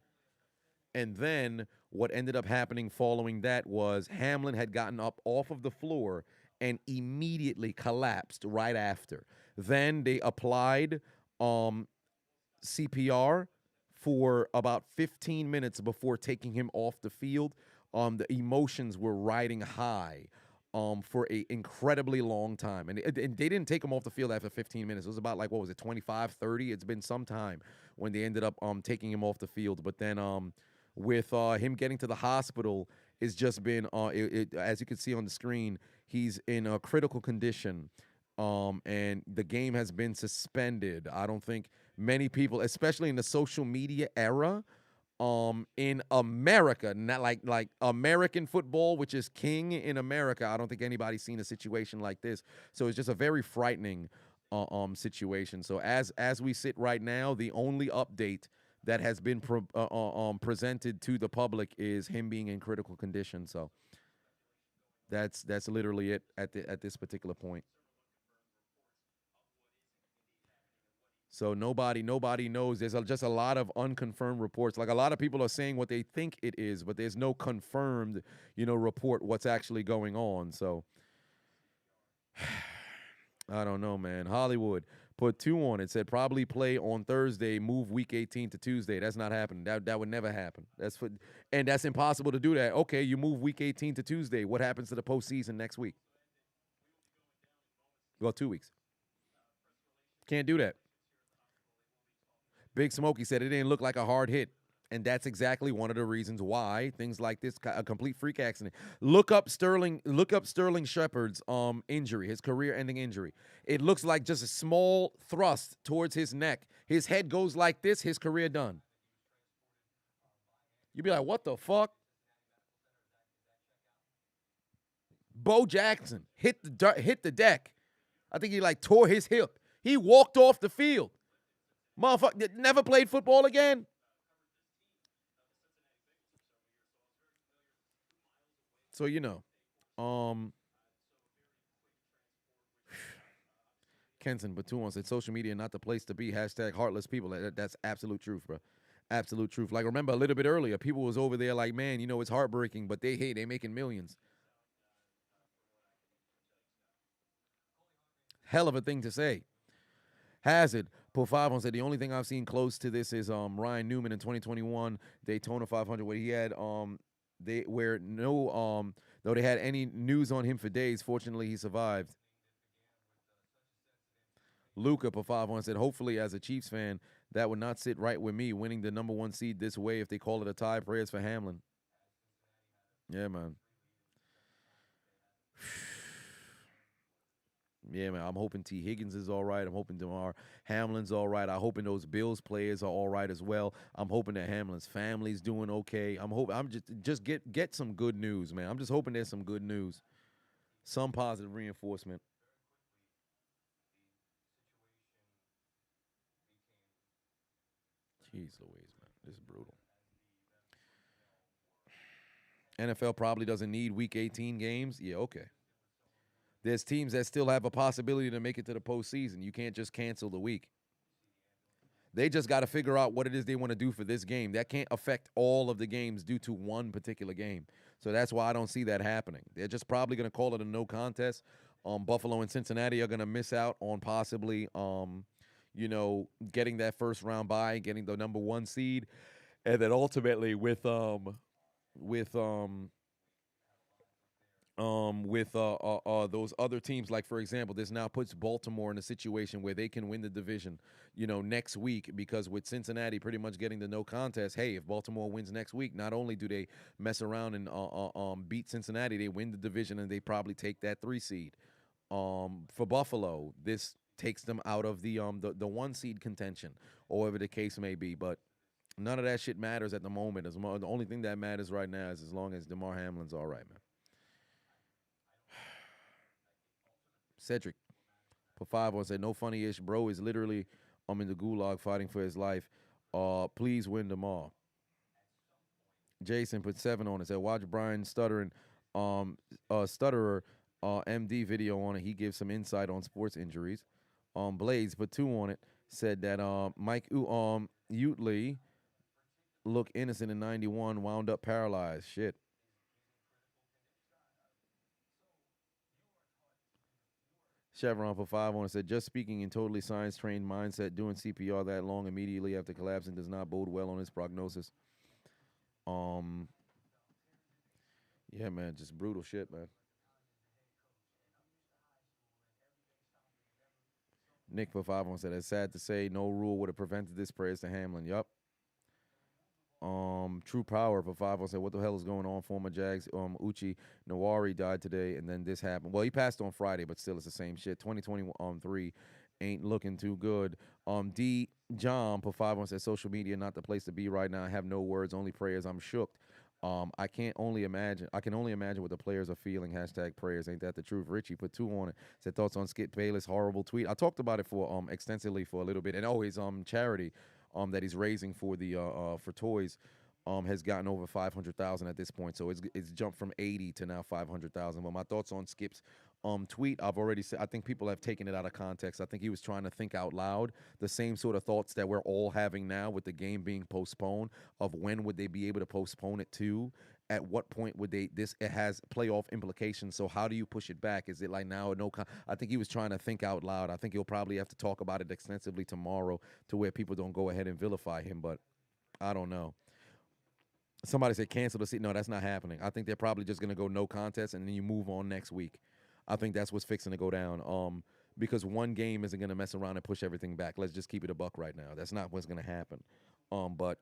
And then what ended up happening following that was Hamlin had gotten up off of the floor and immediately collapsed right after. Then they applied CPR for about 15 minutes before taking him off the field. The emotions were riding high for a incredibly long time. And they didn't take him off the field after 15 minutes. It was about 25, 30? It's been some time when they ended up taking him off the field. But then with him getting to the hospital, it's just been, as you can see on the screen, he's in a critical condition. And the game has been suspended. I don't think many people, especially in the social media era, in America, not like American football, which is king in America, I don't think anybody's seen a situation like this. So it's just a very frightening situation. So as we sit right now, the only update that has been presented to the public is him being in critical condition. So that's literally it at this particular point. So nobody knows. There's just a lot of unconfirmed reports. Like a lot of people are saying what they think it is, but there's no confirmed, report what's actually going on. So I don't know, man. Hollywood put 2 on it. Said probably play on Thursday, move week 18 to Tuesday. That's not happening. That would never happen. And that's impossible to do that. Okay, you move week 18 to Tuesday. What happens to the postseason next week? Well, 2 weeks. Can't do that. Big Smokey said it didn't look like a hard hit. And that's exactly one of the reasons why things like this, a complete freak accident. Look up Sterling Shepard's injury, his career-ending injury. It looks like just a small thrust towards his neck. His head goes like this, his career done. You'd be like, what the fuck? Bo Jackson hit the deck. I think he like tore his hip. He walked off the field. Motherfucker never played football again. So, Kenton Batum said social media not the place to be. Hashtag heartless people. That's absolute truth, bro. Absolute truth. Like, remember a little bit earlier, people was over there like, man, it's heartbreaking, but they making millions. Hell of a thing to say. Hazard put 5 on, said the only thing I've seen close to this is Ryan Newman in 2021 Daytona 500 where he had though they had any news on him for days. Fortunately, he survived. Luca put 5 on, said hopefully as a Chiefs fan that would not sit right with me winning the number 1 seed this way if they call it a tie. Prayers for Hamlin. Yeah, man. Yeah, man, I'm hoping T. Higgins is all right. I'm hoping DeMar Hamlin's all right. I'm hoping those Bills players are all right as well. I'm hoping that Hamlin's family's doing okay. I'm just get some good news, man. I'm just hoping there's some good news. Some positive reinforcement. Jeez Louise, man. This is brutal. NFL probably doesn't need week 18 games. Yeah, okay. There's teams that still have a possibility to make it to the postseason. You can't just cancel the week. They just got to figure out what it is they want to do for this game. That can't affect all of the games due to one particular game. So that's why I don't see that happening. They're just probably going to call it a no contest. Buffalo and Cincinnati are going to miss out on possibly, getting that first round bye, getting the number 1 seed. And then ultimately with those other teams, like for example, this now puts Baltimore in a situation where they can win the division, next week, because with Cincinnati pretty much getting the no contest, hey, if Baltimore wins next week, not only do they mess around and beat Cincinnati, they win the division and they probably take that 3 seed. For Buffalo, this takes them out of the 1 seed contention, or whatever the case may be, but none of that shit matters at the moment. The only thing that matters right now is as long as DeMar Hamlin's all right, man. Cedric put 5 on, said no funny-ish, bro is literally in the gulag fighting for his life. Please win tomorrow. Jason put 7 on it, said watch Brian Stutterer MD video on it. He gives some insight on sports injuries. Blaze put 2 on it, said that Mike Utley looked innocent in 91, wound up paralyzed. Shit. Chevron for 5 on it, said just speaking in totally science-trained mindset, doing CPR that long immediately after collapsing does not bode well on his prognosis. Yeah, man, just brutal shit, man. Nick for 5 on said it's sad to say no rule would have prevented this. Prayers to Hamlin. Yup. True Power for 5 on said what the hell is going on? Former Jags Uchi Nawari died today, and then this happened. Well, he passed on Friday, but still it's the same shit. 2023 ain't looking too good. D John for 5 on said social media not the place to be right now. I have no words, only prayers. I'm shook. I can only imagine what the players are feeling. Hashtag prayers. Ain't that the truth? Richie put 2 on it. Said thoughts on Skip Bayless' horrible tweet. I talked about it for extensively for a little bit, and always charity that he's raising for the for toys has gotten over 500,000 at this point. So it's jumped from 80 to now 500,000. But my thoughts on Skip's tweet, I've already said, I think people have taken it out of context. I think he was trying to think out loud the same sort of thoughts that we're all having now with the game being postponed, of when would they be able to postpone it to, at what point would they this it has playoff implications, so how do you push it back? Is it like now or no I think he was trying to think out loud. I think he'll probably have to talk about it extensively tomorrow to where people don't go ahead and vilify him, but I don't know. Somebody said cancel the season. No, that's not happening. I think they're probably just going to go no contest and then you move on next week. I think that's what's fixing to go down. Because one game isn't going to mess around and push everything back. Let's just keep it a buck right now. That's not what's going to happen. But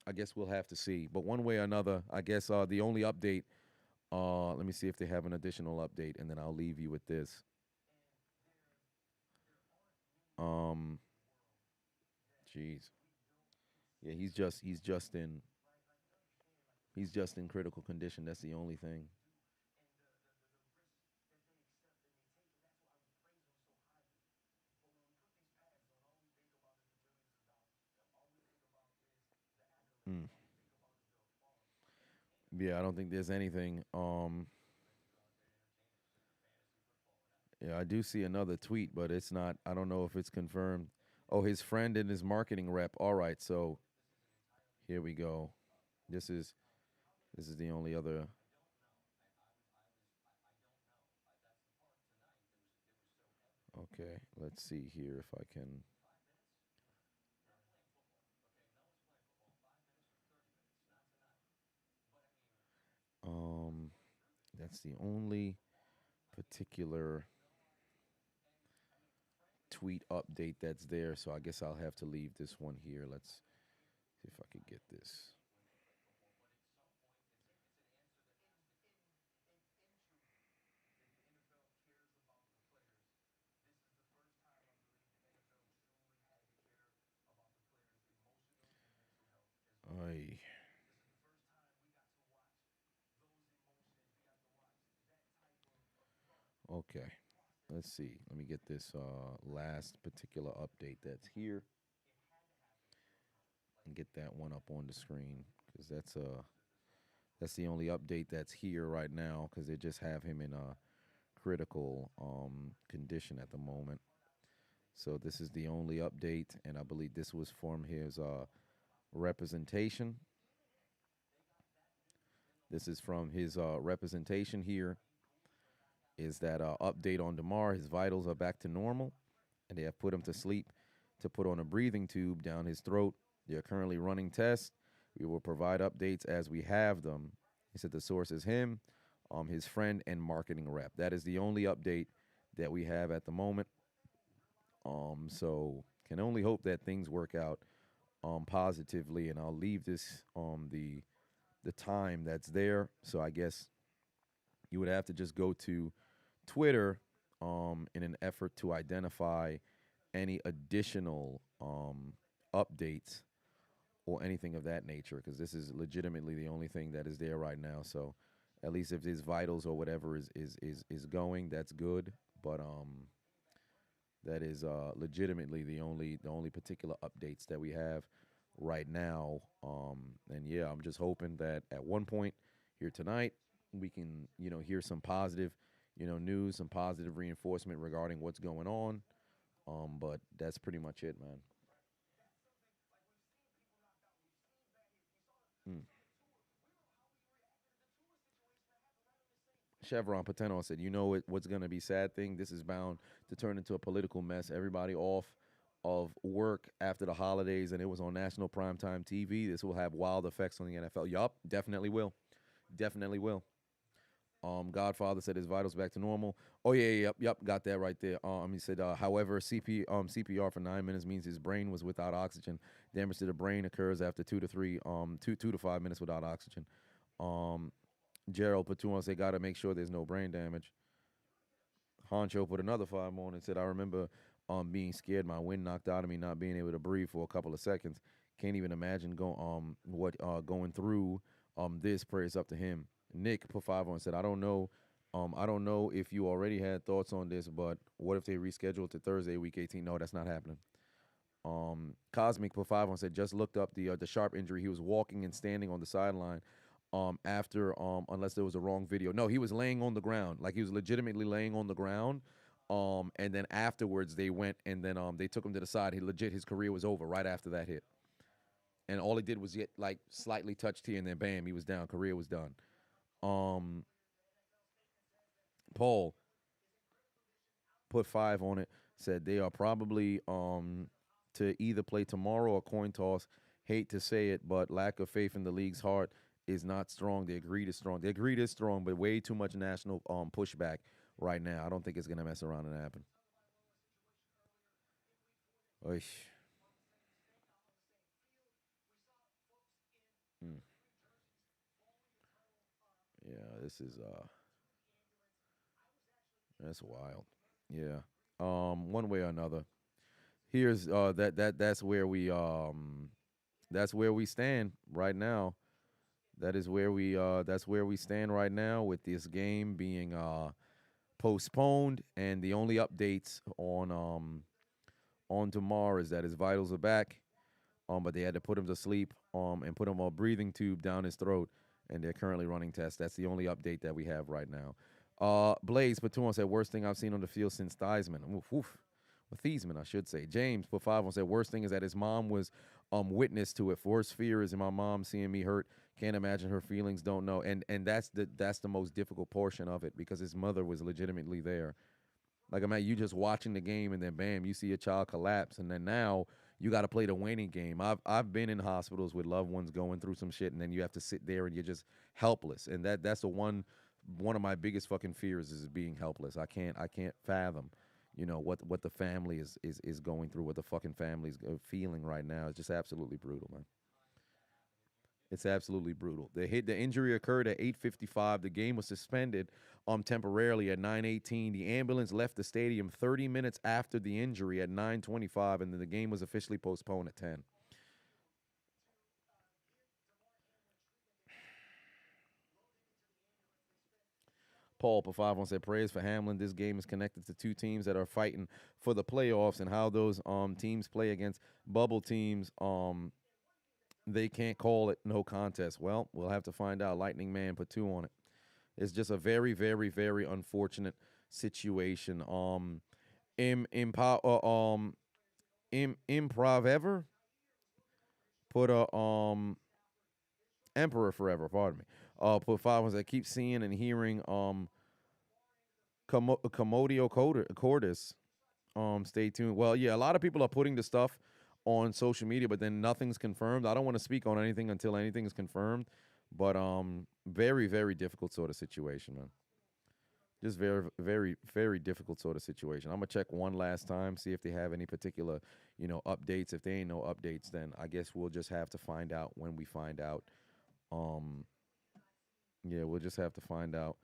I guess we'll have to see. But one way or another, I guess the only update. Let me see if they have an additional update, and then I'll leave you with this. Jeez. Yeah, he's just in critical condition. That's the only thing. Mm. Yeah, I don't think there's anything. Yeah, I do see another tweet, but it's not. I don't know if it's confirmed. Oh, his friend and his marketing rep. All right, so here we go. This is the only other. Okay, let's see here if I can. That's the only particular tweet update that's there. So I guess I'll have to leave this one here. Let's see if I could get this. Ay. Okay. Let's see. Let me get this last particular update that's here and get that one up on the screen because that's the only update that's here right now because they just have him in a critical condition at the moment. So this is the only update, and I believe this was from his representation. This is from his representation here. Is that update on DeMar? His vitals are back to normal, and they have put him to sleep to put on a breathing tube down his throat. They are currently running tests. We will provide updates as we have them. He said the source is him, his friend and marketing rep. That is the only update that we have at the moment. So can only hope that things work out positively, and I'll leave this on the time that's there. So I guess you would have to just go to Twitter in an effort to identify any additional updates or anything of that nature, because this is legitimately the only thing that is there right now. So at least if his vitals or whatever is going, that's good. But that is legitimately the only particular updates that we have right now. And yeah, I'm just hoping that at one point here tonight we can hear some positive news, some positive reinforcement regarding what's going on. But that's pretty much it, man. Mm. Chevron Pateno said, what's going to be sad thing? This is bound to turn into a political mess. Everybody off of work after the holidays, and it was on national primetime TV. This will have wild effects on the NFL. Yup, definitely will. Definitely will. Godfather said his vitals back to normal. Oh yeah, yep, got that right there. He said, however, CPR for 9 minutes means his brain was without oxygen. Damage to the brain occurs after 2 to 5 minutes without oxygen. Gerald Patuan said, gotta make sure there's no brain damage. Honcho put another 5 more and said, I remember being scared. My wind knocked out of me, not being able to breathe for a couple of seconds. Can't even imagine going through this. Prayers up to him. Nick put 5 on and said, I don't know if you already had thoughts on this, but what if they reschedule to Thursday, week 18? No, that's not happening. Cosmic put 5 on and said, just looked up the sharp injury. He was walking and standing on the sideline after unless there was a wrong video. No, he was laying on the ground. Like, he was legitimately laying on the ground. And then afterwards they went and then they took him to the side. His career was over right after that hit. and all he did was get like slightly touched here, and then bam, he was down. Career was done. Um, Paul put 5 on it. Said they are probably to either play tomorrow or coin toss. Hate to say it, but lack of faith in the league's heart is not strong. The greed is strong. The greed is strong, but way too much national pushback right now. I don't think it's gonna mess around and happen. Oish. Mm. Yeah, this is that's wild. Yeah. One way or another. Here's that's where we stand right now. That's where we stand right now with this game being postponed, and the only updates on tomorrow is that his vitals are back. But they had to put him to sleep and put him on a breathing tube down his throat, and they're currently running tests. That's the only update that we have right now. Blaze Patuan said worst thing I've seen on the field since Theismann. Oof, oof. Well, Thiesman, I should say. James put 5 on said worst thing is that his mom was witness to it. Worst fear is my mom seeing me hurt. Can't imagine her feelings. Don't know. And that's the most difficult portion of it, because his mother was legitimately there. Like, I mean, you just watching the game, and then bam, you see a child collapse, and then now you got to play the waiting game. I've been in hospitals with loved ones going through some shit, and then you have to sit there and you're just helpless. And that's the one of my biggest fucking fears is being helpless. I can't fathom, what the family is going through, what the fucking family's feeling right now. It's just absolutely brutal, man. It's absolutely brutal. The injury occurred at 8:55. The game was suspended temporarily at 9:18. The ambulance left the stadium 30 minutes after the injury at 9:25, and then the game was officially postponed at 10. Paul Pafavon said, praise for Hamlin. This game is connected to two teams that are fighting for the playoffs, and how those teams play against bubble teams. They can't call it no contest. Well, we'll have to find out. Lightning Man put 2 on it. It's just a very, very, very unfortunate situation. Improv ever put a Emperor Forever. Pardon me. Put 5 ones. I keep seeing and hearing Commodio Cordis. Stay tuned. Well, yeah, a lot of people are putting the stuff on social media, but then nothing's confirmed. I don't want to speak on anything until anything is confirmed. But very, very difficult sort of situation, man. Just very, very, very difficult sort of situation. I'm gonna check one last time, see if they have any particular, updates. If there ain't no updates, then I guess we'll just have to find out when we find out. Yeah, we'll just have to find out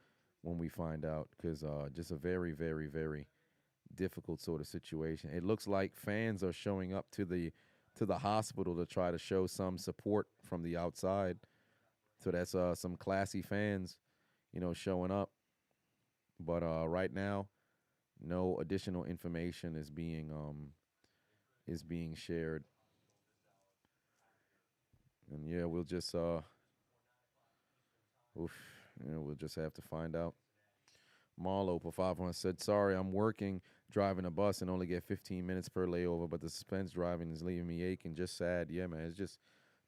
when we find out, because just a very, very, very difficult sort of situation. It looks like fans are showing up to the hospital to try to show some support from the outside. So that's some classy fans, showing up. But right now, no additional information is being shared. And yeah, we'll just we'll just have to find out. Marlo for 500 said, sorry, I'm working, driving a bus, and only get 15 minutes per layover, but the suspense driving is leaving me aching. Just sad. Yeah, man, it's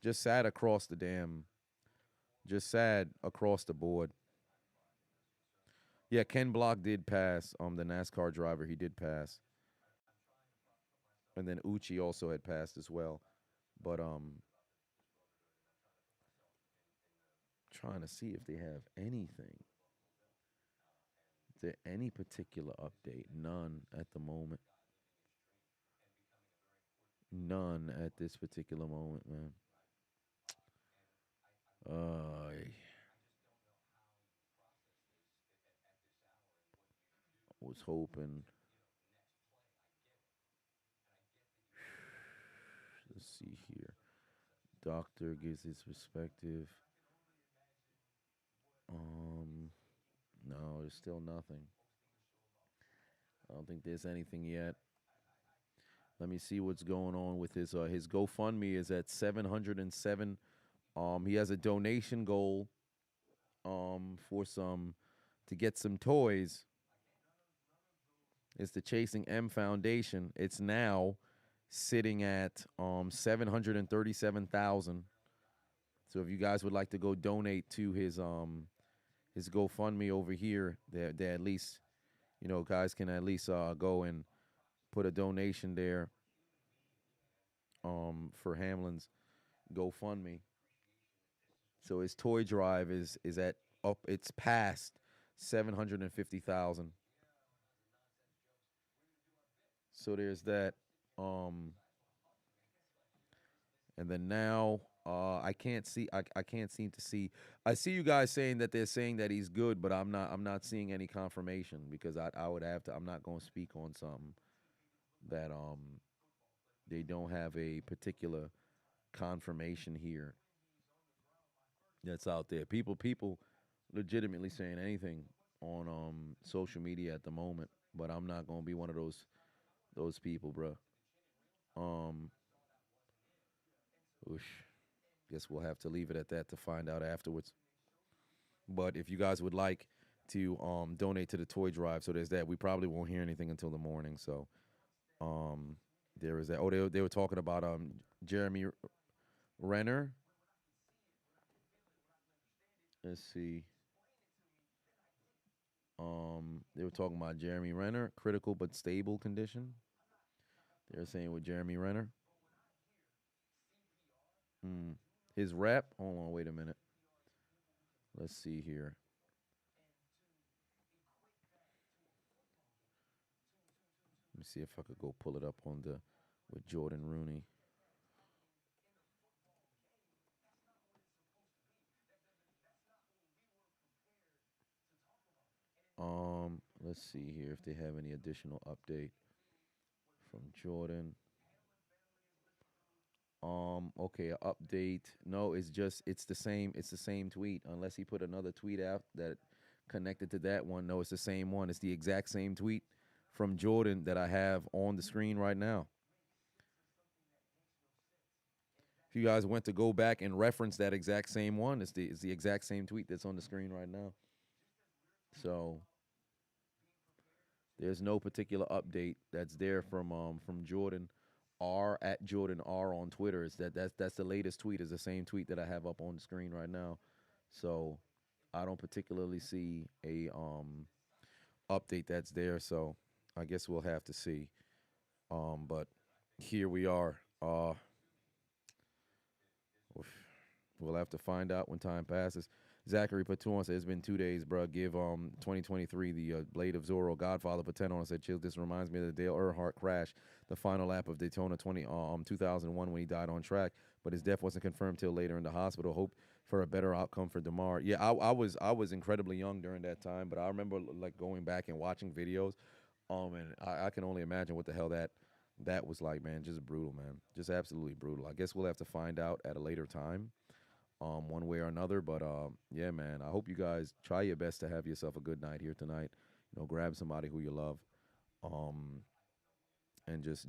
just sad across the just sad across the board. Yeah, Ken Block did pass. The NASCAR driver, he did pass. And then Uchi also had passed as well. But trying to see if they have anything. Is there any particular update? None at the moment. None at this particular moment, man. I was hoping. Let's see here. Doctor gives his perspective. No, there's still nothing. I don't think there's anything yet. Let me see what's going on with his GoFundMe is at 707. He has a donation goal to get some toys. It's the Chasing M Foundation. It's now sitting at 737,000. So if you guys would like to go donate to his GoFundMe over here, they at least, guys can at least go and put a donation there for Hamlin's GoFundMe. So his toy drive is at up. It's past 750,000. So there's that. And then now I can't see. I can't seem to see. I see you guys saying that they're saying that he's good, but I'm not seeing any confirmation because I would have to. I'm not going to speak on something that they don't have a particular confirmation here that's out there. People legitimately saying anything on social media at the moment, but I'm not gonna be one of those people, bro. Um, Oosh. Guess we'll have to leave it at that to find out afterwards. But if you guys would like to donate to the toy drive, so there's that. We probably won't hear anything until the morning. So um, there is that. Oh, they were talking about Jeremy Renner. Let's see. They were talking about Jeremy Renner, critical but stable condition. They're saying with Jeremy Renner. His rep. Hold on, wait a minute. Let's see here. Let me see if I could go pull it up on the with Jordan Rooney. Let's see here if they have any additional update from Jordan. Okay, a update. No, it's the same. It's the same tweet. Unless he put another tweet out that connected to that one. No, it's the same one. It's the exact same tweet from Jordan that I have on the screen right now. If you guys went to go back and reference that exact same one, it's the exact same tweet that's on the screen right now. So there's no particular update that's there from Jordan R at Jordan R on Twitter. It's that's the latest tweet. Is the same tweet that I have up on the screen right now. So I don't particularly see a update that's there. So I guess we'll have to see. But here we are. We'll have to find out when time passes. Zachary Patuan said it's been 2 days, bro. Give 2023 the Blade of Zorro Godfather put 10 on. Said, chill. This reminds me of the Dale Earnhardt crash, the final lap of Daytona 2001 when he died on track. But his death wasn't confirmed till later in the hospital. Hope for a better outcome for DeMar. Yeah, I was incredibly young during that time, but I remember like going back and watching videos. And I can only imagine what the hell that was like, man. Just brutal, man. Just absolutely brutal. I guess we'll have to find out at a later time. One way or another. But yeah, man, I hope you guys try your best to have yourself a good night here tonight. Grab somebody who you love, and just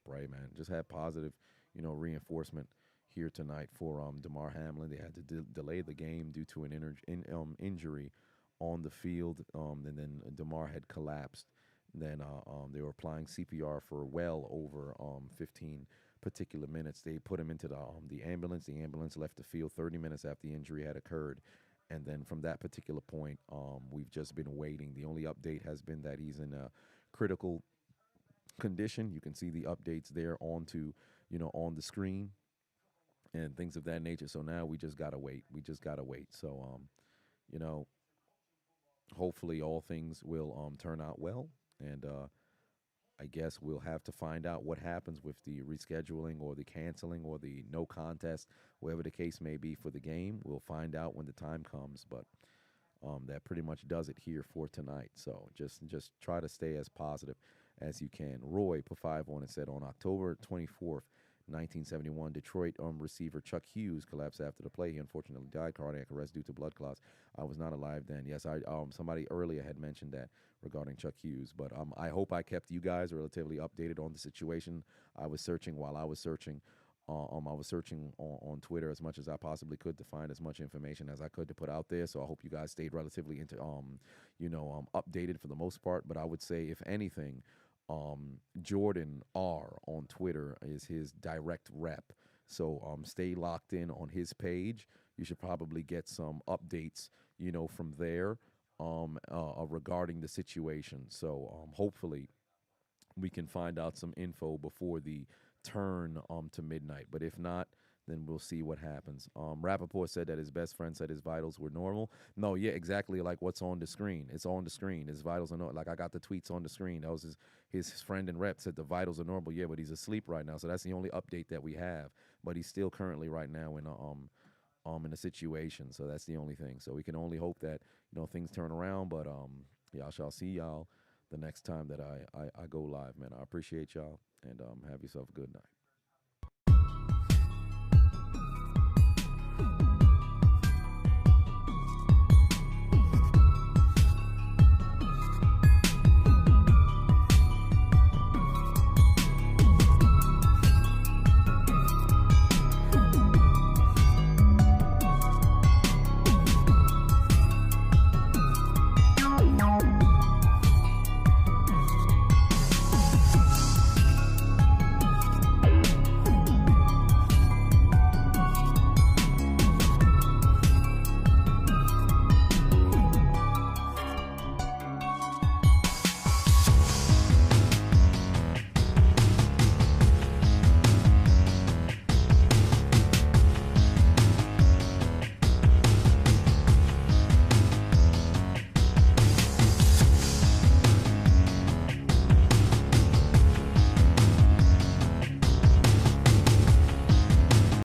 pray, man. Just have positive, reinforcement here tonight for Damar Hamlin. They had to delay the game due to an injury on the field, and then Damar had collapsed. Then they were applying CPR for well over 15 particular minutes. They put him into the ambulance. The ambulance left the field 30 minutes after the injury had occurred. And then from that particular point, we've just been waiting. The only update has been that he's in a critical condition. You can see the updates there on the screen and things of that nature. So now we just got to wait. So, hopefully all things will turn out well. And I guess we'll have to find out what happens with the rescheduling or the canceling or the no contest, whatever the case may be for the game. We'll find out when the time comes, but that pretty much does it here for tonight. So just try to stay as positive as you can. Roy put 5 on and said on October 24th, 1971, Detroit receiver Chuck Hughes collapsed after the play. He unfortunately died cardiac arrest due to blood clots. I was not alive then. Yes, somebody earlier had mentioned that regarding Chuck Hughes, but I hope I kept you guys relatively updated on the situation. I was searching while I was searching. I was searching on Twitter as much as I possibly could to find as much information as I could to put out there. So I hope you guys stayed relatively updated for the most part. But I would say, if anything, Jordan R on Twitter is his direct rep. So stay locked in on his page. You should probably get some updates, from there regarding the situation. So hopefully we can find out some info before the turn to midnight. But if not, then we'll see what happens. Rappaport said that his best friend said his vitals were normal. No, yeah, exactly like what's on the screen. It's on the screen. His vitals are normal. Like I got the tweets on the screen. That was his friend and rep said the vitals are normal. Yeah, but he's asleep right now. So that's the only update that we have. But he's still currently right now in a situation. So that's the only thing. So we can only hope that things turn around. But y'all shall see y'all the next time that I go live, man. I appreciate y'all and have yourself a good night.